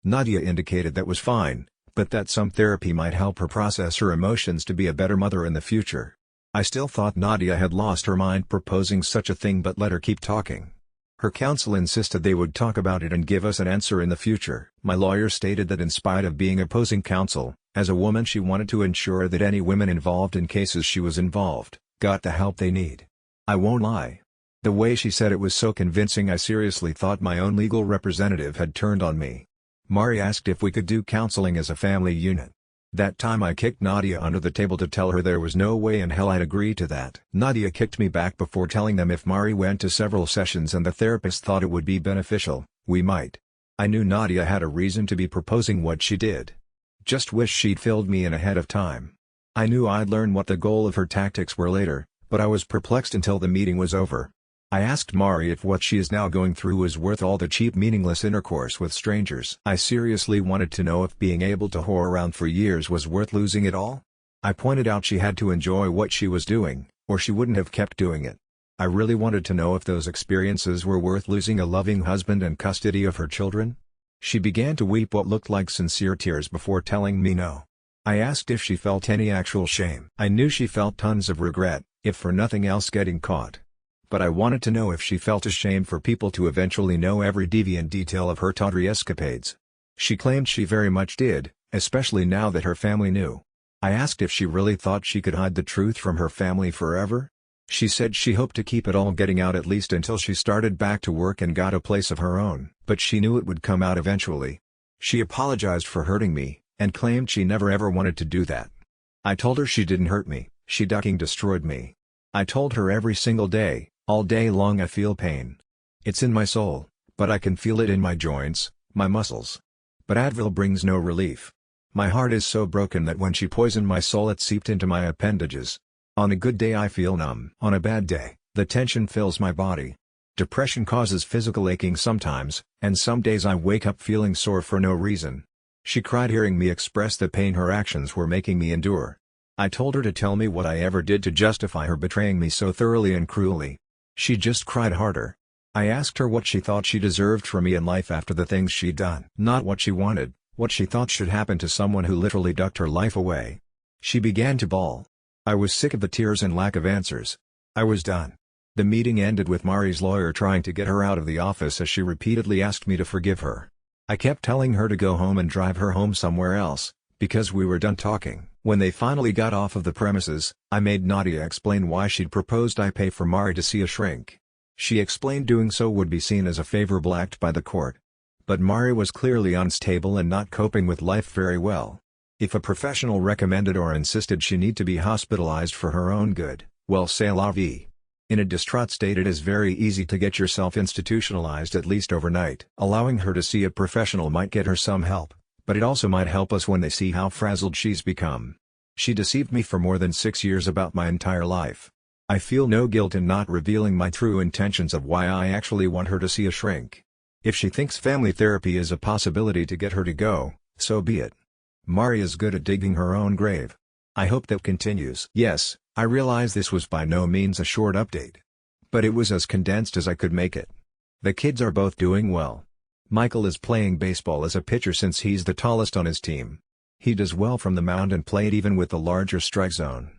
Nadia indicated that was fine, but that some therapy might help her process her emotions to be a better mother in the future. I still thought Nadia had lost her mind proposing such a thing, but let her keep talking. Her counsel insisted they would talk about it and give us an answer in the future. My lawyer stated that in spite of being opposing counsel, as a woman she wanted to ensure that any women involved in cases she was involved, got the help they need. I won't lie. The way she said it was so convincing I seriously thought my own legal representative had turned on me. Mari asked if we could do counseling as a family unit. That time I kicked Nadia under the table to tell her there was no way in hell I'd agree to that. Nadia kicked me back before telling them if Mari went to several sessions and the therapist thought it would be beneficial, we might. I knew Nadia had a reason to be proposing what she did. Just wish she'd filled me in ahead of time. I knew I'd learn what the goal of her tactics were later, but I was perplexed until the meeting was over. I asked Mari if what she is now going through was worth all the cheap, meaningless intercourse with strangers. I seriously wanted to know if being able to whore around for years was worth losing it all. I pointed out she had to enjoy what she was doing, or she wouldn't have kept doing it. I really wanted to know if those experiences were worth losing a loving husband and custody of her children. She began to weep what looked like sincere tears before telling me no. I asked if she felt any actual shame. I knew she felt tons of regret, if for nothing else getting caught. But I wanted to know if she felt ashamed for people to eventually know every deviant detail of her tawdry escapades. She claimed she very much did, especially now that her family knew. I asked if she really thought she could hide the truth from her family forever. She said she hoped to keep it all getting out at least until she started back to work and got a place of her own, but she knew it would come out eventually. She apologized for hurting me, and claimed she never ever wanted to do that. I told her she didn't hurt me, she fucking destroyed me. I told her every single day, all day long I feel pain. It's in my soul, but I can feel it in my joints, my muscles. But Advil brings no relief. My heart is so broken that when she poisoned my soul it seeped into my appendages. On a good day I feel numb. On a bad day, the tension fills my body. Depression causes physical aching sometimes, and some days I wake up feeling sore for no reason. She cried hearing me express the pain her actions were making me endure. I told her to tell me what I ever did to justify her betraying me so thoroughly and cruelly. She just cried harder. I asked her what she thought she deserved from me in life after the things she'd done. Not what she wanted, what she thought should happen to someone who literally ducked her life away. She began to bawl. I was sick of the tears and lack of answers. I was done. The meeting ended with Mari's lawyer trying to get her out of the office as she repeatedly asked me to forgive her. I kept telling her to go home and drive her home somewhere else, because we were done talking. When they finally got off of the premises, I made Nadia explain why she'd proposed I pay for Mari to see a shrink. She explained doing so would be seen as a favorable act by the court. But Mari was clearly unstable and not coping with life very well. If a professional recommended or insisted she need to be hospitalized for her own good, well, c'est la vie. In a distraught state, it is very easy to get yourself institutionalized at least overnight. Allowing her to see a professional might get her some help, but it also might help us when they see how frazzled she's become. She deceived me for more than 6 years about my entire life. I feel no guilt in not revealing my true intentions of why I actually want her to see a shrink. If she thinks family therapy is a possibility to get her to go, so be it. Mari is good at digging her own grave. I hope that continues. Yes, I realize this was by no means a short update. But it was as condensed as I could make it. The kids are both doing well. Michael is playing baseball as a pitcher since he's the tallest on his team. He does well from the mound and played even with the larger strike zone.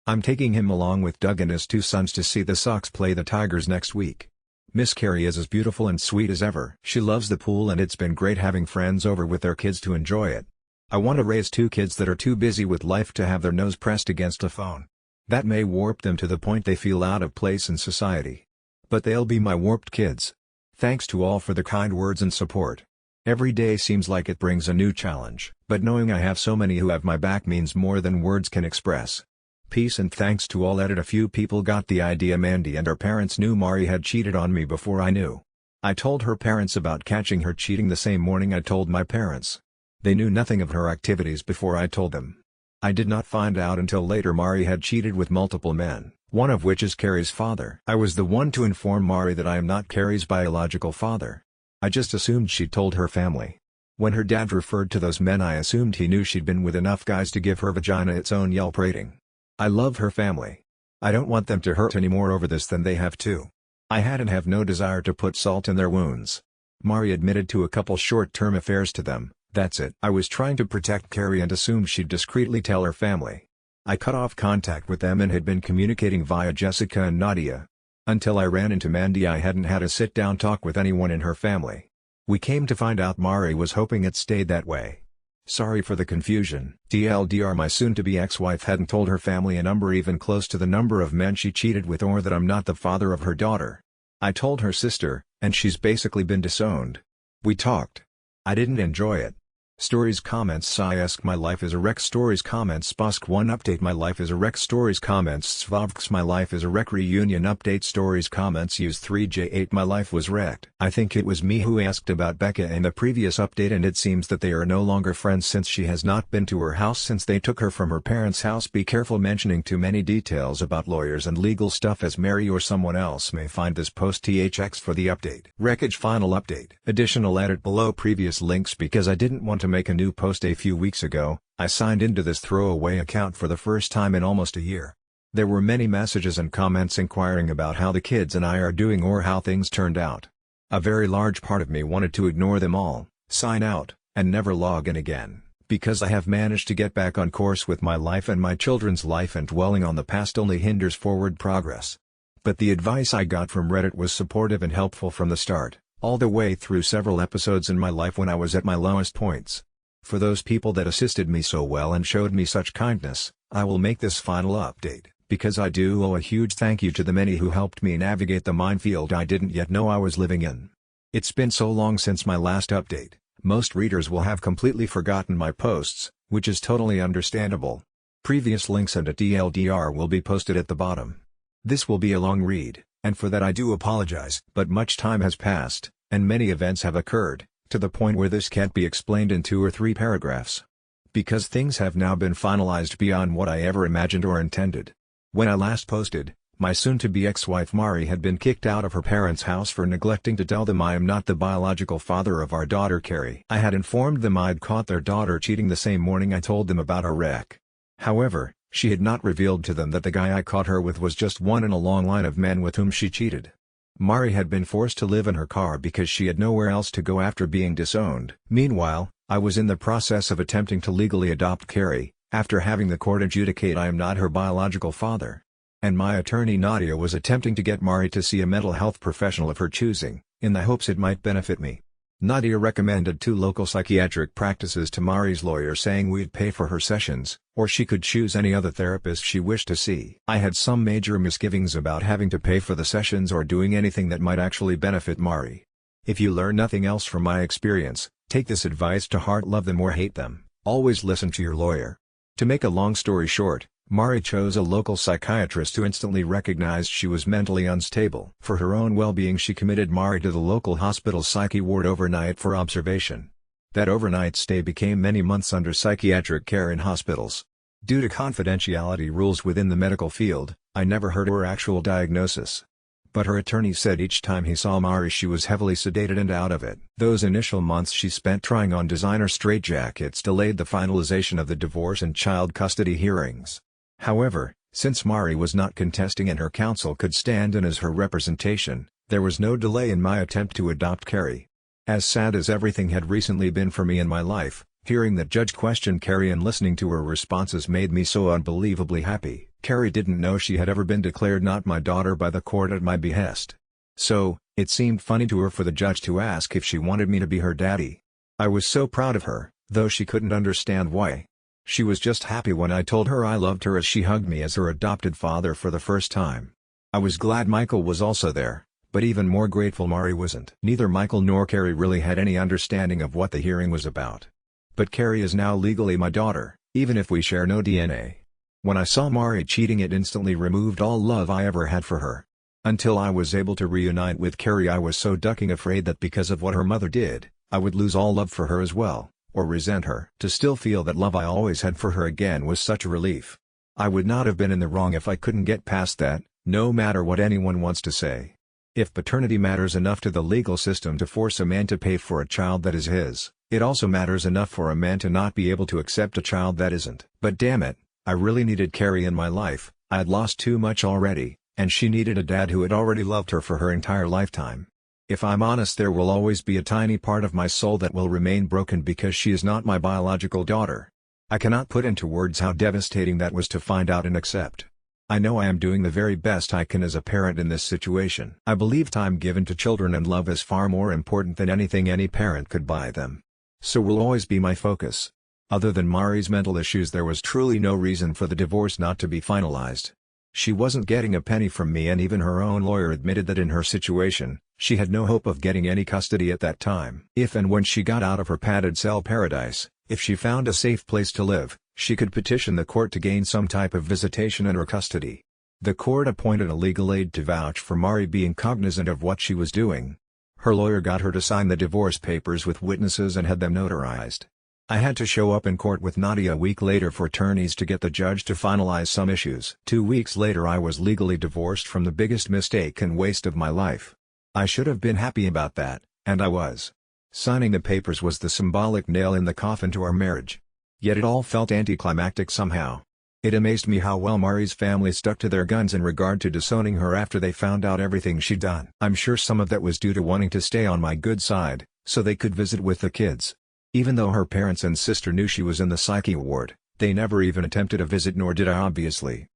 I'm taking him along with Doug and his 2 sons to see the Sox play the Tigers next week. Miss Carrie is as beautiful and sweet as ever. She loves the pool and it's been great having friends over with their kids to enjoy it. I want to raise 2 kids that are too busy with life to have their nose pressed against a phone. That may warp them to the point they feel out of place in society. But they'll be my warped kids. Thanks to all for the kind words and support. Every day seems like it brings a new challenge, but knowing I have so many who have my back means more than words can express. Peace and thanks to all. A few people got the idea. Mandy and her parents knew Mari had cheated on me before I knew. I told her parents about catching her cheating the same morning I told my parents. They knew nothing of her activities before I told them. I did not find out until later Mari had cheated with multiple men, one of which is Carrie's father. I was the one to inform Mari that I am not Carrie's biological father. I just assumed she told her family. When her dad referred to those men, I assumed he knew she'd been with enough guys to give her vagina its own Yelp rating. I love her family. I don't want them to hurt any more over this than they have to. I had and have no desire to put salt in their wounds. Mari admitted to a couple short-term affairs to them, that's it. I was trying to protect Carrie and assumed she'd discreetly tell her family. I cut off contact with them and had been communicating via Jessica and Nadia. Until I ran into Mandy, I hadn't had a sit-down talk with anyone in her family. We came to find out Mari was hoping it stayed that way. Sorry for the confusion. TLDR, my soon-to-be ex-wife hadn't told her family a number even close to the number of men she cheated with or that I'm not the father of her daughter. I told her sister, and she's basically been disowned. We talked. I didn't enjoy it. Stories comments Syask my life is a wreck. Stories comments Sposk 1 update my life is a wreck. Stories comments Svavks my life is a wreck. Reunion update. Stories comments use 3J8 my life was wrecked. I think it was me who asked about Becca in the previous update, and it seems that they are no longer friends since she has not been to her house since they took her from her parents' house. Be careful mentioning too many details about lawyers and legal stuff, as Mary or someone else may find this post. THX for the update. Wreckage final update. Additional edit below previous links. Because I didn't want to make a new post a few weeks ago, I signed into this throwaway account for the first time in almost a year. There were many messages and comments inquiring about how the kids and I are doing or how things turned out. A very large part of me wanted to ignore them all, sign out, and never log in again, because I have managed to get back on course with my life and my children's life, and dwelling on the past only hinders forward progress. But the advice I got from Reddit was supportive and helpful from the start, all the way through several episodes in my life when I was at my lowest points. For those people that assisted me so well and showed me such kindness, I will make this final update, because I do owe a huge thank you to the many who helped me navigate the minefield I didn't yet know I was living in. It's been so long since my last update, most readers will have completely forgotten my posts, which is totally understandable. Previous links and a TLDR will be posted at the bottom. This will be a long read, and for that I do apologize. But much time has passed, and many events have occurred, to the point where this can't be explained in 2 or 3 paragraphs. Because things have now been finalized beyond what I ever imagined or intended. When I last posted, my soon-to-be ex-wife Mari had been kicked out of her parents' house for neglecting to tell them I am not the biological father of our daughter Carrie. I had informed them I'd caught their daughter cheating the same morning I told them about our wreck. However, she had not revealed to them that the guy I caught her with was just one in a long line of men with whom she cheated. Mari had been forced to live in her car because she had nowhere else to go after being disowned. Meanwhile, I was in the process of attempting to legally adopt Carrie, after having the court adjudicate I am not her biological father. And my attorney Nadia was attempting to get Mari to see a mental health professional of her choosing, in the hopes it might benefit me. Nadia recommended 2 local psychiatric practices to Mari's lawyer, saying we'd pay for her sessions, or she could choose any other therapist she wished to see. I had some major misgivings about having to pay for the sessions or doing anything that might actually benefit Mari. If you learn nothing else from my experience, take this advice to heart: love them or hate them, always listen to your lawyer. To make a long story short, Mari chose a local psychiatrist who instantly recognized she was mentally unstable. For her own well-being, she committed Mari to the local hospital psyche ward overnight for observation. That overnight stay became many months under psychiatric care in hospitals. Due to confidentiality rules within the medical field, I never heard her actual diagnosis. But her attorney said each time he saw Mari she was heavily sedated and out of it. Those initial months she spent trying on designer straitjackets delayed the finalization of the divorce and child custody hearings. However, since Mari was not contesting and her counsel could stand in as her representation, there was no delay in my attempt to adopt Carrie. As sad as everything had recently been for me in my life, hearing that judge question Carrie and listening to her responses made me so unbelievably happy. Carrie didn't know she had ever been declared not my daughter by the court at my behest. So, it seemed funny to her for the judge to ask if she wanted me to be her daddy. I was so proud of her, though she couldn't understand why. She was just happy when I told her I loved her as she hugged me as her adopted father for the first time. I was glad Michael was also there, but even more grateful Mari wasn't. Neither Michael nor Carrie really had any understanding of what the hearing was about. But Carrie is now legally my daughter, even if we share no DNA. When I saw Mari cheating, it instantly removed all love I ever had for her. Until I was able to reunite with Carrie, I was so ducking afraid that because of what her mother did, I would lose all love for her as well, or resent her. To still feel that love I always had for her again was such a relief. I would not have been in the wrong if I couldn't get past that, no matter what anyone wants to say. If paternity matters enough to the legal system to force a man to pay for a child that is his, it also matters enough for a man to not be able to accept a child that isn't. But damn it, I really needed Carrie in my life. I had lost too much already, and she needed a dad who had already loved her for her entire lifetime. If I'm honest, there will always be a tiny part of my soul that will remain broken because she is not my biological daughter. I cannot put into words how devastating that was to find out and accept. I know I am doing the very best I can as a parent in this situation. I believe time given to children and love is far more important than anything any parent could buy them. So will always be my focus. Other than Mari's mental issues, there was truly no reason for the divorce not to be finalized. She wasn't getting a penny from me, and even her own lawyer admitted that in her situation, she had no hope of getting any custody at that time. If and when she got out of her padded cell paradise, if she found a safe place to live, she could petition the court to gain some type of visitation and her custody. The court appointed a legal aid to vouch for Mari being cognizant of what she was doing. Her lawyer got her to sign the divorce papers with witnesses and had them notarized. I had to show up in court with Nadia a week later for attorneys to get the judge to finalize some issues. 2 weeks later I was legally divorced from the biggest mistake and waste of my life. I should have been happy about that, and I was. Signing the papers was the symbolic nail in the coffin to our marriage. Yet it all felt anticlimactic somehow. It amazed me how well Mari's family stuck to their guns in regard to disowning her after they found out everything she'd done. I'm sure some of that was due to wanting to stay on my good side, so they could visit with the kids. Even though her parents and sister knew she was in the psyche ward, they never even attempted a visit, nor did I obviously.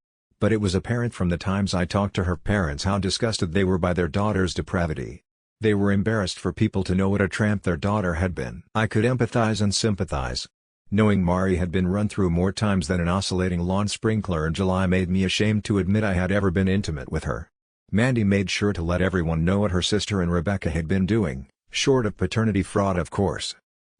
But it was apparent from the times I talked to her parents how disgusted they were by their daughter's depravity. They were embarrassed for people to know what a tramp their daughter had been. I could empathize and sympathize. Knowing Mari had been run through more times than an oscillating lawn sprinkler in July made me ashamed to admit I had ever been intimate with her. Mandy made sure to let everyone know what her sister and Rebecca had been doing, short of paternity fraud of course.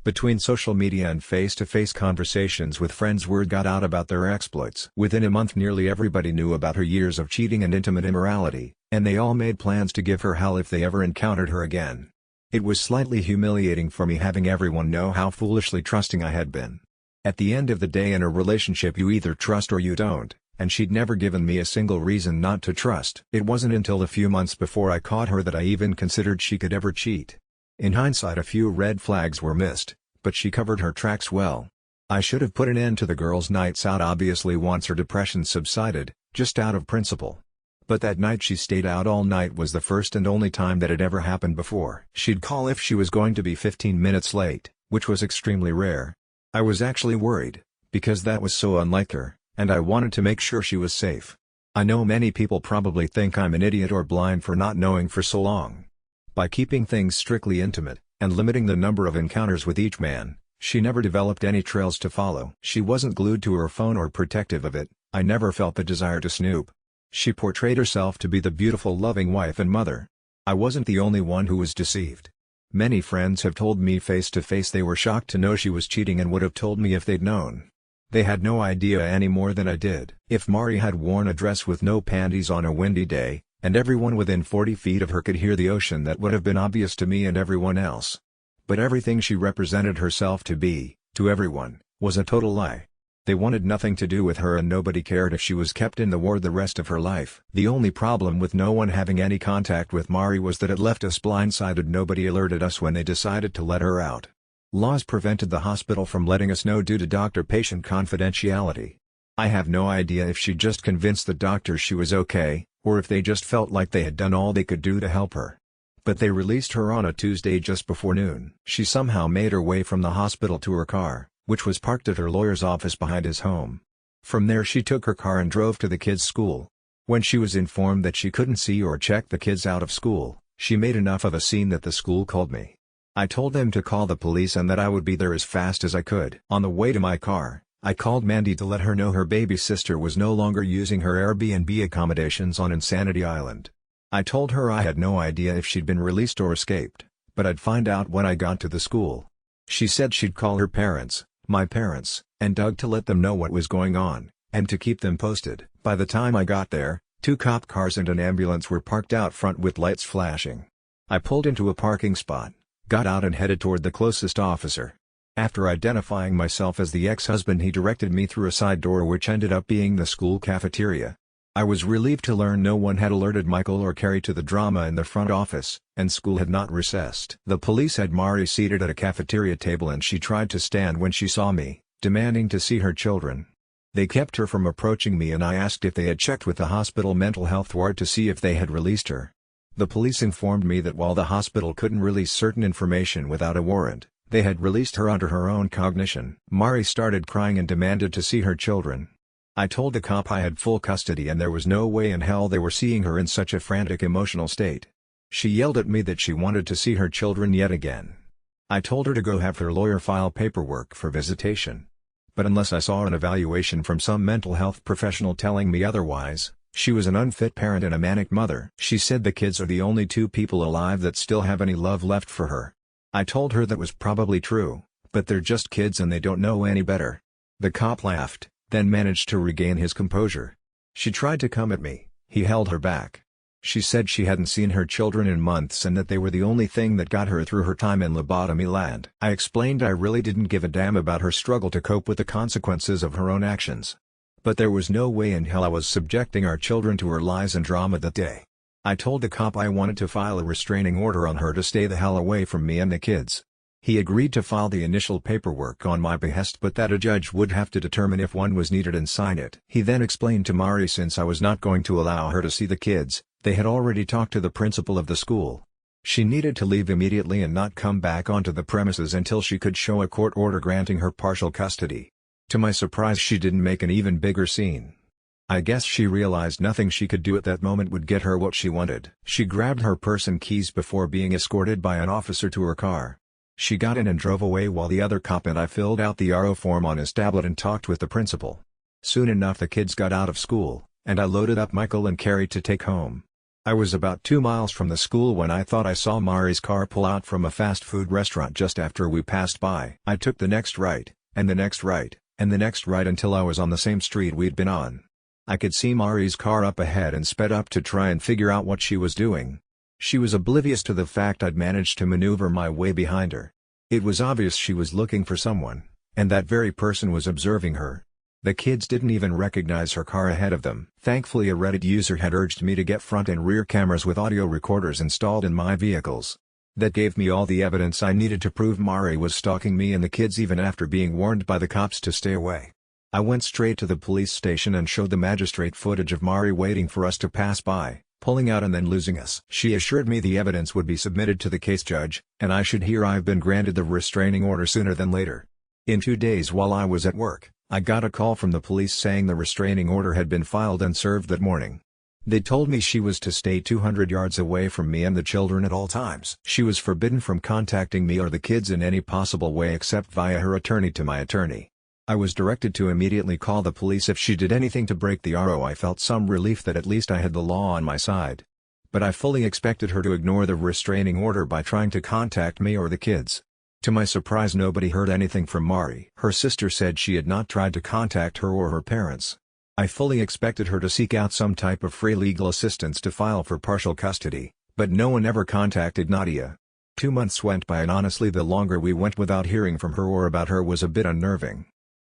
Between social media and face-to-face conversations with friends, word got out about their exploits. Within a month nearly everybody knew about her years of cheating and intimate immorality, and they all made plans to give her hell if they ever encountered her again. It was slightly humiliating for me having everyone know how foolishly trusting I had been. At the end of the day, in a relationship you either trust or you don't, and she'd never given me a single reason not to trust. It wasn't until a few months before I caught her that I even considered she could ever cheat. In hindsight, a few red flags were missed, but she covered her tracks well. I should have put an end to the girls' nights out obviously once her depression subsided, just out of principle. But that night she stayed out all night was the first and only time that had ever happened before. She'd call if she was going to be 15 minutes late, which was extremely rare. I was actually worried, because that was so unlike her, and I wanted to make sure she was safe. I know many people probably think I'm an idiot or blind for not knowing for so long. By keeping things strictly intimate, and limiting the number of encounters with each man, she never developed any trails to follow. She wasn't glued to her phone or protective of it. I never felt the desire to snoop. She portrayed herself to be the beautiful loving wife and mother. I wasn't the only one who was deceived. Many friends have told me face to face they were shocked to know she was cheating and would have told me if they'd known. They had no idea any more than I did. If Mari had worn a dress with no panties on a windy day, and everyone within 40 feet of her could hear the ocean, that would have been obvious to me and everyone else. But everything she represented herself to be, to everyone, was a total lie. They wanted nothing to do with her and nobody cared if she was kept in the ward the rest of her life. The only problem with no one having any contact with Mari was that it left us blindsided. Nobody alerted us when they decided to let her out. Laws prevented the hospital from letting us know due to doctor-patient confidentiality. I have no idea if she just convinced the doctors she was okay, or if they just felt like they had done all they could do to help her. But they released her on a Tuesday just before noon. She somehow made her way from the hospital to her car, which was parked at her lawyer's office behind his home. From there she took her car and drove to the kids' school. When she was informed that she couldn't see or check the kids out of school, she made enough of a scene that the school called me. I told them to call the police and that I would be there as fast as I could. On the way to my car, I called Mandy to let her know her baby sister was no longer using her Airbnb accommodations on Insanity Island. I told her I had no idea if she'd been released or escaped, but I'd find out when I got to the school. She said she'd call her parents, my parents, and Doug to let them know what was going on, and to keep them posted. By the time I got there, 2 cop cars and an ambulance were parked out front with lights flashing. I pulled into a parking spot, got out and headed toward the closest officer. After identifying myself as the ex-husband, he directed me through a side door which ended up being the school cafeteria. I was relieved to learn no one had alerted Michael or Carrie to the drama in the front office, and school had not recessed. The police had Mari seated at a cafeteria table and she tried to stand when she saw me, demanding to see her children. They kept her from approaching me and I asked if they had checked with the hospital mental health ward to see if they had released her. The police informed me that while the hospital couldn't release certain information without a warrant, they had released her under her own cognition. Mari started crying and demanded to see her children. I told the cop I had full custody and there was no way in hell they were seeing her in such a frantic emotional state. She yelled at me that she wanted to see her children yet again. I told her to go have her lawyer file paperwork for visitation. But unless I saw an evaluation from some mental health professional telling me otherwise, she was an unfit parent and a manic mother. She said the kids are the only 2 people alive that still have any love left for her. I told her that was probably true, but they're just kids and they don't know any better. The cop laughed, then managed to regain his composure. She tried to come at me, he held her back. She said she hadn't seen her children in months and that they were the only thing that got her through her time in lobotomy land. I explained I really didn't give a damn about her struggle to cope with the consequences of her own actions. But there was no way in hell I was subjecting our children to her lies and drama that day. I told the cop I wanted to file a restraining order on her to stay the hell away from me and the kids. He agreed to file the initial paperwork on my behest but that a judge would have to determine if one was needed and sign it. He then explained to Mari since I was not going to allow her to see the kids, they had already talked to the principal of the school. She needed to leave immediately and not come back onto the premises until she could show a court order granting her partial custody. To my surprise, she didn't make an even bigger scene. I guess she realized nothing she could do at that moment would get her what she wanted. She grabbed her purse and keys before being escorted by an officer to her car. She got in and drove away while the other cop and I filled out the RO form on his tablet and talked with the principal. Soon enough the kids got out of school, and I loaded up Michael and Carrie to take home. I was about 2 miles from the school when I thought I saw Mari's car pull out from a fast food restaurant just after we passed by. I took the next right, and the next right, and the next right until I was on the same street we'd been on. I could see Mari's car up ahead and sped up to try and figure out what she was doing. She was oblivious to the fact I'd managed to maneuver my way behind her. It was obvious she was looking for someone, and that very person was observing her. The kids didn't even recognize her car ahead of them. Thankfully a Reddit user had urged me to get front and rear cameras with audio recorders installed in my vehicles. That gave me all the evidence I needed to prove Mari was stalking me and the kids even after being warned by the cops to stay away. I went straight to the police station and showed the magistrate footage of Mari waiting for us to pass by, pulling out and then losing us. She assured me the evidence would be submitted to the case judge, and I should hear I've been granted the restraining order sooner than later. In 2 days while I was at work, I got a call from the police saying the restraining order had been filed and served that morning. They told me she was to stay 200 yards away from me and the children at all times. She was forbidden from contacting me or the kids in any possible way except via her attorney to my attorney. I was directed to immediately call the police if she did anything to break the RO. I felt some relief that at least I had the law on my side. But I fully expected her to ignore the restraining order by trying to contact me or the kids. To my surprise, nobody heard anything from Mari. Her sister said she had not tried to contact her or her parents. I fully expected her to seek out some type of free legal assistance to file for partial custody, but no one ever contacted Nadia. 2 months went by and honestly the longer we went without hearing from her or about her was a bit unnerving.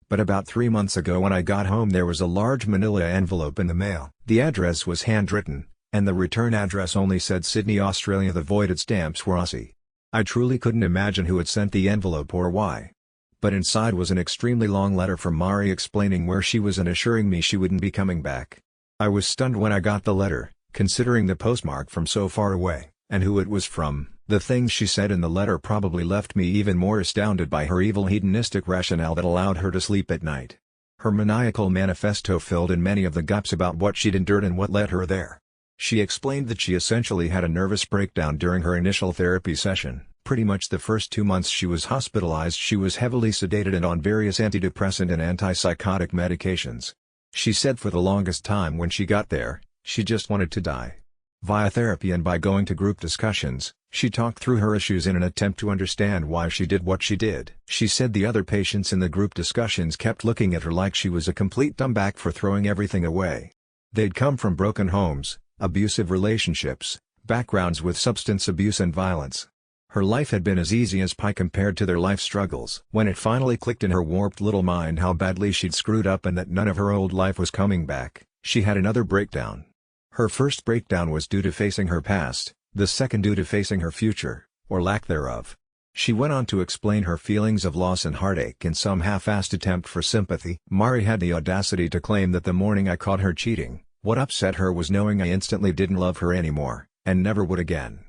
But about 3 months ago when I got home there was a large manila envelope in the mail. The address was handwritten, and the return address only said Sydney, Australia. The voided stamps were Aussie. I truly couldn't imagine who had sent the envelope or why. But inside was an extremely long letter from Mari explaining where she was and assuring me she wouldn't be coming back. I was stunned when I got the letter, considering the postmark from so far away, and who it was from. The things she said in the letter probably left me even more astounded by her evil hedonistic rationale that allowed her to sleep at night. Her maniacal manifesto filled in many of the gaps about what she'd endured and what led her there. She explained that she essentially had a nervous breakdown during her initial therapy session. Pretty much the first 2 months she was hospitalized, she was heavily sedated and on various antidepressant and antipsychotic medications. She said for the longest time when she got there, she just wanted to die. Via therapy and by going to group discussions, she talked through her issues in an attempt to understand why she did what she did. She said the other patients in the group discussions kept looking at her like she was a complete dumbback for throwing everything away. They'd come from broken homes, abusive relationships, backgrounds with substance abuse and violence. Her life had been as easy as pie compared to their life struggles. When it finally clicked in her warped little mind how badly she'd screwed up and that none of her old life was coming back, she had another breakdown. Her first breakdown was due to facing her past, the second due to facing her future, or lack thereof. She went on to explain her feelings of loss and heartache in some half-assed attempt for sympathy. Mari had the audacity to claim that the morning I caught her cheating, what upset her was knowing I instantly didn't love her anymore, and never would again.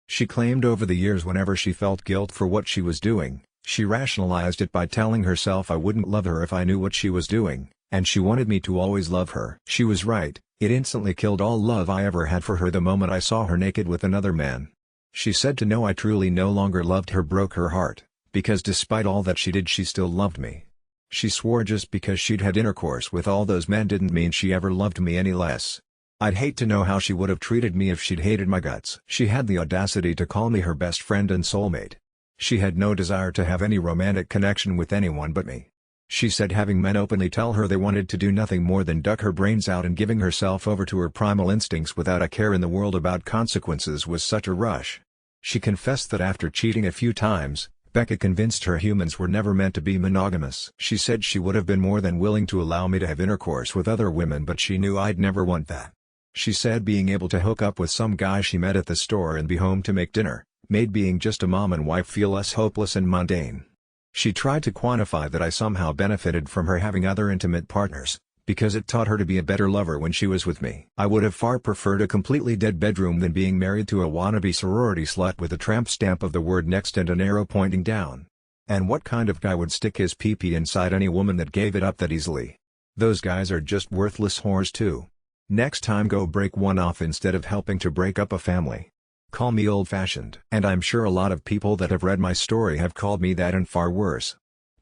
She claimed over the years whenever she felt guilt for what she was doing, she rationalized it by telling herself I wouldn't love her if I knew what she was doing, and she wanted me to always love her. She was right, it instantly killed all love I ever had for her the moment I saw her naked with another man. She said to know I truly no longer loved her broke her heart, because despite all that she did she still loved me. She swore just because she'd had intercourse with all those men didn't mean she ever loved me any less. I'd hate to know how she would have treated me if she'd hated my guts. She had the audacity to call me her best friend and soulmate. She had no desire to have any romantic connection with anyone but me. She said having men openly tell her they wanted to do nothing more than duck her brains out and giving herself over to her primal instincts without a care in the world about consequences was such a rush. She confessed that after cheating a few times, Becca convinced her humans were never meant to be monogamous. She said she would have been more than willing to allow me to have intercourse with other women but she knew I'd never want that. She said being able to hook up with some guy she met at the store and be home to make dinner, made being just a mom and wife feel less hopeless and mundane. She tried to quantify that I somehow benefited from her having other intimate partners, because it taught her to be a better lover when she was with me. I would have far preferred a completely dead bedroom than being married to a wannabe sorority slut with a tramp stamp of the word next and an arrow pointing down. And what kind of guy would stick his pee-pee inside any woman that gave it up that easily? Those guys are just worthless whores too. Next time go break one off instead of helping to break up a family. Call me old-fashioned. And I'm sure a lot of people that have read my story have called me that and far worse.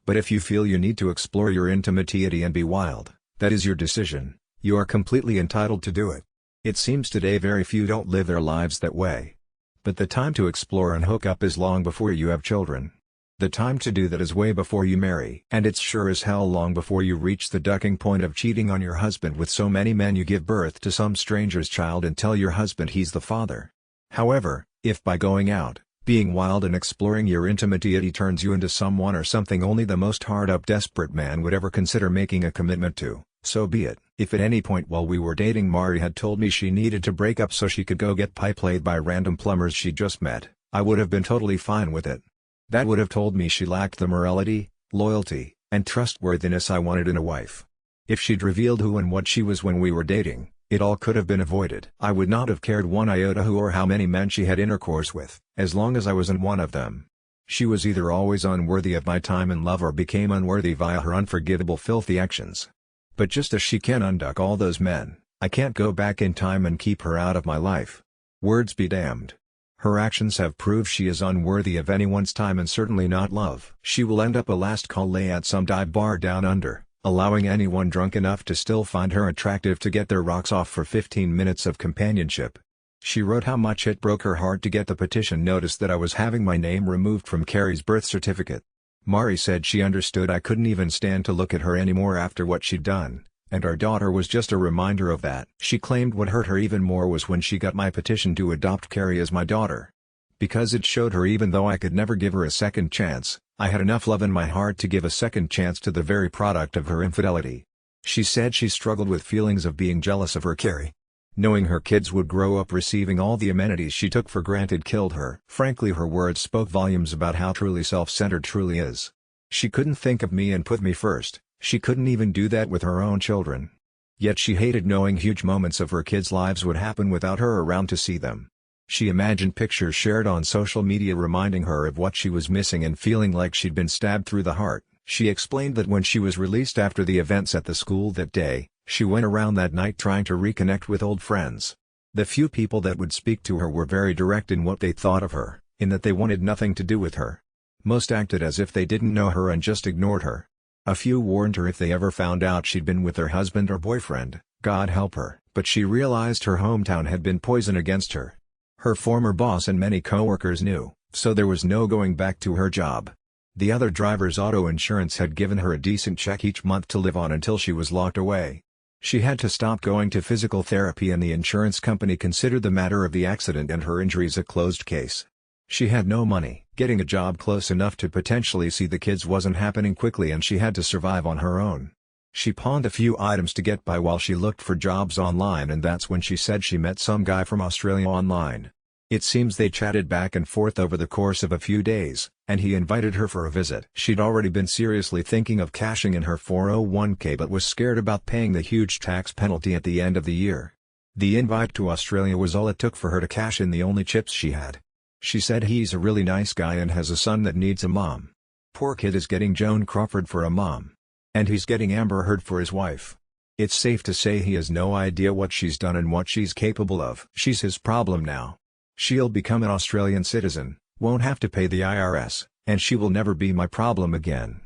But if you feel you need to explore your intimity and be wild, that is your decision, you are completely entitled to do it. It seems today very few don't live their lives that way. But the time to explore and hook up is long before you have children. The time to do that is way before you marry. And it's sure as hell long before you reach the ducking point of cheating on your husband with so many men you give birth to some stranger's child and tell your husband he's the father. However, if by going out, being wild and exploring your intimacy turns you into someone or something only the most hard-up desperate man would ever consider making a commitment to, so be it. If at any point while we were dating Mari had told me she needed to break up so she could go get pipe laid by random plumbers she just met, I would have been totally fine with it. That would have told me she lacked the morality, loyalty, and trustworthiness I wanted in a wife. If she'd revealed who and what she was when we were dating, it all could have been avoided. I would not have cared one iota who or how many men she had intercourse with, as long as I wasn't one of them. She was either always unworthy of my time and love or became unworthy via her unforgivable filthy actions. But just as she can unduck all those men, I can't go back in time and keep her out of my life. Words be damned. Her actions have proved she is unworthy of anyone's time and certainly not love. She will end up a last call lay at some dive bar down under, allowing anyone drunk enough to still find her attractive to get their rocks off for 15 minutes of companionship. She wrote how much it broke her heart to get the petition notice that I was having my name removed from Carrie's birth certificate. Mari said she understood I couldn't even stand to look at her anymore after what she'd done, and our daughter was just a reminder of that. She claimed what hurt her even more was when she got my petition to adopt Carrie as my daughter. Because it showed her even though I could never give her a second chance, I had enough love in my heart to give a second chance to the very product of her infidelity. She said she struggled with feelings of being jealous of her Carrie. Knowing her kids would grow up receiving all the amenities she took for granted killed her. Frankly, her words spoke volumes about how truly self-centered truly is. She couldn't think of me and put me first, she couldn't even do that with her own children. Yet she hated knowing huge moments of her kids' lives would happen without her around to see them. She imagined pictures shared on social media reminding her of what she was missing and feeling like she'd been stabbed through the heart. She explained that when she was released after the events at the school that day, she went around that night trying to reconnect with old friends. The few people that would speak to her were very direct in what they thought of her, in that they wanted nothing to do with her. Most acted as if they didn't know her and just ignored her. A few warned her if they ever found out she'd been with her husband or boyfriend, God help her. But she realized her hometown had been poison against her. Her former boss and many co-workers knew, so there was no going back to her job. The other driver's auto insurance had given her a decent check each month to live on until she was locked away. She had to stop going to physical therapy and the insurance company considered the matter of the accident and her injuries a closed case. She had no money. Getting a job close enough to potentially see the kids wasn't happening quickly and she had to survive on her own. She pawned a few items to get by while she looked for jobs online, and that's when she said she met some guy from Australia online. It seems they chatted back and forth over the course of a few days, and he invited her for a visit. She'd already been seriously thinking of cashing in her 401k but was scared about paying the huge tax penalty at the end of the year. The invite to Australia was all it took for her to cash in the only chips she had. She said he's a really nice guy and has a son that needs a mom. Poor kid is getting Joan Crawford for a mom. And he's getting Amber Heard for his wife. It's safe to say he has no idea what she's done and what she's capable of. She's his problem now. She'll become an Australian citizen, won't have to pay the IRS, and she will never be my problem again.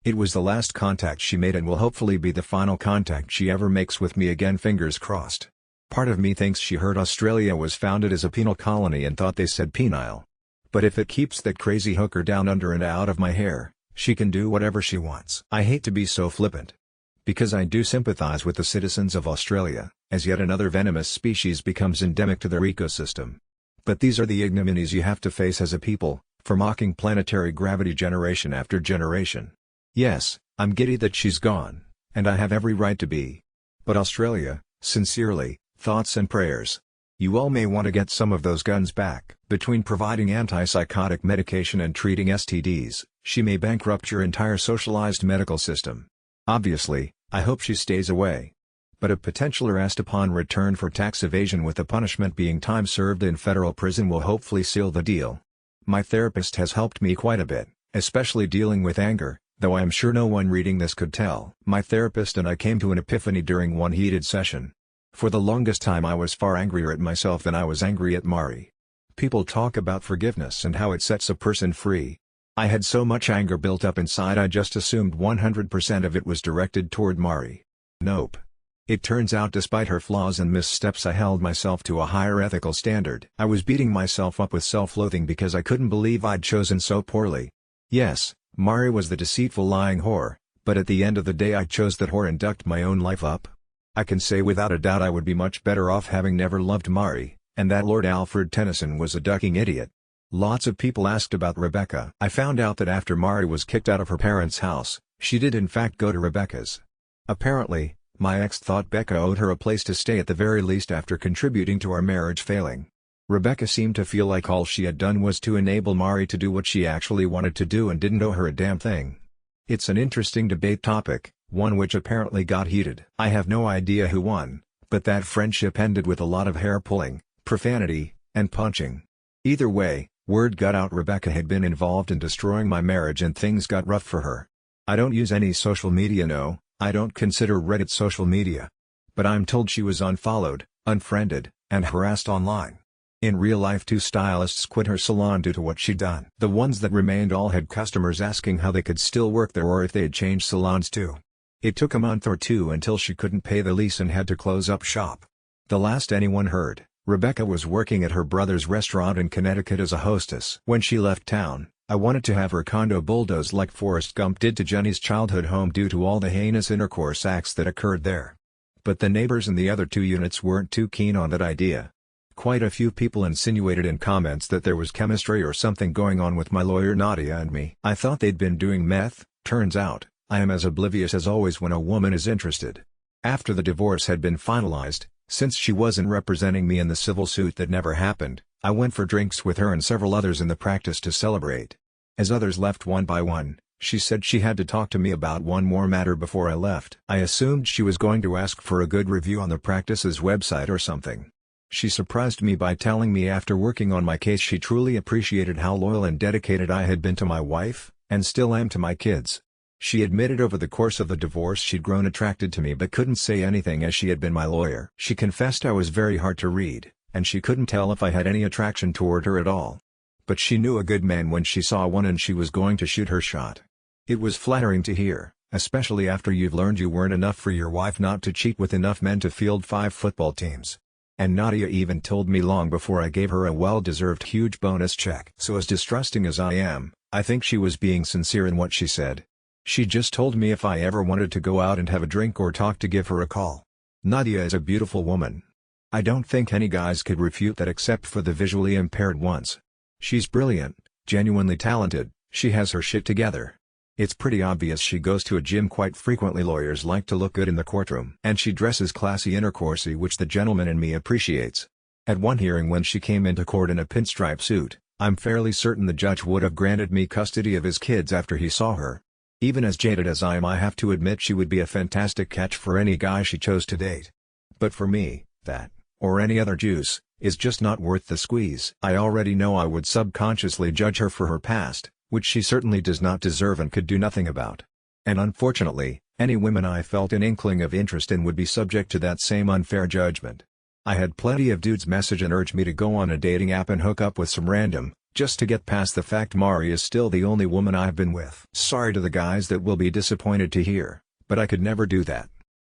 It was the last contact she made and will hopefully be the final contact she ever makes with me again, fingers crossed. Part of me thinks she heard Australia was founded as a penal colony and thought they said penile. But if it keeps that crazy hooker down under and out of my hair, she can do whatever she wants. I hate to be so flippant. Because I do sympathize with the citizens of Australia, as yet another venomous species becomes endemic to their ecosystem. But these are the ignominies you have to face as a people, for mocking planetary gravity generation after generation. Yes, I'm giddy that she's gone, and I have every right to be. But Australia, sincerely, thoughts and prayers. You all may want to get some of those guns back. Between providing antipsychotic medication and treating STDs, she may bankrupt your entire socialized medical system. Obviously, I hope she stays away. But a potential arrest upon return for tax evasion with the punishment being time served in federal prison will hopefully seal the deal. My therapist has helped me quite a bit, especially dealing with anger, though I am sure no one reading this could tell. My therapist and I came to an epiphany during one heated session. For the longest time I was far angrier at myself than I was angry at Mari. People talk about forgiveness and how it sets a person free. I had so much anger built up inside I just assumed 100% of it was directed toward Mari. Nope. It turns out despite her flaws and missteps I held myself to a higher ethical standard. I was beating myself up with self-loathing because I couldn't believe I'd chosen so poorly. Yes, Mari was the deceitful lying whore, but at the end of the day I chose that whore and ducked my own life up. I can say without a doubt I would be much better off having never loved Mari, and that Lord Alfred Tennyson was a ducking idiot. Lots of people asked about Rebecca. I found out that after Mari was kicked out of her parents' house, she did in fact go to Rebecca's. Apparently, my ex thought Becca owed her a place to stay at the very least after contributing to our marriage failing. Rebecca seemed to feel like all she had done was to enable Mari to do what she actually wanted to do and didn't owe her a damn thing. It's an interesting debate topic, one which apparently got heated. I have no idea who won, but that friendship ended with a lot of hair pulling, profanity, and punching. Either way, Word got out Rebecca had been involved in destroying my marriage and things got rough for her. I don't use any social media. No, I don't consider Reddit social media. But I'm told she was unfollowed, unfriended, and harassed online. In real life 2 stylists quit her salon due to what she'd done. The ones that remained all had customers asking how they could still work there or if they'd change salons too. It took a month or 2 until she couldn't pay the lease and had to close up shop. The last anyone heard, Rebecca was working at her brother's restaurant in Connecticut as a hostess. When she left town, I wanted to have her condo bulldozed like Forrest Gump did to Jenny's childhood home due to all the heinous intercourse acts that occurred there. But the neighbors in the other 2 units weren't too keen on that idea. Quite a few people insinuated in comments that there was chemistry or something going on with my lawyer Nadia and me. I thought they'd been doing meth. Turns out, I am as oblivious as always when a woman is interested. After the divorce had been finalized, since she wasn't representing me in the civil suit that never happened, I went for drinks with her and several others in the practice to celebrate. As others left one by one, she said she had to talk to me about one more matter before I left. I assumed she was going to ask for a good review on the practice's website or something. She surprised me by telling me after working on my case she truly appreciated how loyal and dedicated I had been to my wife, and still am to my kids. She admitted over the course of the divorce she'd grown attracted to me but couldn't say anything as she had been my lawyer. She confessed I was very hard to read, and she couldn't tell if I had any attraction toward her at all. But she knew a good man when she saw one and she was going to shoot her shot. It was flattering to hear, especially after you've learned you weren't enough for your wife not to cheat with enough men to field 5 football teams. And Nadia even told me long before I gave her a well-deserved huge bonus check. So as distrusting as I am, I think she was being sincere in what she said. She just told me if I ever wanted to go out and have a drink or talk to give her a call. Nadia is a beautiful woman. I don't think any guys could refute that except for the visually impaired ones. She's brilliant, genuinely talented, she has her shit together. It's pretty obvious she goes to a gym quite frequently. Lawyers like to look good in the courtroom. And she dresses classy intercoursey, which the gentleman in me appreciates. At one hearing when she came into court in a pinstripe suit, I'm fairly certain the judge would have granted me custody of his kids after he saw her. Even as jaded as I am, I have to admit she would be a fantastic catch for any guy she chose to date. But for me, that, or any other juice, is just not worth the squeeze. I already know I would subconsciously judge her for her past, which she certainly does not deserve and could do nothing about. And unfortunately, any women I felt an inkling of interest in would be subject to that same unfair judgment. I had plenty of dudes message and urge me to go on a dating app and hook up with some random, just to get past the fact Mari is still the only woman I've been with. Sorry to the guys that will be disappointed to hear, but I could never do that.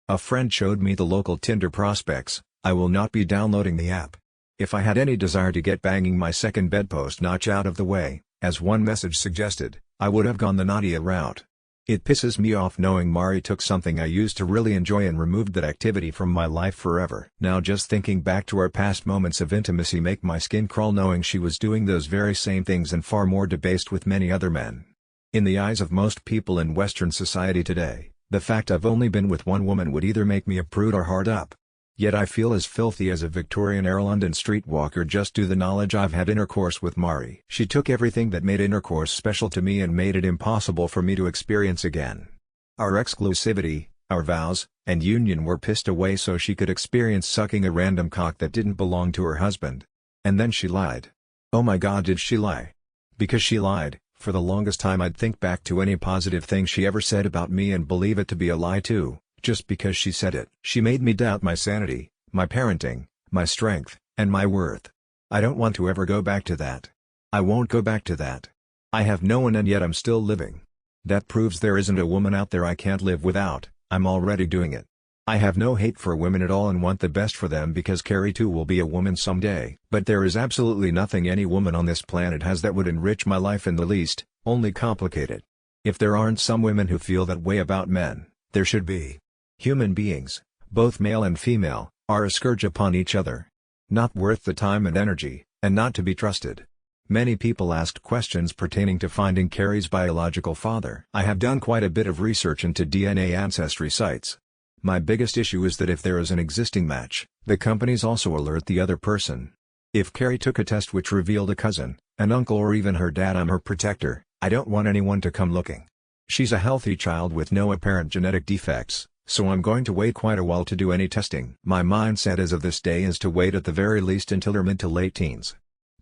A friend showed me the local Tinder prospects. I will not be downloading the app. If I had any desire to get banging my second bedpost notch out of the way, as one message suggested, I would have gone the Nadia route. It pisses me off knowing Mari took something I used to really enjoy and removed that activity from my life forever. Now just thinking back to our past moments of intimacy make my skin crawl knowing she was doing those very same things and far more debased with many other men. In the eyes of most people in Western society today, the fact I've only been with one woman would either make me a prude or hard up. Yet I feel as filthy as a Victorian-era London streetwalker just due to the knowledge I've had intercourse with Mari. She took everything that made intercourse special to me and made it impossible for me to experience again. Our exclusivity, our vows, and union were pissed away so she could experience sucking a random cock that didn't belong to her husband. And then she lied. Oh my God, did she lie? Because she lied, for the longest time I'd think back to any positive thing she ever said about me and believe it to be a lie too. Just because she said it. She made me doubt my sanity, my parenting, my strength, and my worth. I don't want to ever go back to that. I won't go back to that. I have no one and yet I'm still living. That proves there isn't a woman out there I can't live without. I'm already doing it. I have no hate for women at all and want the best for them because Carrie too will be a woman someday. But there is absolutely nothing any woman on this planet has that would enrich my life in the least, only complicate it. If there aren't some women who feel that way about men, there should be. Human beings, both male and female, are a scourge upon each other. Not worth the time and energy, and not to be trusted. Many people asked questions pertaining to finding Carrie's biological father. I have done quite a bit of research into DNA ancestry sites. My biggest issue is that if there is an existing match, the companies also alert the other person. If Carrie took a test which revealed a cousin, an uncle or even her dad, I'm her protector. I don't want anyone to come looking. She's a healthy child with no apparent genetic defects. So I'm going to wait quite a while to do any testing. My mindset as of this day is to wait at the very least until her mid to late teens.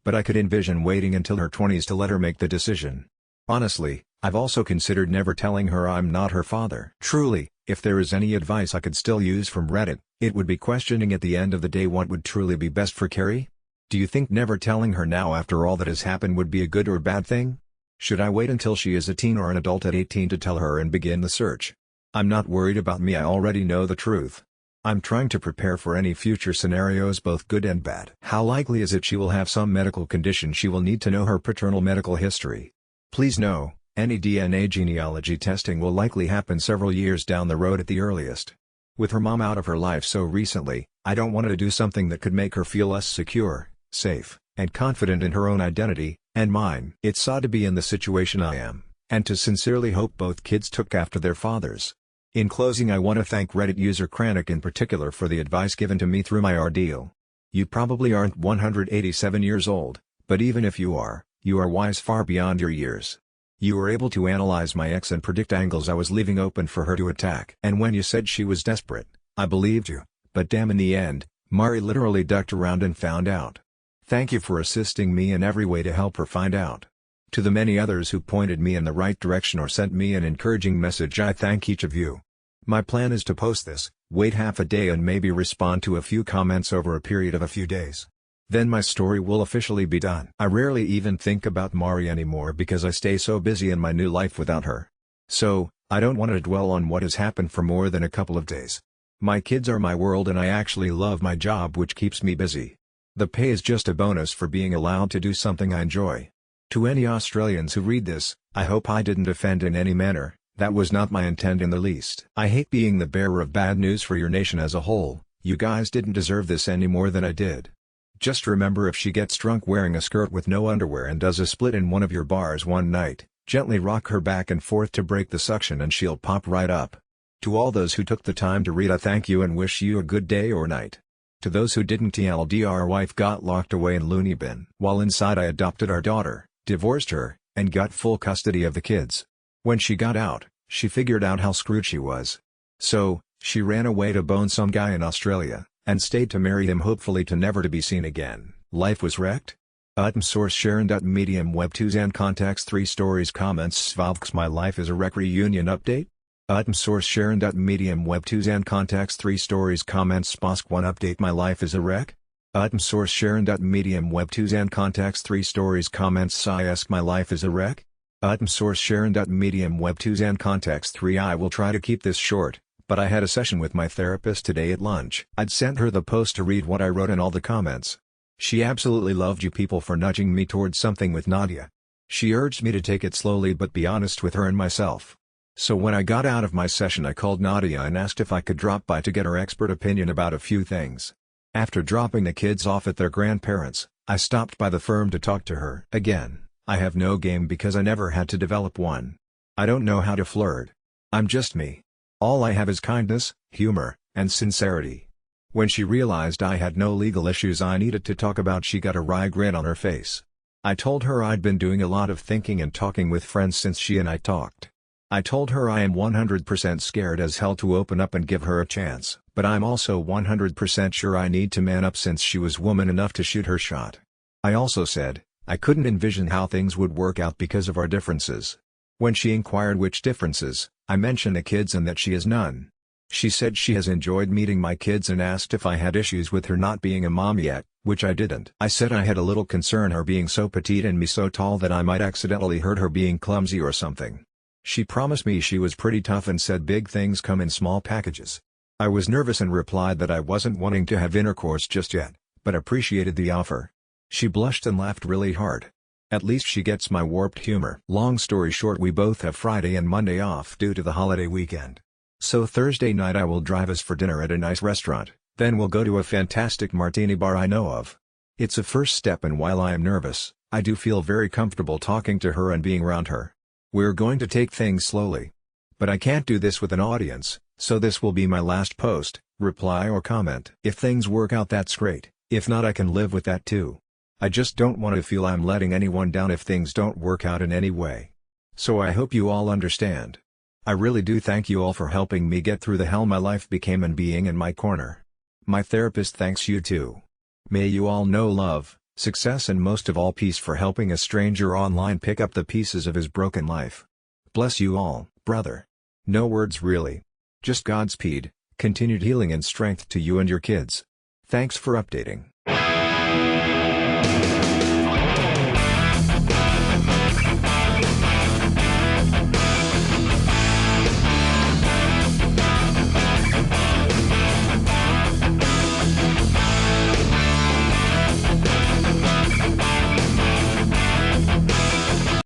But I could envision waiting until her 20s to let her make the decision. Honestly, I've also considered never telling her I'm not her father. Truly, if there is any advice I could still use from Reddit, it would be questioning at the end of the day what would truly be best for Carrie? Do you think never telling her now after all that has happened would be a good or bad thing? Should I wait until she is a teen or an adult at 18 to tell her and begin the search? I'm not worried about me, I already know the truth. I'm trying to prepare for any future scenarios, both good and bad. How likely is it she will have some medical condition she will need to know her paternal medical history? Please know, any DNA genealogy testing will likely happen several years down the road at the earliest. With her mom out of her life so recently, I don't want to do something that could make her feel less secure, safe, and confident in her own identity, and mine. It's odd to be in the situation I am, and to sincerely hope both kids took after their fathers. In closing, I want to thank Reddit user Kranik in particular for the advice given to me through my ordeal. You probably aren't 187 years old, but even if you are wise far beyond your years. You were able to analyze my ex and predict angles I was leaving open for her to attack. And when you said she was desperate, I believed you, but damn, in the end, Mari literally ducked around and found out. Thank you for assisting me in every way to help her find out. To the many others who pointed me in the right direction or sent me an encouraging message, I thank each of you. My plan is to post this, wait half a day and maybe respond to a few comments over a period of a few days. Then my story will officially be done. I rarely even think about Mari anymore because I stay so busy in my new life without her. So, I don't want to dwell on what has happened for more than a couple of days. My kids are my world and I actually love my job, which keeps me busy. The pay is just a bonus for being allowed to do something I enjoy. To any Australians who read this, I hope I didn't offend in any manner. That was not my intent in the least. I hate being the bearer of bad news for your nation as a whole. You guys didn't deserve this any more than I did. Just remember, if she gets drunk wearing a skirt with no underwear and does a split in one of your bars one night, gently rock her back and forth to break the suction and she'll pop right up. To all those who took the time to read, I thank you and wish you a good day or night. To those who didn't, TLD, our wife got locked away in loony bin. While inside, I adopted our daughter, divorced her, and got full custody of the kids. When she got out, she figured out how screwed she was. So, she ran away to bone some guy in Australia, and stayed to marry him, hopefully to never to be seen again. Life was wrecked? Source Sharon. Medium Web 2 and Contacts 3 Stories Comments Svavks. My life is a wreck. Reunion update? Source Sharon. Medium Web 2 and Contacts 3 Stories Comments Sposk 1 Update. My life is a wreck? Source Sharon. Medium Web 2 and Contacts 3 Stories Comments Siesk. My life is a wreck? Source Sharon. Medium Web 2 and Contacts 3. I will try to keep this short, but I had a session with my therapist today at lunch. I'd sent her the post to read what I wrote and all the comments. She absolutely loved you people for nudging me towards something with Nadia. She urged me to take it slowly but be honest with her and myself. So when I got out of my session, I called Nadia and asked if I could drop by to get her expert opinion about a few things. After dropping the kids off at their grandparents', I stopped by the firm to talk to her. Again, I have no game because I never had to develop one. I don't know how to flirt. I'm just me. All I have is kindness, humor, and sincerity. When she realized I had no legal issues I needed to talk about, she got a wry grin on her face. I told her I'd been doing a lot of thinking and talking with friends since she and I talked. I told her I am 100% scared as hell to open up and give her a chance, but I'm also 100% sure I need to man up since she was woman enough to shoot her shot. I also said, I couldn't envision how things would work out because of our differences. When she inquired which differences, I mentioned the kids and that she has none. She said she has enjoyed meeting my kids and asked if I had issues with her not being a mom yet, which I didn't. I said I had a little concern her being so petite and me so tall that I might accidentally hurt her being clumsy or something. She promised me she was pretty tough and said big things come in small packages. I was nervous and replied that I wasn't wanting to have intercourse just yet, but appreciated the offer. She blushed and laughed really hard. At least she gets my warped humor. Long story short, we both have Friday and Monday off due to the holiday weekend. So Thursday night I will drive us for dinner at a nice restaurant, then we'll go to a fantastic martini bar I know of. It's a first step, and while I am nervous, I do feel very comfortable talking to her and being around her. We're going to take things slowly. But I can't do this with an audience, so this will be my last post, reply or comment. If things work out, that's great. If not, I can live with that too. I just don't want to feel I'm letting anyone down if things don't work out in any way. So I hope you all understand. I really do thank you all for helping me get through the hell my life became and being in my corner. My therapist thanks you too. May you all know love, Success and most of all peace for helping a stranger online pick up the pieces of his broken life. Bless you all, brother. No words really. Just Godspeed, continued healing and strength to you and your kids. Thanks for updating.